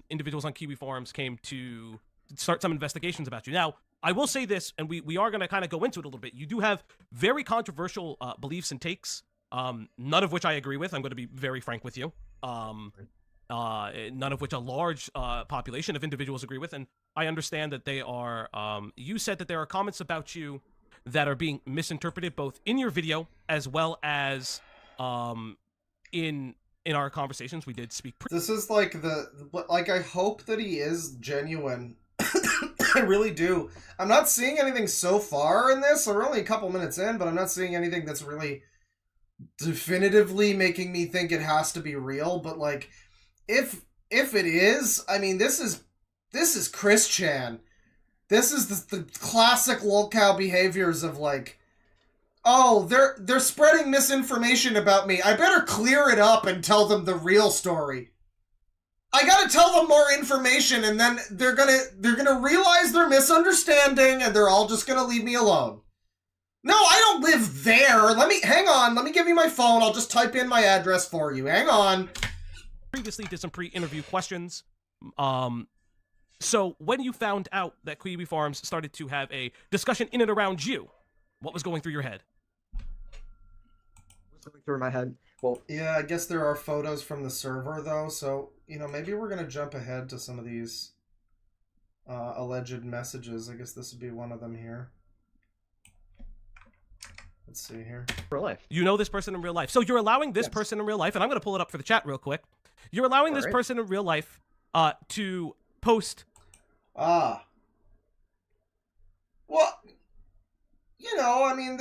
individuals on Kiwi Farms came to start some investigations about you. Now, I will say this, and we are going to kind of go into it a little bit. You do have very controversial beliefs and takes, none of which I agree with. I'm going to be very frank with you. None of which a large population of individuals agree with, and I understand that they are... you said that there are comments about you that are being misinterpreted, both in your video as well as in our conversations. We did speak... This is like I hope that he is genuine. I really do. I'm not seeing anything so far in this. We're only a couple minutes in, but I'm not seeing anything that's really definitively making me think it has to be real. But like, if it is, I mean, this is Chris Chan. This is the classic lolcow behaviors of like, oh, they're spreading misinformation about me. I better clear it up and tell them the real story. I gotta tell them more information, and then they're gonna realize their misunderstanding, and they're all just gonna leave me alone. No, I don't live there. Hang on. Let me give you my phone. I'll just type in my address for you. Hang on. Previously did some pre-interview questions. So when you found out that Kiwi Farms started to have a discussion in and around you, what was going through your head? What's going through my head Well, Yeah, I guess there are photos from the server, though, so, maybe we're going to jump ahead to some of these alleged messages. I guess this would be one of them here. Let's see here. real life. You know this person in real life. So you're allowing this person in real life, and I'm going to pull it up for the chat real quick. You're allowing this person in real life to post. Well, I mean,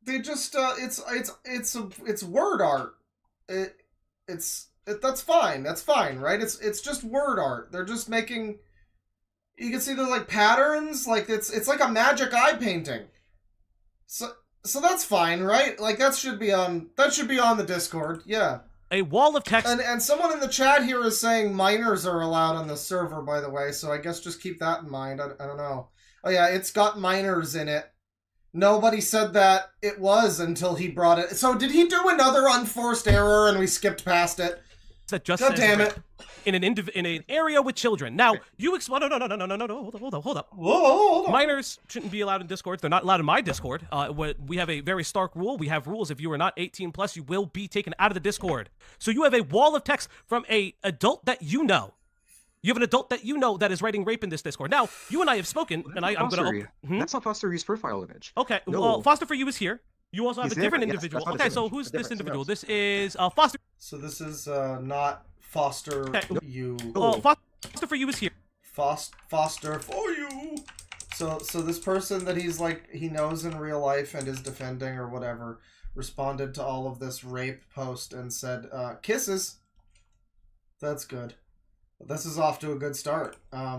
they just it's word art. That's fine, right? It's just word art. They're just making. You can see there's like patterns, like it's like a magic eye painting. So that's fine, right? Like that should be on the Discord, yeah. A wall of text. And someone in the chat here is saying minors are allowed on the server, by the way. So I guess just keep that in mind. I don't know. Oh yeah, it's got minors in it. Nobody said that it was until he brought it. So did he do another unforced error and we skipped past it? That just God says damn it! In an area with children. Now you explain. No. Hold up. Whoa. Minors shouldn't be allowed in Discord. They're not allowed in my Discord. We have a very stark rule. We have rules. If you are not 18 plus, you will be taken out of the Discord. So you have a wall of text from a adult that you know. You have an adult that you know that is writing rape in this Discord. Now, you and I have spoken, and I'm going to... That's not Foster U's profile image. Okay, No. Well, Foster for You is here. You also have He's a different there, yes, individual. that's not Okay, his so image. who's That's this different, individual? something This is Foster... So this is not Foster You. Foster for You is here. Foster for You. So this person that he knows in real life and is defending or whatever responded to all of this rape post and said, kisses. That's good. This is off to a good start.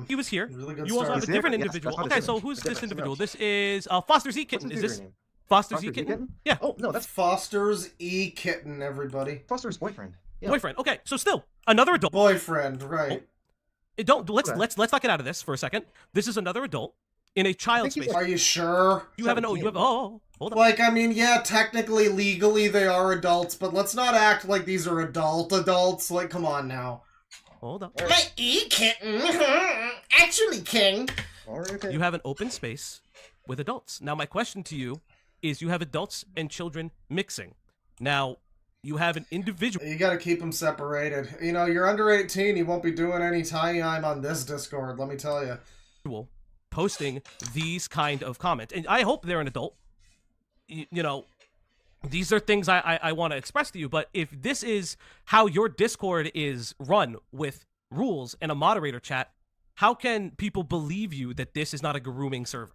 He was here. Really good You also start. have a different Yes, individual. that's not Okay, his so image. who's That's this different, individual? something This is Foster's E-Kitten. What's Is his this name? Foster's Foster's E-Kitten? E-Kitten? Yeah. Oh, no, that's Foster's E-Kitten, everybody. Foster's boyfriend. Yeah. Boyfriend. Okay, so still another adult. Boyfriend, right. Let's not get out of this for a second. This is another adult in a child space. Are you sure? You have hold on. Like, I mean, yeah, technically, legally, they are adults, but let's not act like these are adults. Like, come on now. Hold up. My E-Kitten. Actually, King. Okay. You have an open space with adults. Now, my question to you is: you have adults and children mixing. Now, you have an individual. You gotta keep them separated. You're under 18, you won't be doing any time on this Discord, let me tell you. Posting these kind of comments, and I hope they're an adult. These are things I want to express to you, but if this is how your Discord is run with rules and a moderator chat, how can people believe you that this is not a grooming server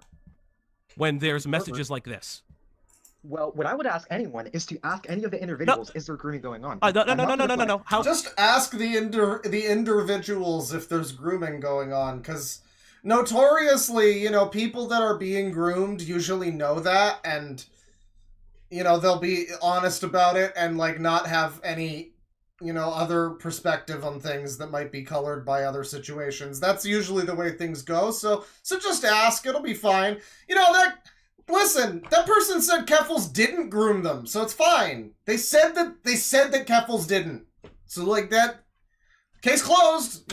when there's messages like this? Well, what I would ask anyone is to ask any of the individuals, is there grooming going on? No. How? Just ask the individuals if there's grooming going on, because notoriously, people that are being groomed usually know that, and they'll be honest about it and not have any other perspective on things that might be colored by other situations. That's usually the way things go. So just ask, it'll be fine. Listen, that person said Keffels didn't groom them, so it's fine. They said that Keffels didn't. So that case closed,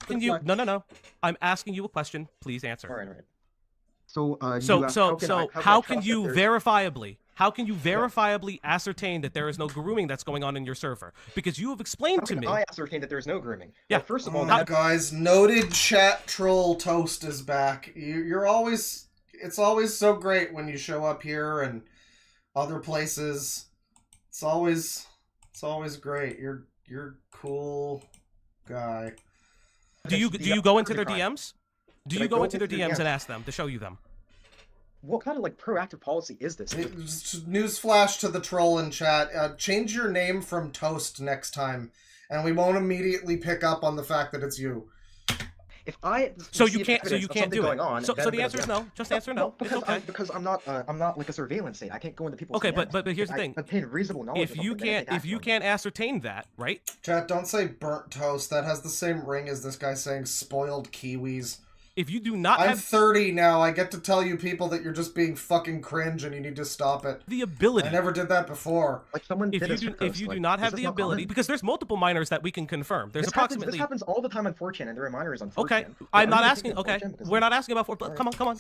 Can you? No. I'm asking you a question. Please answer. All right. So, how can you verifiably ascertain that there is no grooming that's going on in your server? Because you have explained to me. I ascertain that there's no grooming. Yeah. Well, first of all, guys, noted chat troll Toast is back. You're always. It's always so great when you show up here and other places. It's always great. You're cool guy. Do you go into their DMs? Do you go into their DMs and ask them to show you them? What kind of proactive policy is this? Newsflash to the troll in chat. Change your name from Toast next time, and we won't immediately pick up on the fact that it's you. If I you can't do it. On, so the answer is no. Just answer no. Because it's okay. because I'm not like a surveillance state. I can't go into people's Okay, DMs. but here's the thing. I obtain reasonable knowledge. If you can't ascertain that, right? Chat, don't say burnt toast. That has the same ring as this guy saying spoiled kiwis. If you do not I'm have 30 now. I get to tell you people that you're just being fucking cringe and you need to stop it. the ability, I never did that before. Like someone if did you a do, Swift if post, you do like, not is have this the not ability, common? because there's multiple minors that we can confirm. There's approximately. This happens all the time on 4chan, and there are minors on 4chan. Okay, But I'm not gonna asking. take it on Okay, 4chan because we're of- not asking about 4. Alright. Come on.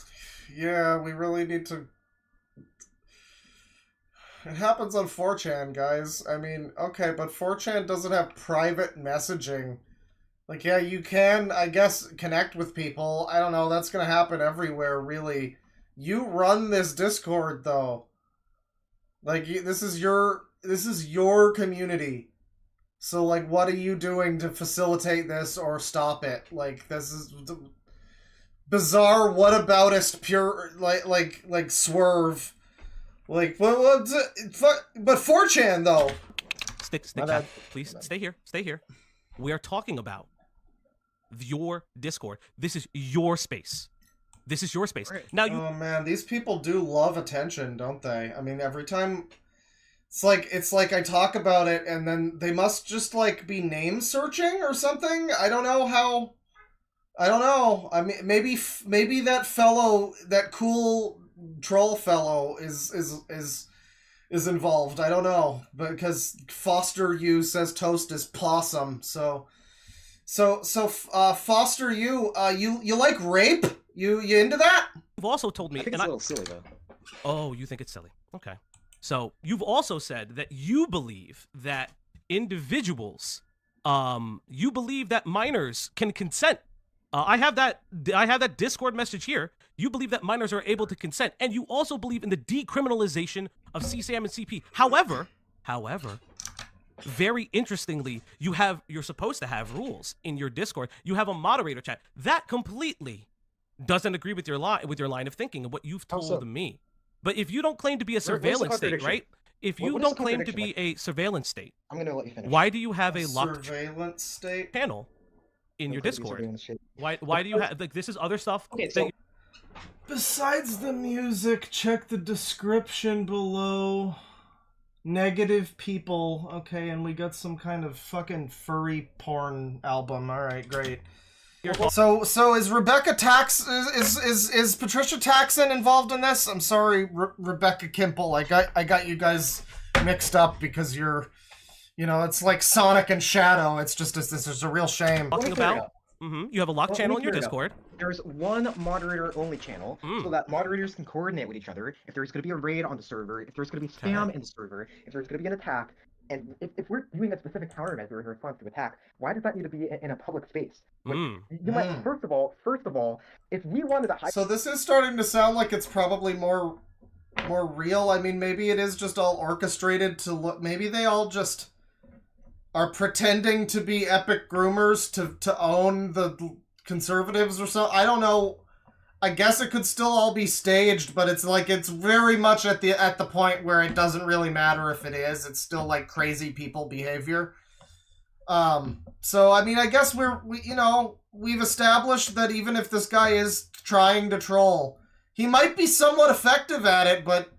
Yeah, we really need to... It happens on 4chan, guys. I mean, okay, but 4chan doesn't have private messaging. Like, yeah, you can, I guess, connect with people. I don't know, that's gonna happen everywhere, really. You run this Discord, though. Like, this is your community. So, like, what are you doing to facilitate this or stop it? Like, this is bizarre whataboutist pure, like Uh, swerve. Like, but 4chan, though. Stick, My chat. bad. Please My bad. stay here. We are talking about your Discord. This is your space. This is your space. Right. Now you. Oh man, these people do love attention, don't they? I mean, every time it's like I talk about it and then they must just like be name searching or something. I don't know how. I don't know. I mean, maybe that cool troll fellow is involved. I don't know, because Foster U says toast is possum. So Foster U, you like rape? You into that? You've also told me, I think and it's a little silly though. oh, you think it's silly? Okay. So you've also said that you believe that individuals, you believe that minors can consent. I have that Discord message here. You believe that minors are able to consent, and you also believe in the decriminalization of CSAM and CP. However, very interestingly, you're supposed to have rules in your Discord. You have a moderator chat. That completely doesn't agree with your line of thinking and what you've How told so? me. But if you don't claim to be a What's the surveillance state, contradiction? right? If you What is don't the claim to be contradiction? a surveillance state, I'm gonna let you finish. why do you have a locked surveillance state? channel in your Don't be Discord? surveillance shit. Why do you have, like, this is other stuff Okay, that so you- Besides the music, check the description below. Negative people. Okay, and we got some kind of fucking furry porn album. Alright, great. So is Rebecca is Patricia Taxon involved in this? I'm sorry, Rebecca Kimple. I got you guys mixed up because you're, it's like Sonic and Shadow. It's just a real shame. talking clear it about? up. You have a locked Let channel me in your clear it up. Discord. There's one moderator-only channel, so that moderators can coordinate with each other. If there's going to be a raid on the server, if there's going to be spam in the server, if there's going to be an attack, and if we're doing a specific countermeasure in response to attack, why does that need to be in a public space? Like, you might, first of all, if we wanted to hide... So this is starting to sound like it's probably more real. I mean, maybe it is just all orchestrated to look. Maybe they all just are pretending to be epic groomers to own the conservatives or so. I don't know. I guess it could still all be staged, but it's like it's very much at the point where it doesn't really matter if it is. It's still like crazy people behavior. So I mean, I guess we've established that even if this guy is trying to troll, he might be somewhat effective at it, but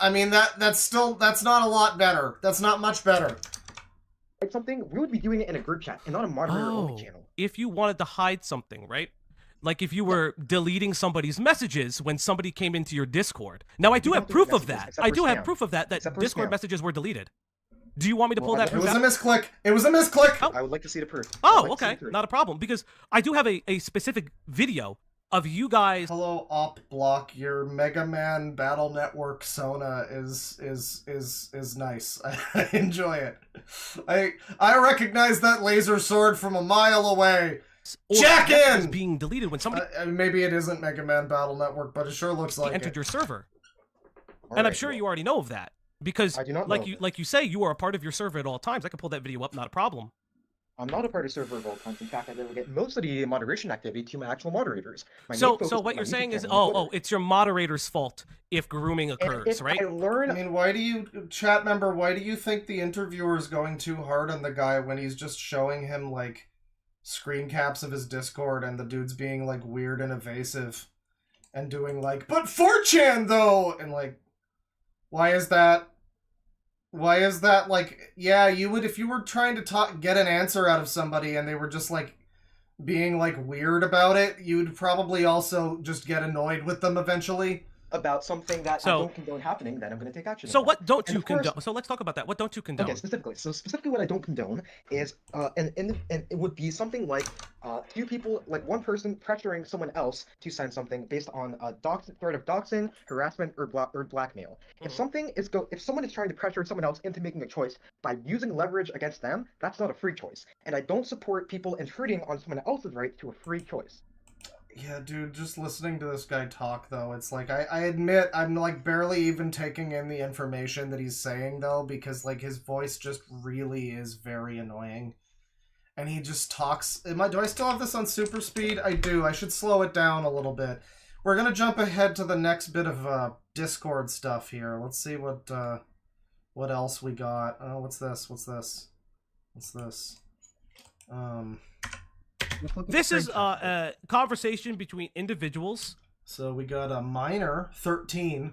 I mean that's not a lot better. That's not much better. something, we would be doing it in a group chat and not a moderator-only channel. If you wanted to hide something, right? Like if you were deleting somebody's messages when somebody came into your Discord. Now I do have proof of that. I do have proof of that Discord messages were deleted. Do you want me to pull that It proof was out? a misclick. It was a misclick. Oh. I would like to see the proof. Oh, okay. Not a problem. Because I do have a specific video of you guys. Hello, Op Block. Your Mega Man Battle Network Sona is nice. I enjoy it. I recognize that laser sword from a mile away. Jack Is in! being deleted when somebody Maybe it isn't Mega Man Battle Network, but it sure looks like entered it. your server. All And I'm right, sure well, you already know of that. Because I do not like know. like you say, you are a part of your server at all times. I can pull that video up, not a problem. I'm not a part of server of all times. In fact, I delegate most of the moderation activity to my actual moderators. My main So focus what is you're my saying YouTube is, channel and oh, Twitter. it's your moderator's fault if grooming And occurs, if right? I learn, I mean, why do you, chat member, why do you think the interviewer is going too hard on the guy when he's just showing him, like, screen caps of his Discord and the dude's being, like, weird and evasive and doing, like, but 4chan, though! And, like, why is that, like, yeah, you would, if you were trying to get an answer out of somebody and they were just, like, being like weird about it, you'd probably also just get annoyed with them eventually. About something that I So- don't condone happening, then I'm going to take action. So about what it. don't And you of course- condone? So let's talk about that. What don't you condone? Okay, specifically what I don't condone is, and it would be something like, two people, like one person pressuring someone else to send something based on a threat of doxing, harassment, or blackmail. If if someone is trying to pressure someone else into making a choice by using leverage against them, that's not a free choice. And I don't support people intruding on someone else's right to a free choice. Yeah, dude, just listening to this guy talk, though, it's like, I admit I'm, like, barely even taking in the information that he's saying, though, because, like, his voice just really is very annoying. And he just talks... Do I still have this on super speed? I do. I should slow it down a little bit. We're gonna jump ahead to the next bit of, Discord stuff here. Let's see what else we got. Oh, what's this? What's this? What's this? This is a conversation between individuals. So we got a minor, 13.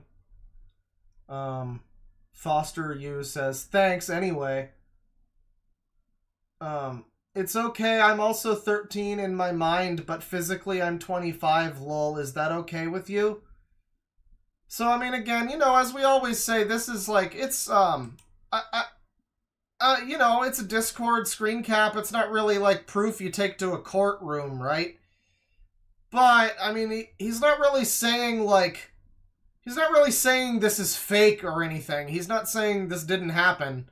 Foster U says, thanks anyway. It's okay, I'm also 13 in my mind, but physically I'm 25, lol. Is that okay with you? So, I mean, again, you know, as we always say, this is like, it's, you know, it's a Discord screen cap. It's not really like proof you take to a courtroom, right? But, I mean, he's not really saying, like, he's not really saying this is fake or anything. He's not saying this didn't happen.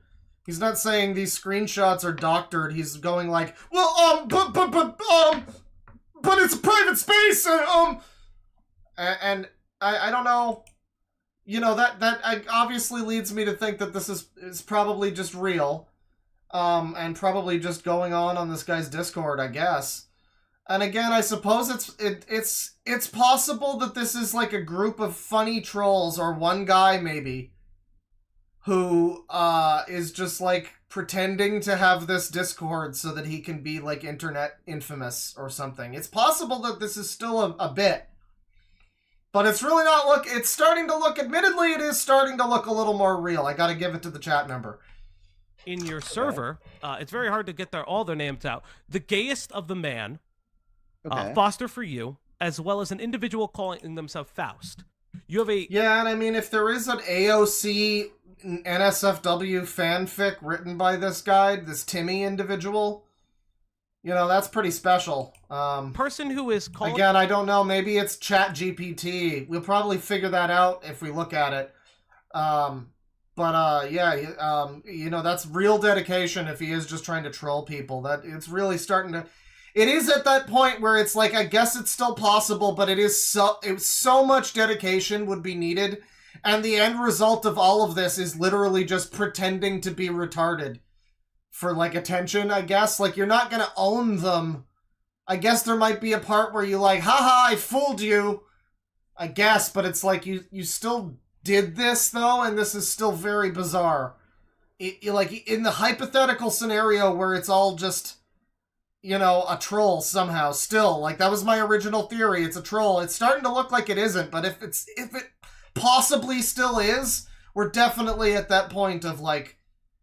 He's not saying these screenshots are doctored. He's going like, well, but it's a private space, and I don't know. You know, that obviously leads me to think that this is probably just real, and probably just going on this guy's Discord, I guess. And again, I suppose it's possible that this is like a group of funny trolls, or one guy maybe, who is just like pretending to have this Discord so that he can be like internet infamous or something. It's possible that this is still a bit. But it's really not it's starting to look, admittedly, it is starting to look a little more real. I gotta give it to the chat member. In your server, it's very hard to get all their names out. The Gayest of the Man, Foster for You, as well as an individual calling themselves Faust. You have a... Yeah, and I mean, if there is an AOC NSFW fanfic written by this guy, this Timmy individual... You know, that's pretty special. Person who is called... Again, I don't know. Maybe it's ChatGPT. We'll probably figure that out if we look at it. Yeah, you know, that's real dedication if he is just trying to troll people. That it's really starting to... It is at that point where it's like, I guess it's still possible, but it's so much dedication would be needed. And the end result of all of this is literally just pretending to be retarded. For, like, attention, I guess. Like, you're not gonna own them. I guess there might be a part where you like, haha, I fooled you. I guess, but it's like, you still did this, though, and this is still very bizarre. Like, in the hypothetical scenario where it's all just, you know, a troll somehow, still. Like, that was my original theory. It's a troll. It's starting to look like it isn't, but if it possibly still is, we're definitely at that point of, like,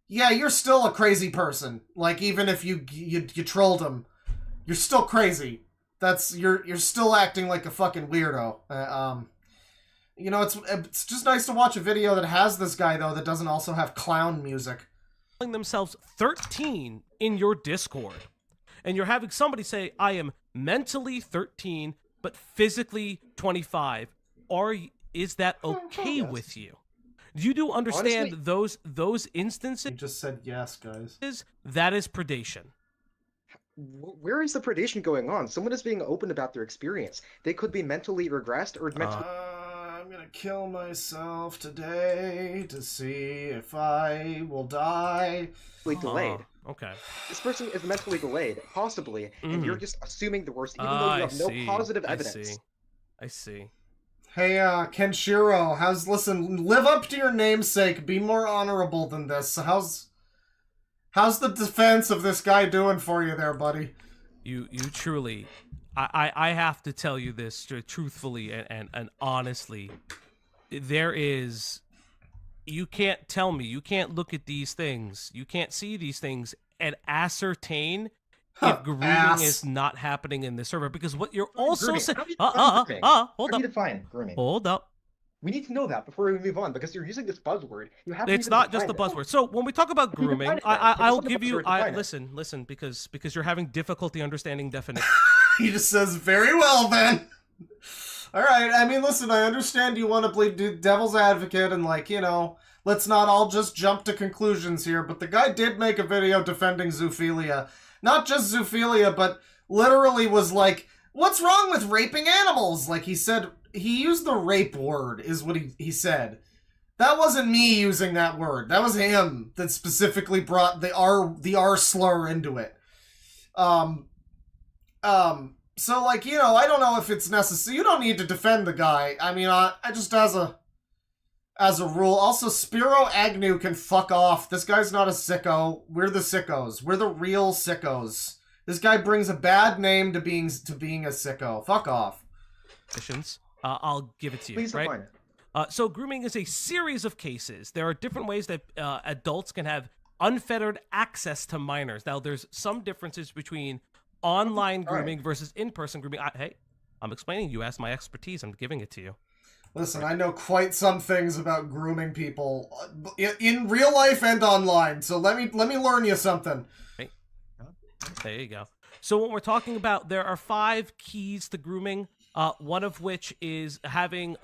yeah, you're still a crazy person. Like, even if you trolled him, you're still crazy. You're still acting like a fucking weirdo. You know, it's just nice to watch a video that has this guy, though, that doesn't also have clown music. Calling themselves 13 in your Discord. And you're having somebody say, I am mentally 13, but physically 25. Is that okay with you? You do understand Honestly, those instances? He just said yes, guys. That is predation. Where is the predation going on? Someone is being open about their experience. They could be mentally regressed or mentally... I'm gonna kill myself today to see if I will die. delayed. Okay. This person is mentally delayed, possibly, and you're just assuming the worst, even though you have no positive evidence. I see. Hey, Kenshiro, listen, live up to your namesake, be more honorable than this. How's the defense of this guy doing for you there, buddy? You truly, I have to tell you this truthfully and honestly, you can't tell me, you can't look at these things, you can't see these things and ascertain if grooming Ass. is not happening in the server, because what you're also Grooming. saying. How do you define grooming? Hold How do up. you define grooming? Hold up. We need to know that before we move on, because you're using this buzzword. You haven't It's even not just a defined it. buzzword. So when we talk about You define grooming, it then. I'll It's not a give you. buzzword, define it. Listen, because you're having difficulty understanding definition. He just says, very well, then. All right, I mean, listen, I understand you want to play devil's advocate and, like, you know, let's not all just jump to conclusions here, but the guy did make a video defending zoophilia. Not just zoophilia, but literally was like, what's wrong with raping animals? Like, he said, he used the rape word, is what he said. That wasn't me using that word. That was him that specifically brought the R slur into it. So, like, you know, I don't know if it's necessary. You don't need to defend the guy. I mean, I just as a rule. Also, Spiro Agnew can fuck off. This guy's not a sicko. We're the sickos. We're the real sickos. This guy brings a bad name to being a sicko. Fuck off. I'll give it to you. Please right? define it. So grooming is a series of cases. There are different ways that adults can have unfettered access to minors. Now, there's some differences between online grooming versus in-person grooming. Hey, I'm explaining. You asked my expertise. I'm giving it to you. Listen, I know quite some things about grooming people in real life and online. So let me learn you something. Right. There you go. So when we're talking about, there are 5 keys to grooming. One of which is having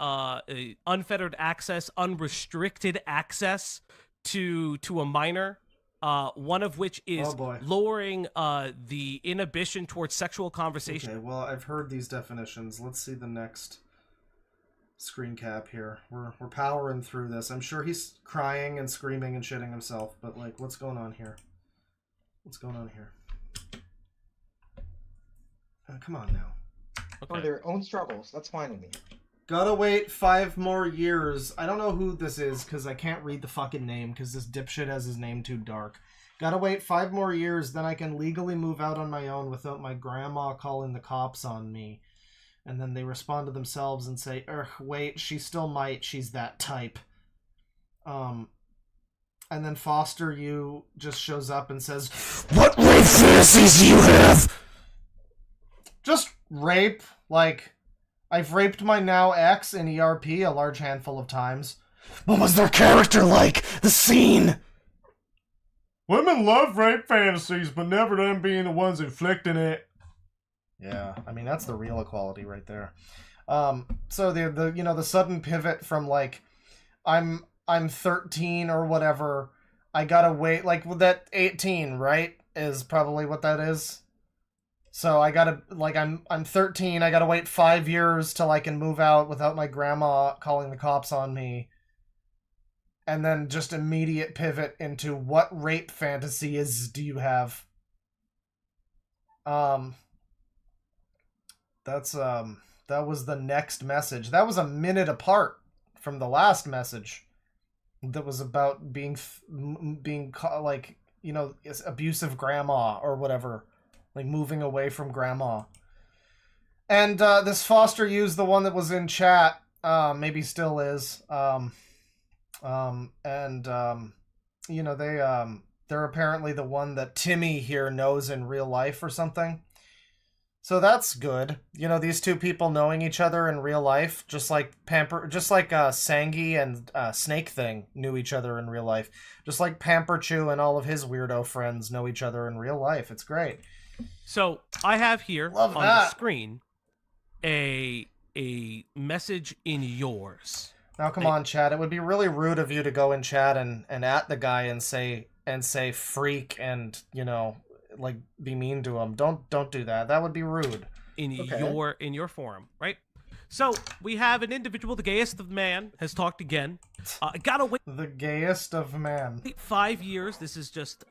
unfettered access, unrestricted access to a minor. One of which is lowering the inhibition towards sexual conversation. Okay, well, I've heard these definitions. Let's see the next screen cap here. We're powering through this. I'm sure he's crying and screaming and shitting himself, but, like, what's going on here? What's going on here? Come on now. Okay. For their own struggles. That's fine with me. Gotta wait 5 more years. I don't know who this is, because I can't read the fucking name, because this dipshit has his name too dark. Gotta wait 5 more years, then I can legally move out on my own without my grandma calling the cops on me. And then they respond to themselves and say, wait, she still might, she's that type. And then Foster You just shows up and says, what rape fantasies do you have? Just rape, like, I've raped my now ex in ERP a large handful of times. What was their character like? The scene? Women love rape fantasies, but never them being the ones inflicting it. Yeah, I mean, that's the real equality right there. So the you know, the sudden pivot from, like, I'm 13 or whatever, I gotta wait, like, with that 18, right? Is probably what that is. So I gotta, like, I'm 13, I gotta wait 5 years till I can move out without my grandma calling the cops on me. And then just immediate pivot into what rape fantasies do you have? That was the next message. That was a minute apart from the last message. That was about being like, you know, abusive grandma or whatever. Like, moving away from grandma. And this Foster used the one that was in chat. Maybe still is. You know, they're apparently the one that Timmy here knows in real life or something. So that's good. You know, these two people knowing each other in real life, just like Sangi and Snake Thing knew each other in real life. Just like Pamperchew and all of his weirdo friends know each other in real life. It's great. So I have here on the screen a message in yours. Now come on, chat. It would be really rude of you to go in chat and at the guy and say freak and, you know, like, be mean to him. Don't do that. That would be rude. In your forum, right? So we have an individual, the gayest of man, has talked again. Gotta wait. The gayest of man. 5 years. This is just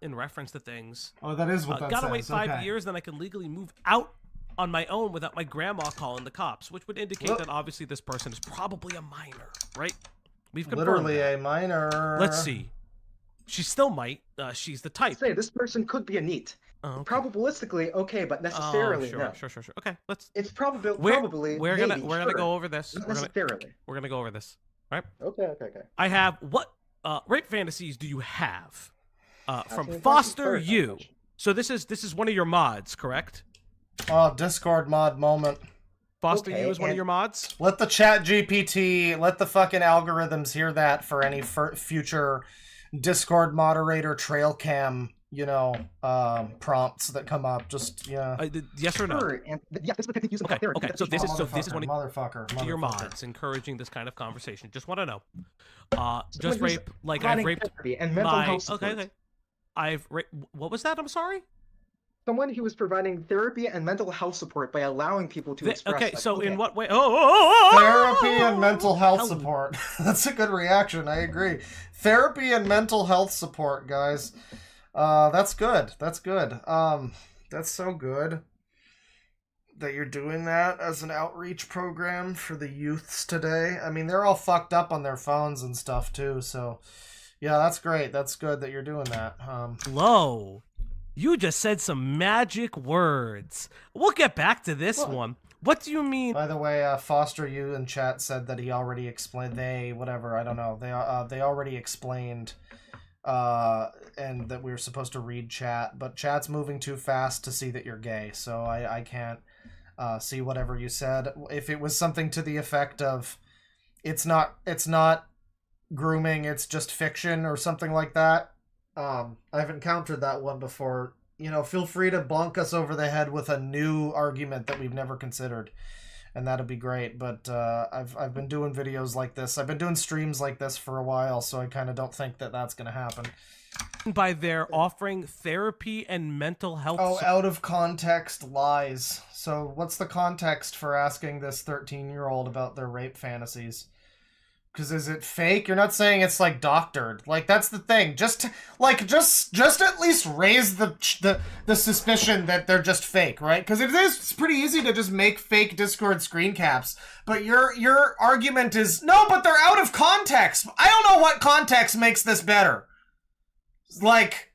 in reference to things. Oh, that is what that says. Gotta wait 5 years, then I can legally move out on my own without my grandma calling the cops, which would indicate that obviously this person is probably a minor, right? We've confirmed literally that. a minor. Let's see. She still might. She's the type. Say this person could be a NEET. Oh, okay. Probabilistically, okay, but necessarily no. Sure. Okay, let's. It's probably. We're gonna go over this. Not necessarily. We're gonna go over this. All right. Okay. I have what rape fantasies do you have? From Foster You. So this is one of your mods, correct? Oh, Discord mod moment. Foster, Okay, you as one of and- your mods? Let the chat GPT, let the fucking algorithms hear that for any future Discord moderator trail cam, prompts that come up. Just, yeah. Yes or no? Sure, and yeah, this is the technique used in Okay, therapy. okay. So this is one of Motherfucker. your mods encouraging this kind of conversation. Just want to know. Just Someone who's rape, like I've providing raped therapy and mental my. health support. Okay. I've what was that? I'm sorry. Someone who is providing therapy and mental health support by allowing people to express. Okay, like, so in okay, what way? Oh! Therapy and mental health support. That's a good reaction. I agree. Therapy and mental health support, guys. That's good. That's good. That's so good that you're doing that as an outreach program for the youths today. I mean, they're all fucked up on their phones and stuff too. So, yeah, that's great. That's good that you're doing that. Hello. You just said some magic words. We'll get back to this one. What do you mean? By the way, Foster, you in chat said that he already explained. Whatever. I don't know. They already explained. And that we were supposed to read chat, but chat's moving too fast to see that you're gay, so I can't see whatever you said. If it was something to the effect of it's not grooming, it's just fiction or something like that, I've encountered that one before. Feel free to bonk us over the head with a new argument that we've never considered, and that'd be great. But I've been doing videos like this. I've been doing streams like this for a while, so I kind of don't think that that's going to happen. By their offering therapy and mental health. Oh, out of context lies. So what's the context for asking this 13-year-old about their rape fantasies? Because is it fake? You're not saying it's like doctored. Like, that's the thing. Just at least raise the suspicion that they're just fake, right? Because it's pretty easy to just make fake Discord screen caps. But your argument is, no, but they're out of context. I don't know what context makes this better. Like,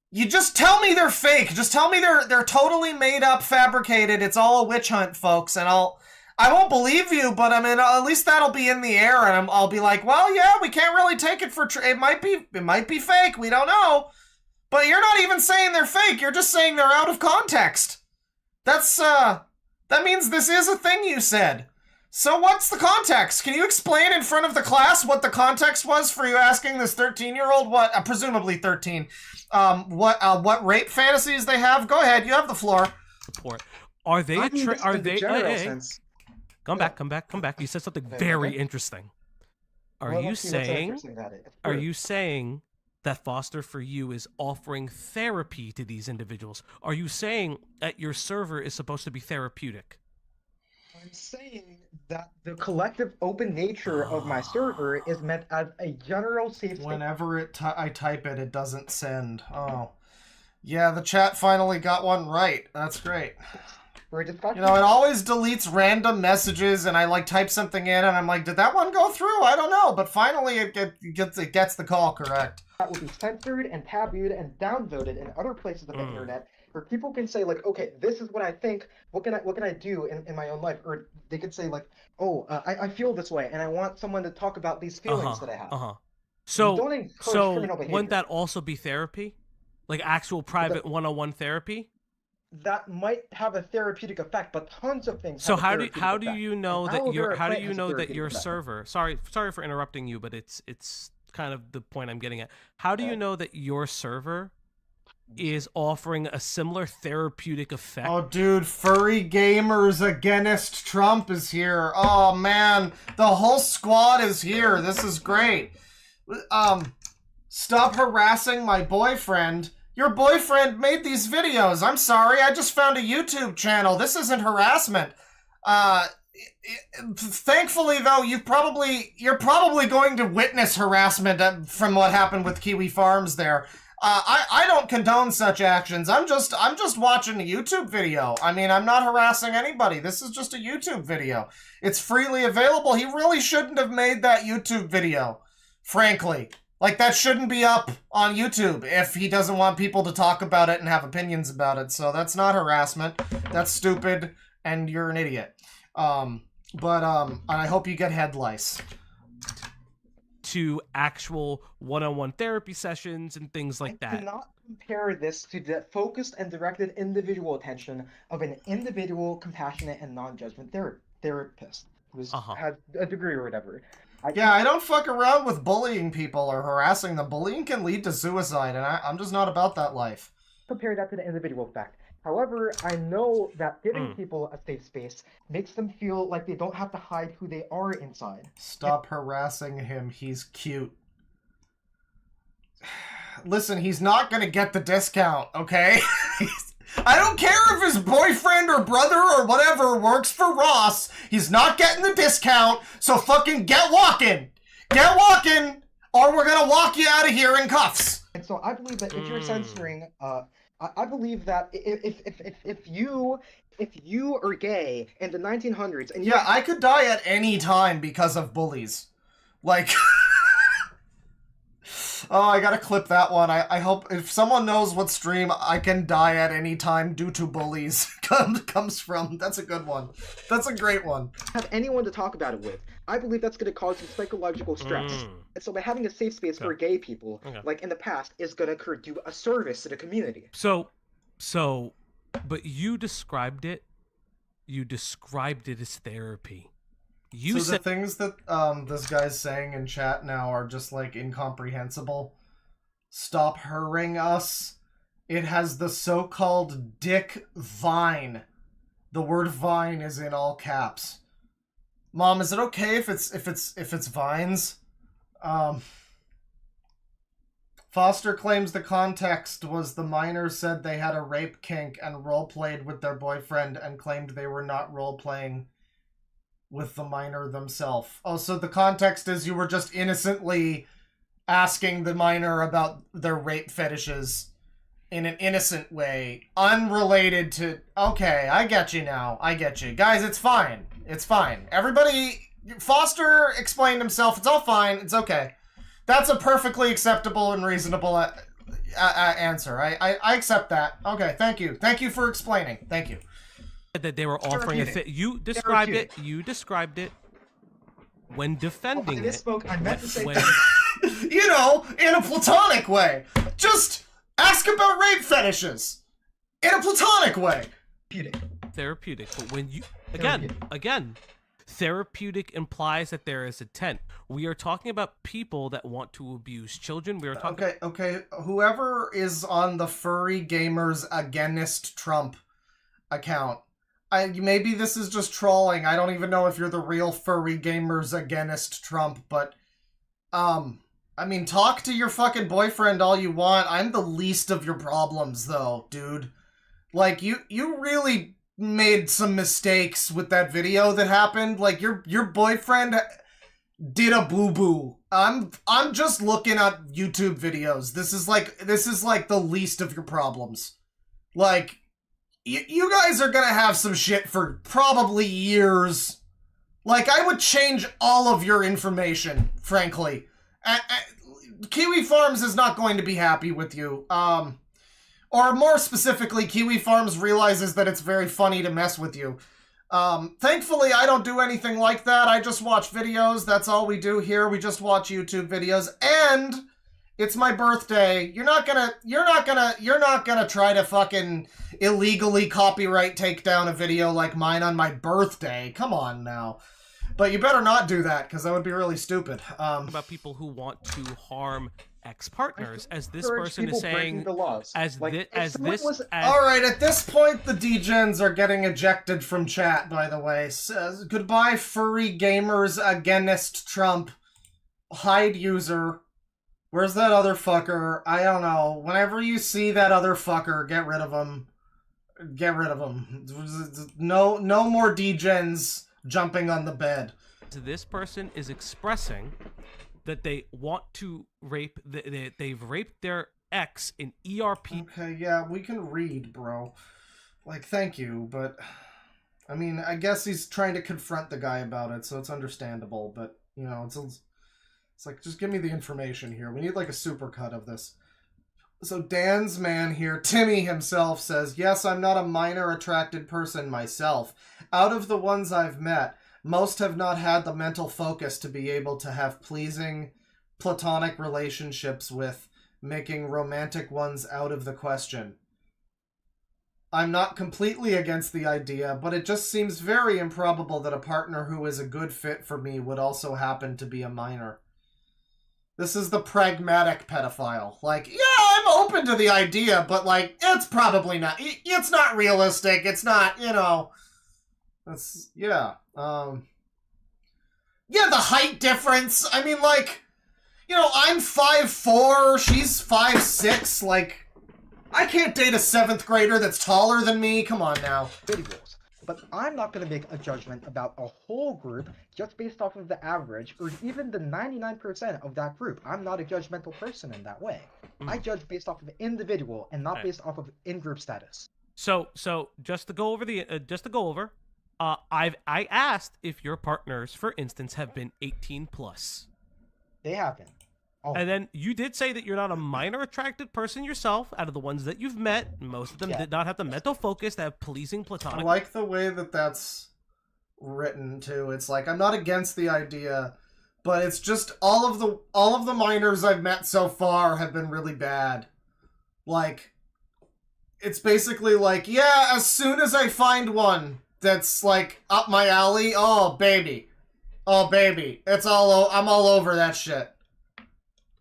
you just tell me they're fake. Just tell me they're totally made up, fabricated. It's all a witch hunt, folks, and I won't believe you, but I mean, at least that'll be in the air, and I'll be like, well, yeah, we can't really take it for it might be fake. We don't know, but you're not even saying they're fake. You're just saying they're out of context. That means this is a thing you said. So what's the context? Can you explain in front of the class what the context was for you asking this 13-year-old, presumably 13, what rape fantasies they have? Go ahead, you have the floor. Support. Are they? Are they? Sense. Come back. You said something very interesting. Are you saying that Foster for You is offering therapy to these individuals? Are you saying that your server is supposed to be therapeutic? I'm saying that the collective open nature of my server is meant as a general safe. Whenever I type it, it doesn't send. Oh. Yeah, the chat finally got one right. That's great. It always deletes random messages, and I type something in, and I'm like, did that one go through? I don't know, but finally it gets the call correct. That will be censored and tabooed and downvoted in other places of the internet, where people can say okay, this is what I think. What can I do in my own life? Or they could say I feel this way, and I want someone to talk about these feelings that I have. So wouldn't that also be therapy, like actual private one-on-one therapy? That might have a therapeutic effect, but tons of things. So how do you know that your server? Sorry for interrupting you, but it's kind of the point I'm getting at. How do you know that your server is offering a similar therapeutic effect? Oh, dude, furry gamers against Trump is here. Oh man, the whole squad is here. This is great. Stop harassing my boyfriend. Your boyfriend made these videos. I'm sorry, I just found a YouTube channel. This isn't harassment. Thankfully, though, you're probably going to witness harassment from what happened with Kiwi Farms there. I don't condone such actions. I'm just watching a YouTube video. I mean, I'm not harassing anybody. This is just a YouTube video. It's freely available. He really shouldn't have made that YouTube video, frankly. That shouldn't be up on YouTube if he doesn't want people to talk about it and have opinions about it. So that's not harassment. That's stupid, and you're an idiot. And I hope you get head lice. into actual one-on-one therapy sessions and things like I that. cannot compare this to the focused and directed individual attention of an individual, compassionate, and non-judgment therapist who's had a degree or whatever. Yeah, I don't fuck around with bullying people or harassing them. Bullying can lead to suicide, and I'm just not about that life. Compare that to the individual fact. However, I know that giving people a safe space makes them feel like they don't have to hide who they are inside. Stop harassing him. He's cute. Listen, he's not gonna get the discount, okay? I don't care if his boyfriend or brother or whatever works for Ross. He's not getting the discount, so fucking get walking! Get walking, or we're gonna walk you out of here in cuffs! And so I believe that if you're censoring, I believe that if you are gay in the 1900s and yeah, I could die at any time because of bullies. Like, oh, I gotta clip that one. I hope if someone knows what stream I can die at any time due to bullies comes from. That's a good one. That's a great one. Have anyone to talk about it with. I believe that's going to cause some psychological stress. And so by having a safe space for gay people, like in the past, is going to do a service to the community. But you described it as therapy. You so said the things that this guy's saying in chat now are just like incomprehensible. Stop hurrying us. It has the so-called dick vine. The word vine is in all caps. Mom, is it okay if it's vines? Foster claims the context was the minors said they had a rape kink and role-played with their boyfriend and claimed they were not role-playing with the minor themselves. Oh, so the context is you were just innocently asking the minor about their rape fetishes in an innocent way, unrelated to... Okay, I get you now. I get you. Guys, it's fine. It's fine. Everybody... Foster explained himself. It's all fine. It's okay. That's a perfectly acceptable and reasonable answer. I accept that. Okay, thank you. Thank you for explaining. Thank you. That they were offering you described it. You described it when defending I misspoke. I meant to say you know, in a platonic way. Just ask about rape fetishes in a platonic way. Therapeutic. But when you again, therapeutic implies that there is intent. We are talking about people that want to abuse children. We are talking. Okay. Whoever is on the Furry Gamers Against Trump account. Maybe this is just trolling. I don't even know if you're the real Furry Gamers Against Trump, but I mean, talk to your fucking boyfriend all you want. I'm the least of your problems, though, dude. Like, you really made some mistakes with that video that happened. Like, your boyfriend did a boo-boo. I'm just looking at YouTube videos. This is like the least of your problems. Like, you guys are gonna have some shit for probably years. Like, I would change all of your information, frankly. Kiwi Farms is not going to be happy with you. Or more specifically, Kiwi Farms realizes that it's very funny to mess with you. Thankfully, I don't do anything like that. I just watch videos. That's all we do here. We just watch YouTube videos. And it's my birthday. You're not gonna try to fucking illegally copyright take down a video like mine on my birthday. Come on now. But you better not do that, because that would be really stupid. About people who want to harm ex-partners, as this person is saying, Alright, at this point, the degens are getting ejected from chat, by the way. Says, goodbye, Furry Gamers Against Trump. Hide user. Where's that other fucker? I don't know. Whenever you see that other fucker, get rid of him. Get rid of him. No more degens jumping on the bed. This person is expressing that they want to rape, they've raped their ex in ERP. Okay, yeah, we can read, bro. Like, thank you, but... I mean, I guess he's trying to confront the guy about it, so it's understandable, but, you know, it's like, just give me the information here. We need, like, a supercut of this. So Dan's man here, Timmy himself, says, yes, I'm not a minor attracted person myself. Out of the ones I've met, most have not had the mental focus to be able to have pleasing platonic relationships with, making romantic ones out of the question. I'm not completely against the idea, but it just seems very improbable that a partner who is a good fit for me would also happen to be a minor. This is the pragmatic pedophile. Like, yeah, I'm open to the idea, but, like, it's probably not... It's not realistic. It's not, you know... That's... Yeah. Yeah, the height difference. I mean, like... You know, I'm 5'4", she's 5'6", like... I can't date a 7th grader that's taller than me. Come on now. Individuals. But I'm not going to make a judgment about a whole group just based off of the average, or even the 99% of that group. I'm not a judgmental person in that way. I judge based off of the individual and not based off of in-group status. So just to go over I asked if your partners, for instance, have been 18 plus. They have been. Oh. And then you did say that you're not a minor attracted person yourself. Out of the ones that you've met, most of them did not have the mental focus to have pleasing platonic. I like the way that that's written too. It's like, I'm not against the idea, but it's just all of the minors I've met so far have been really bad. Like, it's basically like, yeah, as soon as I find one that's like up my alley, oh baby, it's I'm all over that shit.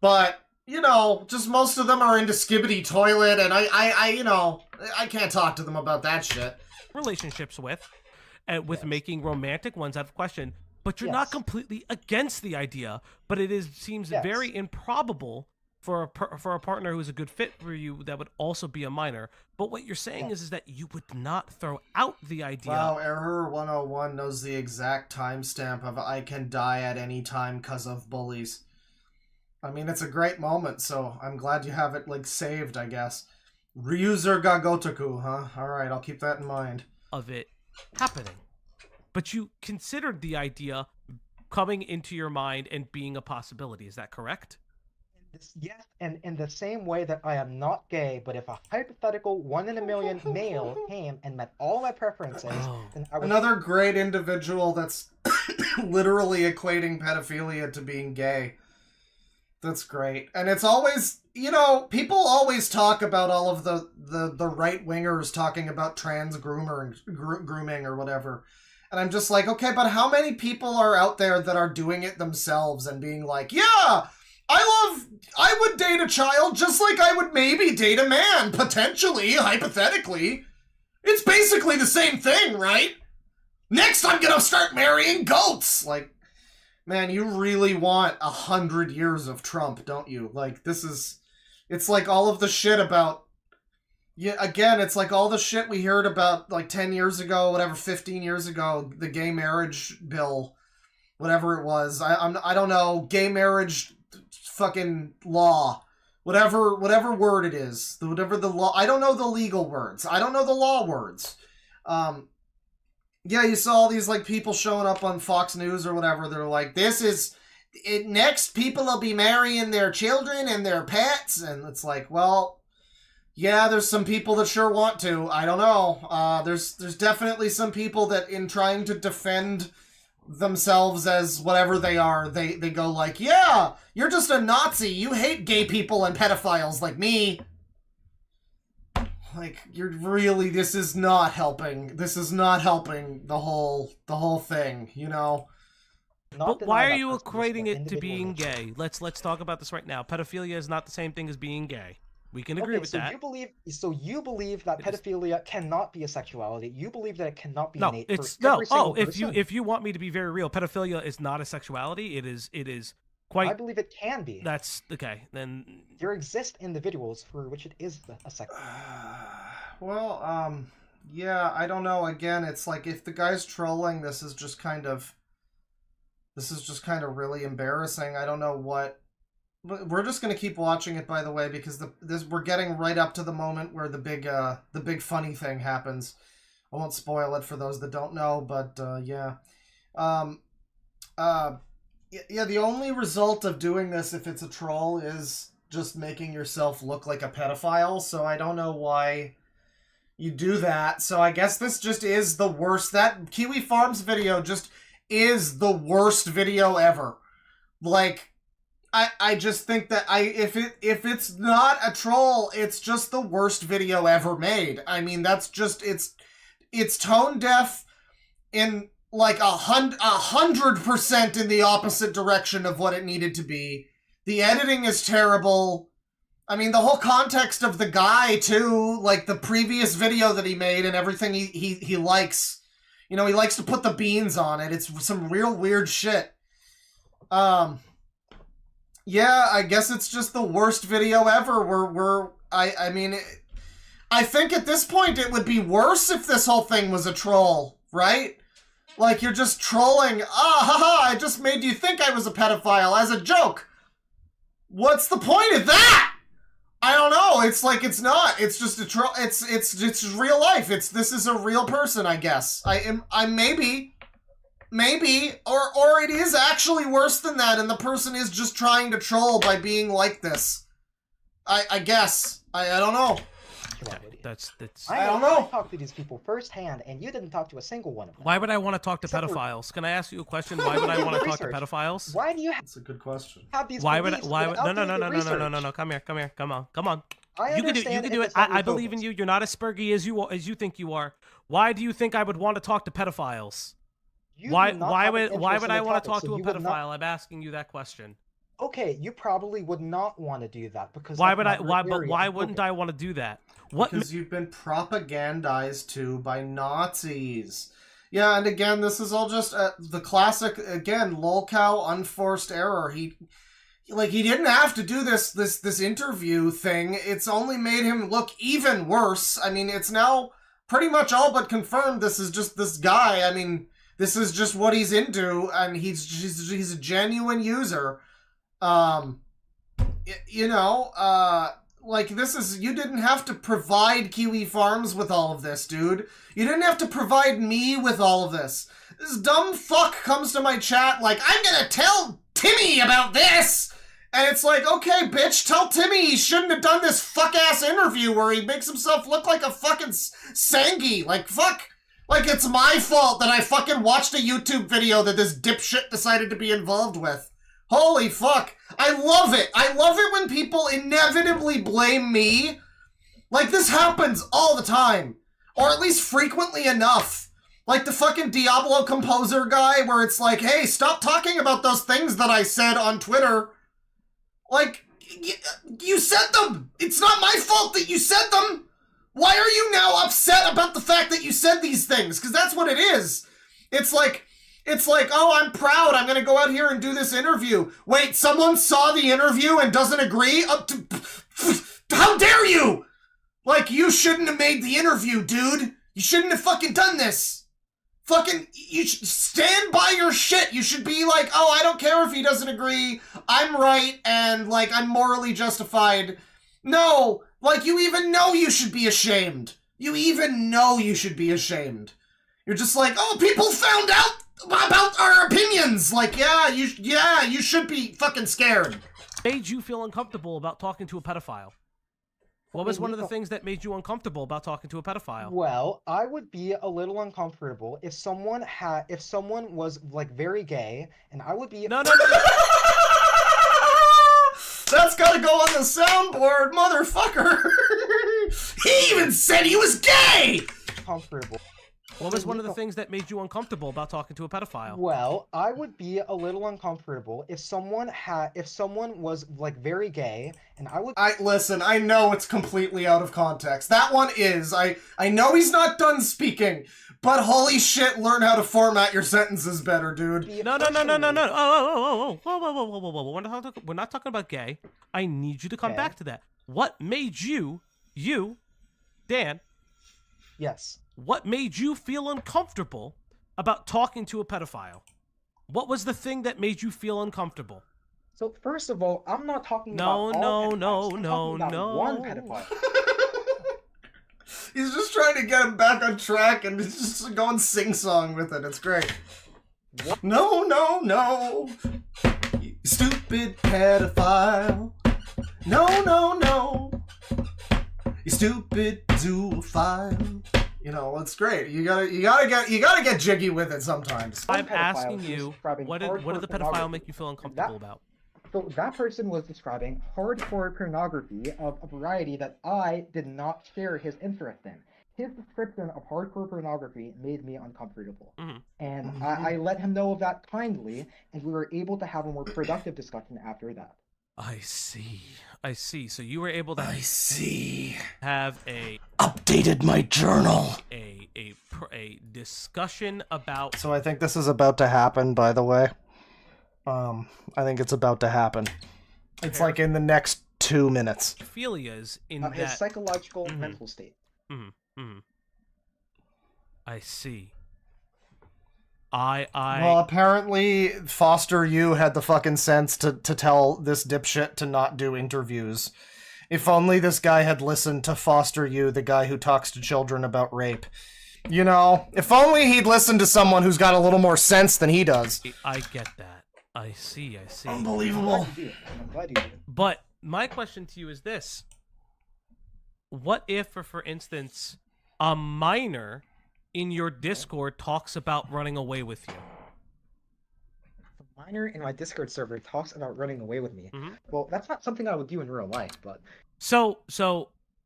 But, you know, just most of them are into Skibbity Toilet, and I you know, I can't talk to them about that shit. Relationships with making romantic ones out of question, but you're not completely against the idea, but it seems very improbable for a partner who's a good fit for you that would also be a minor. But what you're saying is that you would not throw out the idea. Wow, Error 101 knows the exact timestamp of I can die at any time because of bullies. I mean, it's a great moment, so I'm glad you have it, like, saved, I guess. Ryuzer ga Gotoku, huh? Alright, I'll keep that in mind. Of it happening. But you considered the idea coming into your mind and being a possibility, is that correct? Yes, and in the same way that I am not gay, but if a hypothetical 1 in a million male came and met all my preferences, then I would... Another great individual that's literally equating pedophilia to being gay. That's great. And it's always, you know, people always talk about all of the right-wingers talking about trans grooming or whatever. And I'm just like, okay, but how many people are out there that are doing it themselves and being like, yeah, I would date a child just like I would maybe date a man, potentially, hypothetically. It's basically the same thing, right? Next I'm gonna start marrying goats! Like, man, you really want 100 years of Trump, don't you? Like, it's like all of the shit about, yeah, again, it's like all the shit we heard about, like, 10 years ago, whatever, 15 years ago, the gay marriage bill, whatever it was, I don't know, gay marriage fucking law, whatever word it is, whatever the law, I don't know the legal words, I don't know the law words, yeah, you saw all these, like, people showing up on Fox News or whatever. They're like, this is... next, people will be marrying their children and their pets. And it's like, well, yeah, there's some people that sure want to. I don't know. There's definitely some people that, in trying to defend themselves as whatever they are, they go like, yeah, you're just a Nazi. You hate gay people and pedophiles like me. Like, you're really, this is not helping. This is not helping the whole thing, you know? But why are you equating it to being gay? Let's talk about this right now. Pedophilia is not the same thing as being gay. We can agree with that. You believe that pedophilia cannot be a sexuality. You believe that it cannot be innate. If you want me to be very real, pedophilia is not a sexuality. It is quite... I believe it can be. That's okay. Then there exist individuals for which it is a sex. Well, yeah, I don't know. Again, it's like if the guy's trolling, this is just kind of really embarrassing. I don't know what. We're just gonna keep watching it, by the way, because we're getting right up to the moment where the big funny thing happens. I won't spoil it for those that don't know, but yeah. Yeah, the only result of doing this, if it's a troll, is just making yourself look like a pedophile, so I don't know why you do that. So I guess this just is the worst. That Kiwi Farms video just is the worst video ever. Like, I just think that if it's not a troll, it's just the worst video ever made. I mean, that's just it's tone deaf in like 100% in the opposite direction of what it needed to be. The editing is terrible. I mean, the whole context of the guy too, like the previous video that he made and everything he likes. You know, he likes to put the beans on it. It's some real weird shit. Yeah, I guess it's just the worst video ever. I mean, I think at this point it would be worse if this whole thing was a troll, right? Like, you're just trolling. Haha, I just made you think I was a pedophile as a joke. What's the point of that? I don't know. It's like, it's not. It's just a troll. It's real life. This is a real person, I guess. Maybe, or it is actually worse than that, and the person is just trying to troll by being like this. I guess. I don't know. That's I don't know. I talked to these people firsthand, and you didn't talk to a single one of them. Why would I want to talk to Except for- pedophiles? Can I ask you a question? Why would I want to talk to Research. pedophiles? Why do you That's a good question. have these Why would beliefs no without doing the research? no, come here, come on. I You can do understand if it. it's not I your believe in focus. you. You're not as spurgy as you think you are. Why do you think I would want to talk to pedophiles? You Why do not have an interest would in I the want to topic, talk so to a you would pedophile? not- I'm asking you that question. Okay, you probably would not want to do that because Why that's would I? not your Why? But area why of wouldn't focus. I want to do that? What? Because you've been propagandized to by Nazis. Yeah, and again, this is all just the classic, again, lolcow, unforced error. He didn't have to do this interview thing. It's only made him look even worse. I mean, it's now pretty much all but confirmed this is just this guy. I mean, this is just what he's into, and he's a genuine user. Like, this is, you didn't have to provide Kiwi Farms with all of this, dude. You didn't have to provide me with all of this. This dumb fuck comes to my chat like, I'm gonna tell Timmy about this! And it's like, okay, bitch, tell Timmy he shouldn't have done this fuck-ass interview where he makes himself look like a fucking Sangi. Like, fuck. Like, it's my fault that I fucking watched a YouTube video that this dipshit decided to be involved with. Holy fuck. I love it. I love it when people inevitably blame me. Like, this happens all the time. Or at least frequently enough. Like the fucking Diablo Composer guy where it's like, hey, stop talking about those things that I said on Twitter. Like, you said them. It's not my fault that you said them. Why are you now upset about the fact that you said these things? Because that's what it is. It's like, oh, I'm proud. I'm going to go out here and do this interview. Wait, someone saw the interview and doesn't agree? How dare you? Like, you shouldn't have made the interview, dude. You shouldn't have fucking done this. Fucking, you should stand by your shit. You should be like, oh, I don't care if he doesn't agree. I'm right, and, like, I'm morally justified. No, like, you even know you should be ashamed. You even know you should be ashamed. You're just like, oh, people found out about our opinions. Like, yeah, you should be fucking scared. Made you feel uncomfortable about talking to a pedophile? What was one of the things that made you uncomfortable about talking to a pedophile? Well, I would be a little uncomfortable if someone was like very gay, and I would be No. That's gotta go on the soundboard, motherfucker. He even said he was gay. comfortable. What was one of the things that made you uncomfortable about talking to a pedophile? Well, I would be a little uncomfortable if someone was like very gay, and I would. Listen, I know it's completely out of context. That one is. I know he's not done speaking, but holy shit, learn how to format your sentences better, dude. No. Oh, whoa. We're not talking about gay. I need you to come back to that. What made you, Dan? Yes. What made you feel uncomfortable about talking to a pedophile? What was the thing that made you feel uncomfortable? So first of all, I'm not talking about all pedophiles. I'm talking about one pedophile. He's just trying to get him back on track and he's just going sing-song with it. It's great. What? No. You stupid pedophile. No. You stupid zoophile. You know, it's great. You gotta get jiggy with it sometimes. I'm pedophile asking who's you, describing what did the hardcore pedophile pornography. make you feel uncomfortable about? So that person was describing hardcore pornography of a variety that I did not share his interest in. His description of hardcore pornography made me uncomfortable. And I let him know of that kindly, and we were able to have a more productive discussion after that. I see. I see. So you were able to I see. have a Updated my journal. a discussion about. So I think this is about to happen, by the way. I think it's about to happen. It's like in the next 2 minutes. Philias in His that. psychological mental state. I see. I Well, apparently Foster U had the fucking sense to tell this dipshit to not do interviews. If only this guy had listened to Foster U, the guy who talks to children about rape. You know, if only he'd listened to someone who's got a little more sense than he does. I get that. I see. Unbelievable. I'm glad you did. But my question to you is this. What if, for instance, a minor in your Discord talks about running away with you? A minor in my Discord server talks about running away with me. Well, that's not something I would do in real life, but... So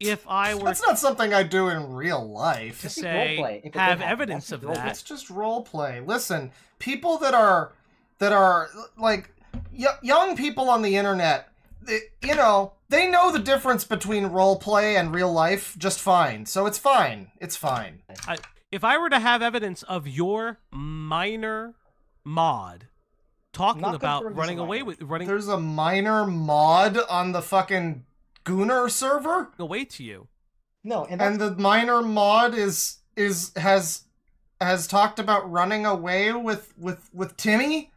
if I were That's not something I do in real life. to Just say, roleplay. If it have did happen, evidence that's of roleplay. that, It's just role play. Listen, people that are like young people on the internet, they know the difference between role play and real life just fine. So it's fine. It's fine. if I were to have evidence of your minor mod talking Not about confirmed as running a away minor. with running There's a minor mod on the fucking Gunner server, away to you. No, and and the minor mod has talked about running away with Timmy.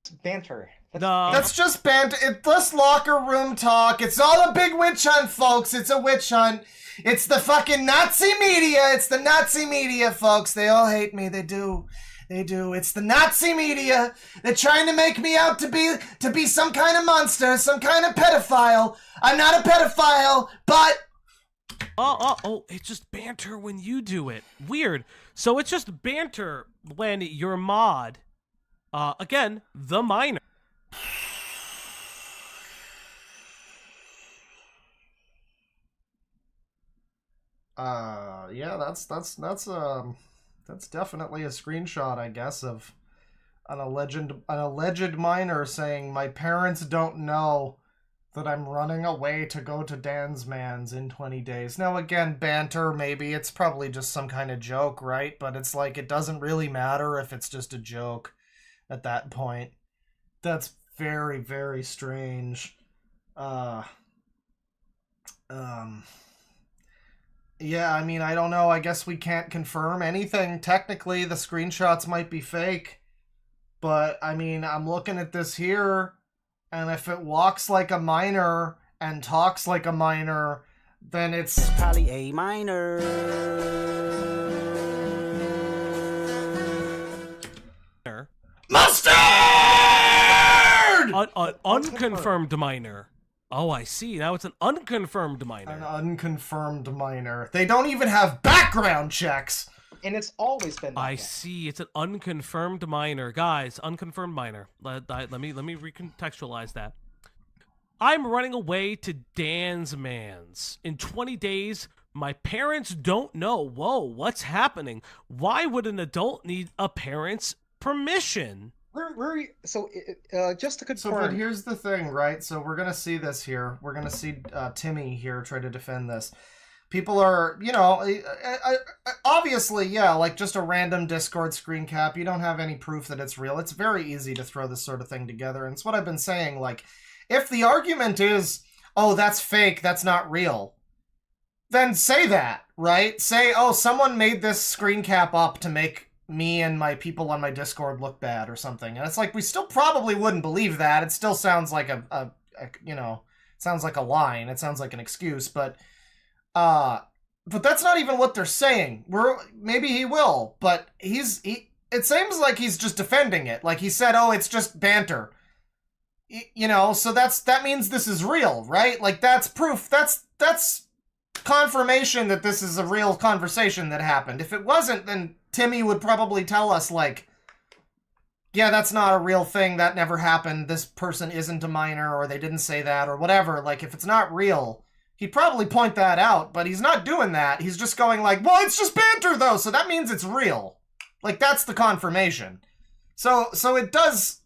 that's banter. No. That's just banter. It's just locker room talk. It's all a big witch hunt, folks. It's a witch hunt. It's the fucking Nazi media. It's the Nazi media, folks. They all hate me. They do. They do. It's the Nazi media. They're trying to make me out to be some kind of monster, some kind of pedophile. I'm not a pedophile, but Oh, it's just banter when you do it. Weird. So it's just banter when your mod, again, the minor. Yeah, that's definitely a screenshot, I guess, of an alleged minor saying, "My parents don't know that I'm running away to go to Dansman's in 20 days." Now, again, banter, maybe it's probably just some kind of joke, right? But it's like, it doesn't really matter if it's just a joke at that point. That's very, very strange. Yeah, I mean, I don't know. I guess we can't confirm anything. Technically, the screenshots might be fake. But, I mean, I'm looking at this here, and if it walks like a minor and talks like a minor, then it's probably a minor. Mustard! Unconfirmed minor. Oh, I see. Now it's an unconfirmed minor. An unconfirmed minor. They don't even have background checks. And it's always been that I way. see. It's an unconfirmed minor. Guys, unconfirmed minor. Let me recontextualize that. I'm running away to Dansman's. In 20 days, my parents don't know. Whoa, what's happening? Why would an adult need a parent's permission? Just to confirm. So, but here's the thing, right? So we're gonna see this here. We're gonna see Timmy here try to defend this. People are, obviously, yeah, like just a random Discord screen cap. You don't have any proof that it's real. It's very easy to throw this sort of thing together. And it's what I've been saying. Like, if the argument is, oh, that's fake, that's not real, then say that, right? Say, oh, someone made this screen cap up to make me and my people on my Discord look bad or something. And it's like, we still probably wouldn't believe that. It still sounds like sounds like a line. It sounds like an excuse, but that's not even what they're saying. Maybe he will, but it seems like he's just defending it. Like he said, oh, it's just banter. So that means this is real, right? Like that's proof. That's confirmation that this is a real conversation that happened. If it wasn't, then Timmy would probably tell us, like, yeah, that's not a real thing, that never happened, this person isn't a minor, or they didn't say that, or whatever, like, if it's not real, he'd probably point that out, but he's not doing that. He's just going like, well, it's just banter, though, so that means it's real. Like, that's the confirmation. So it does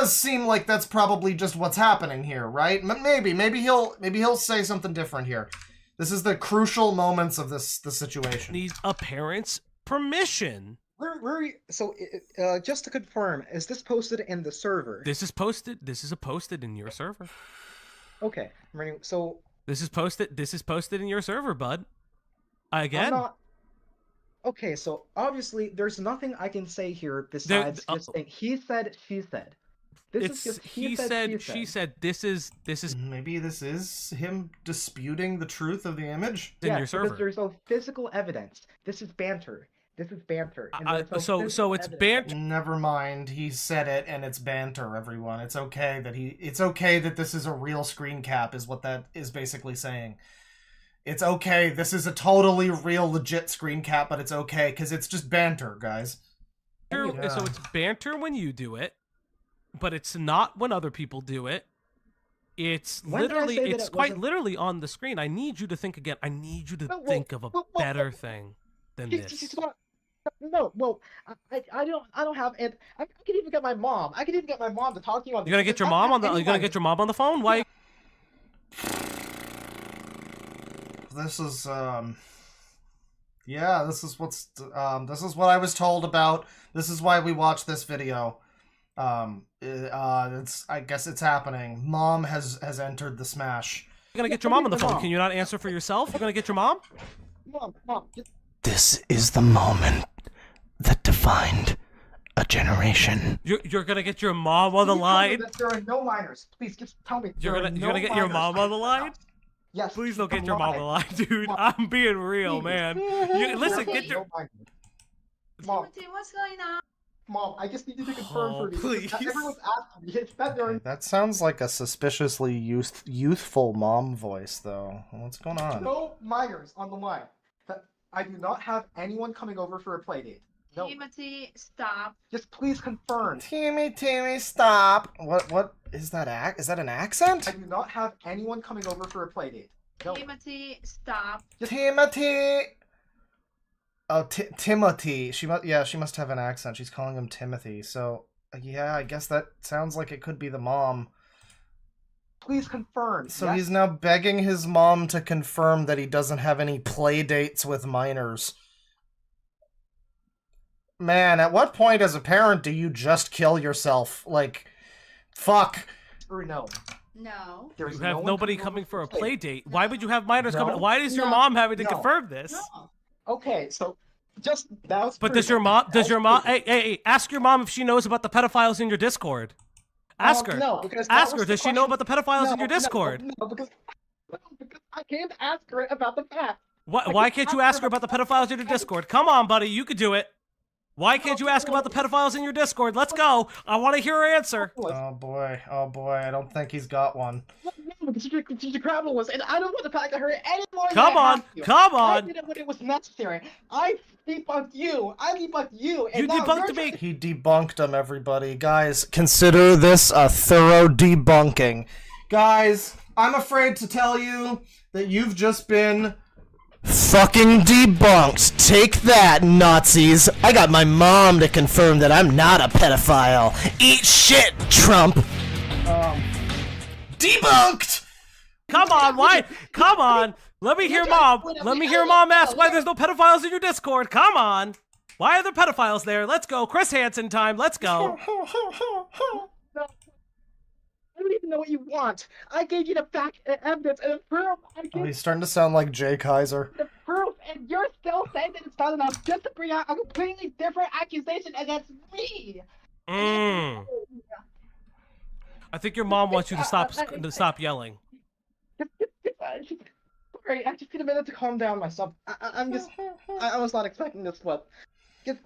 seem like that's probably just what's happening here, right? Maybe he'll say something different here. This is the crucial moments of the situation. Needs a parent's permission. So, just to confirm, is this posted in the server? This is posted in your server. Okay, so... This is posted in your server, bud. Again? Okay, so obviously there's nothing I can say here besides just saying he said, she said. This is just he said, she said. This is maybe this is him disputing the truth of the image in your server. Because there's no physical evidence. This is banter. This is banter. So it's banter. Never mind. He said it, and it's banter. Everyone, it's okay that this is a real screen cap. Is what that is basically saying. It's okay. This is a totally real, legit screen cap, but it's okay because it's just banter, guys. Yeah. So it's banter when you do it, but it's not when other people do it. It's quite literally on the screen. I need you to think again. I need you to think of a better thing than this. No, well, I don't have it. I can even get my mom. I can even get my mom to talk to you on. You're gonna get your mom on the. You're gonna get your mom on the phone. Why? This is yeah. This is what I was told about. This is why we watched this video. I guess it's happening. Mom has entered the smash. You're gonna get your mom on the phone. Can you not answer for yourself? You're gonna get your mom. Mom. This is the moment that defined a generation. You're gonna get your mom on the line. There are no minors. Please just tell me. You're gonna get your mom on the line. Yes. Please don't get your mom on the line, dude. I'm being real, man. Listen, get your. Mom. Timothy, what's going on? Mom, I just need you to confirm for me. Please. Everyone's asking me. It's better. That sounds like a suspiciously youthful mom voice, though. What's going on? No minors on the line. I do not have anyone coming over for a play date. No. Timothy, stop. Just please confirm. Timmy, stop. What is that? Is that an accent? I do not have anyone coming over for a play date. No. Timothy, stop. Timothy. Oh, Timothy. She must have an accent. She's calling him Timothy. So yeah, I guess that sounds like it could be the mom. Please confirm. So yes? He's now begging his mom to confirm that he doesn't have any play dates with minors. Man, at what point as a parent do you just kill yourself? Like, fuck. Or no. No. You have nobody coming for a play date. Why would you have minors coming? Why is your mom having to confirm this? No. Okay, so just that. But does your mom? Hey, ask your mom if she knows about the pedophiles in your Discord. Ask her. No, because ask her. Does she know about the pedophiles in your Discord? No, because I can't ask her about the fact. Why can't you ask her about the pedophiles in your Discord? Come on, buddy, you could do it. Why can't you ask about the pedophiles in your Discord? Let's go. I want to hear her answer. Oh boy, I don't think he's got one. No, because she's a gravelist, and I don't want to talk to her anymore. Come on. I did it when it was necessary. I debunked you. And you debunked me. He debunked him, everybody. Guys, consider this a thorough debunking. Guys, I'm afraid to tell you that you've just been fucking debunked. Take that, Nazis. I got my mom to confirm that I'm not a pedophile. Eat shit, Trump. Debunked! Come on, why? Come on. Let me hear mom. Let me hear mom ask why there's no pedophiles in your Discord. Come on. Why are there pedophiles there? Let's go. Chris Hansen time. Let's go. I don't even know what you want. I gave you the fact and evidence and the proof. He's starting to sound like Jay Kaiser. The proof, and you're still saying that it's not enough just to bring out a completely different accusation against me. I think your mom wants you to stop yelling. Sorry, I just need a minute to calm down myself. I was not expecting this, but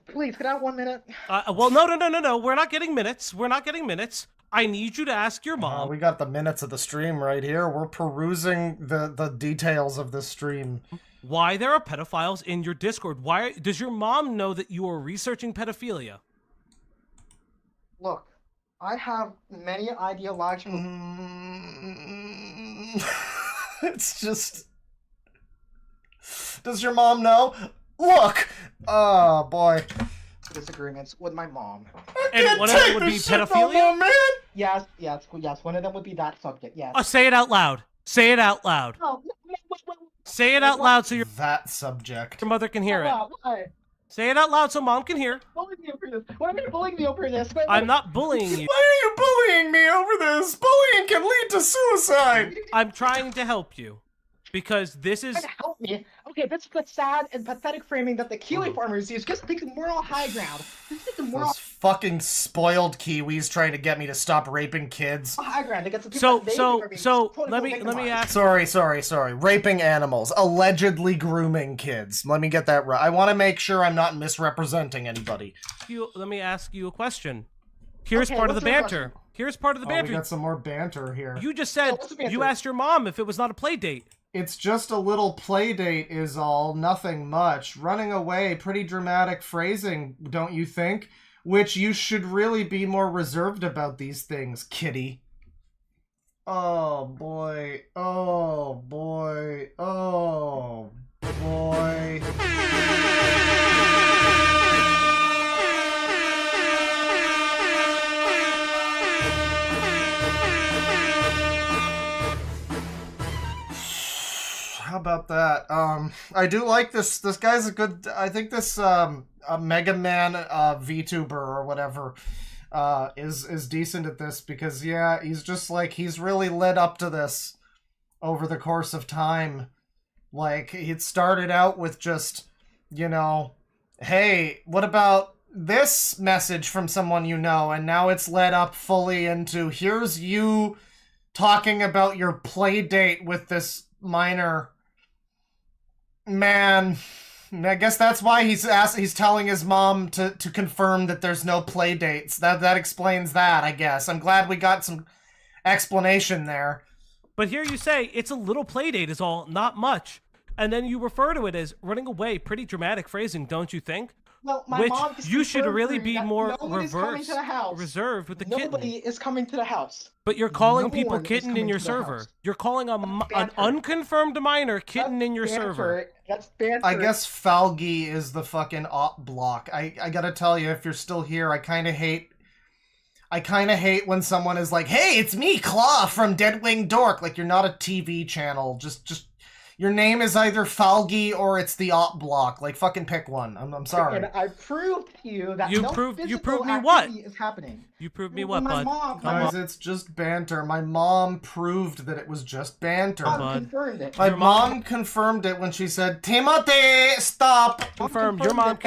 please, can I have 1 minute? Well, no. We're not getting minutes. I need you to ask your mom. We got the minutes of the stream right here. We're perusing the details of this stream. Why there are pedophiles in your Discord? Why does your mom know that you are researching pedophilia? Look, I have many ideological. It's just. Does your mom know? Look! Oh, boy. Disagreements with my mom. And one of them would be pedophilia? No more, man! Yes, one of them would be that subject, yes. Oh, say it out loud. Say it out loud. Oh, Say it out loud so your That subject. mother can hear it. What? Say it out loud so mom can hear. Bullying me over this. Why are you bullying me over this? I'm not bullying you. Why are you bullying me over this? Bullying can lead to suicide! I'm trying to help you. Because this is... Trying to help me. Okay, that's the sad and pathetic framing that the Kiwi Farmers use just to take the moral high ground. This is the moral Those fucking spoiled Kiwis trying to get me to stop raping kids. high ground against the people that they think are being let me victimized. ask. Sorry. Raping animals. Allegedly grooming kids. Let me get that right. I want to make sure I'm not misrepresenting anybody. Let me ask you a question. Here's Okay, part of the what's your banter. question? Here's part of the Oh, we banter. got some more banter here. You just said what's the banter? you asked your mom if it was not a play date. It's just a little play date is all, nothing much. Running away, pretty dramatic phrasing, don't you think? Which you should really be more reserved about these things, kitty. Oh boy, oh boy, oh boy. How about that? I do like this. This guy's a good. I think this a Mega Man VTuber or whatever is decent at this because yeah, he's just like he's really led up to this over the course of time. Like it started out with just hey, what about this message from someone you know, and now it's led up fully into here's you talking about your play date with this minor. Man, I guess that's why he's telling his mom to confirm that there's no play dates. That explains that, I guess. I'm glad we got some explanation there. But here you say it's a little play date is all, not much. And then you refer to it as running away. Pretty dramatic phrasing, don't you think? Well, my Which mom just you should confirmed really for me be that more no one is coming to the house. reserved with the Nobody kitten. is coming to the house. But you're calling No people one is kitten in coming your to the server. house. You're calling an banter. unconfirmed minor kitten in your Banter. server. That's banter. I guess Falgi is the fucking op block. I gotta tell you, if you're still here, I kind of hate when someone is like, "Hey, it's me, Claw from Deadwing Dork." Like you're not a TV channel. Just your name is either Falgi or it's the op block. Like fucking pick one. I'm sorry. And I proved to you that You no proved physical me what? activity is happening. You proved me Well, what, my bud? mom- Come Guys, on. it's just banter. My mom proved that it was just banter. Bud. Mom confirmed it. My Your mom- mom confirmed it when she said, "Timothy, stop." Confirmed. Your mom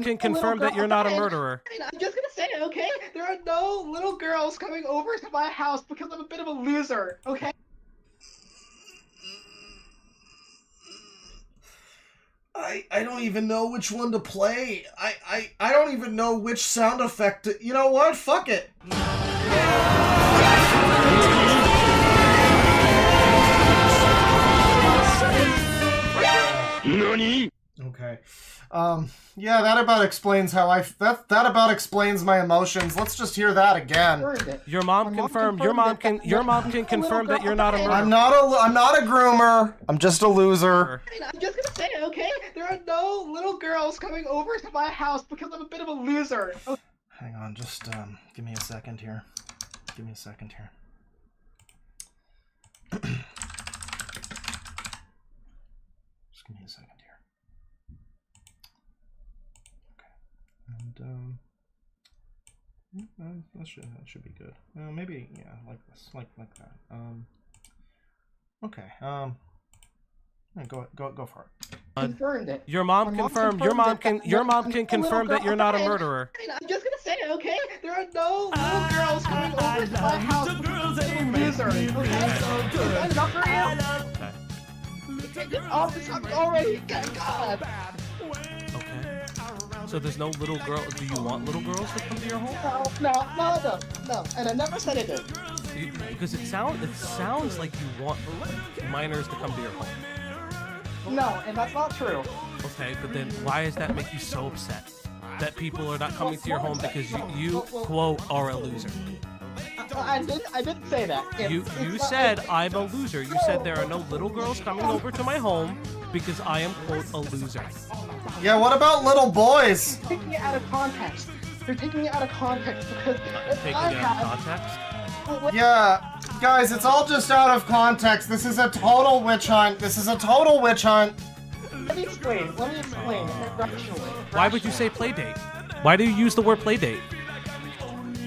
can confirm that you're not a murderer. I'm just gonna say, okay? There are no little girls coming over to my house because I'm a bit of a loser, okay? I don't even know which one to play. I don't even know which sound effect to... You know what? Fuck it. NANI? Okay. Yeah, that about explains how that about explains my emotions. Let's just hear that again. Confirmed it. Your mom confirmed. Your mom can confirm that you're not a murderer. I'm not a groomer. I'm just a loser. I'm just gonna say, okay? There are no little girls coming over to my house because I'm a bit of a loser. Okay? Hang on, just give me a second here. Give me a second here. Just give me a second here. Okay. And that should be good. Maybe yeah, like this, like that. Okay. Go for it. Confirmed it. Your mom confirmed. Your mom can confirm that you're not a murderer. I'm just gonna say, okay? There are no little girls coming over to my house because I'm a loser. Okay? Is that enough for you? Oh, this is already. God. Okay. So there's no little girl. Do you want little girls to come to your home? No. And I never said it did. Because it sounds like you want minors to come to your home. No, and that's not true. Okay, but then why does that make you so upset? that people are not coming to your home because you quote, are a loser. I didn't say that. You said I'm a loser. You said there are no little girls coming over to my home because I am, quote, a loser. Yeah, what about little boys? They're taking it out of context. They're taking it out of context because Taking it out of context? Yeah, guys, it's all just out of context. This is a total witch hunt. This is a total witch hunt. Let me explain. Rationally. Why would you say play date? Why do you use the word play date?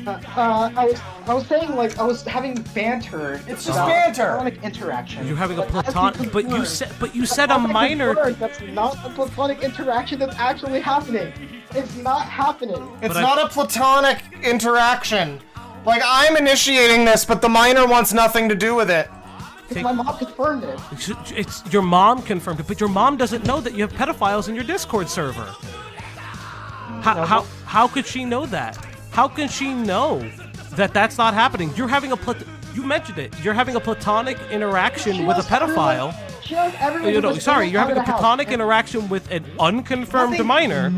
I was saying, like, I was having banter. It's just banter. Platonic interaction. You're having a But as we platonic, but you confirmed, said a minor. That's not a platonic interaction that's actually happening. It's not happening. It's not a platonic interaction. Like, I'm initiating this, but the minor wants nothing to do with it. Because my mom confirmed it. It's your mom confirmed it, but your mom doesn't know that you have pedophiles in your Discord server. How could she know that? How can she know that that's not happening? You're having you mentioned it. You're having a platonic interaction with a pedophile. She knows everyone. Sorry, you're having a platonic interaction with an unconfirmed minor,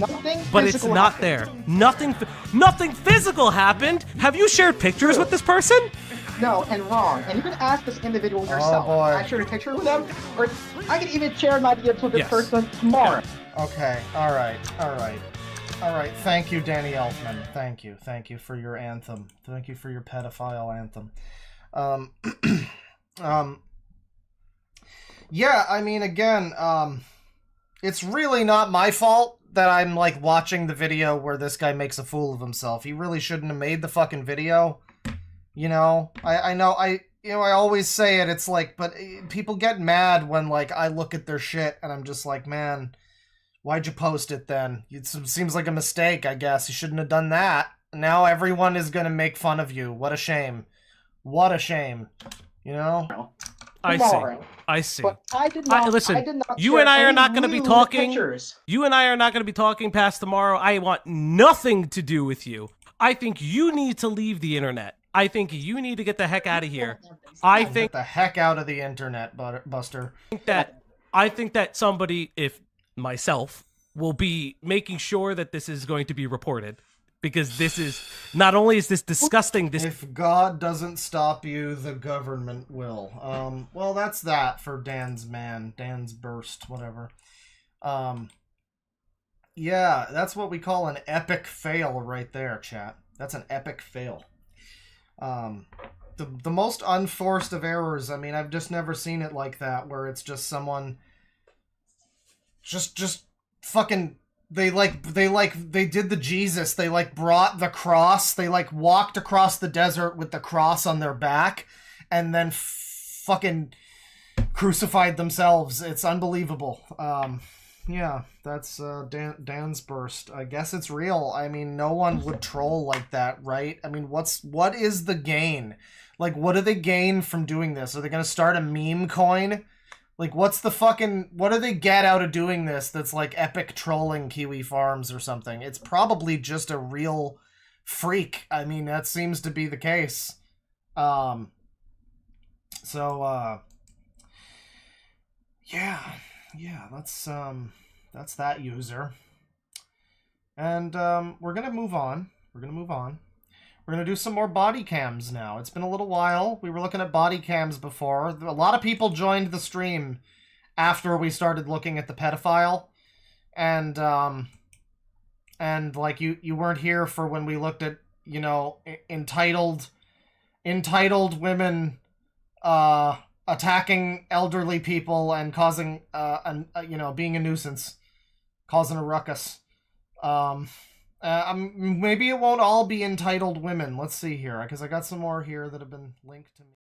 but it's not there. Nothing physical happened. Have you shared pictures with this person? No, and wrong. And you can ask this individual yourself. boy. I shared a picture with them, or I can even share my gift with this person tomorrow. Okay, alright. Thank you, Danny Elfman. Thank you for your anthem. Thank you for your pedophile anthem. Yeah, I mean, again, it's really not my fault that I'm, like, watching the video where this guy makes a fool of himself. He really shouldn't have made the fucking video. You know? I always say it, it's like, but people get mad when, like, I look at their shit and I'm just like, man, why'd you post it then? It seems like a mistake, I guess. You shouldn't have done that. Now everyone is gonna make fun of you. What a shame. What a shame. You know? I see. But I did not. Listen, I did not you share and I are any not going to be lewd talking. Pictures. You and I are not going to be talking past tomorrow. I want nothing to do with you. I think you need to leave the internet. I think you need to get the heck out of here. Get the heck out of the internet, Buster. I think that somebody, if myself, will be making sure that this is going to be reported. Because this is, not only is this disgusting, If God doesn't stop you, the government will. Well, that's that for Dansburst, whatever. Yeah, that's what we call an epic fail right there, chat. That's an epic fail. The most unforced of errors, I mean, I've just never seen it like that, where it's just someone just fucking... They did the Jesus. They, like, brought the cross. They, like, walked across the desert with the cross on their back and then fucking crucified themselves. It's unbelievable. Yeah, that's Dansburst. I guess it's real. I mean, no one would troll like that, right? I mean, what is the gain? Like, what do they gain from doing this? Are they going to start a meme coin? Like, what do they get out of doing this that's, like, epic trolling Kiwi Farms or something? It's probably just a real freak. I mean, that seems to be the case. Yeah, that's that user. And, we're gonna move on. We're gonna do some more body cams now. It's been a little while. We were looking at body cams before. A lot of people joined the stream after we started looking at the pedophile. And like, you weren't here for when we looked at, you know, entitled women, attacking elderly people and causing, being a nuisance. Causing a ruckus. Maybe it won't all be entitled women. Let's see here, because I got some more here that have been linked to me.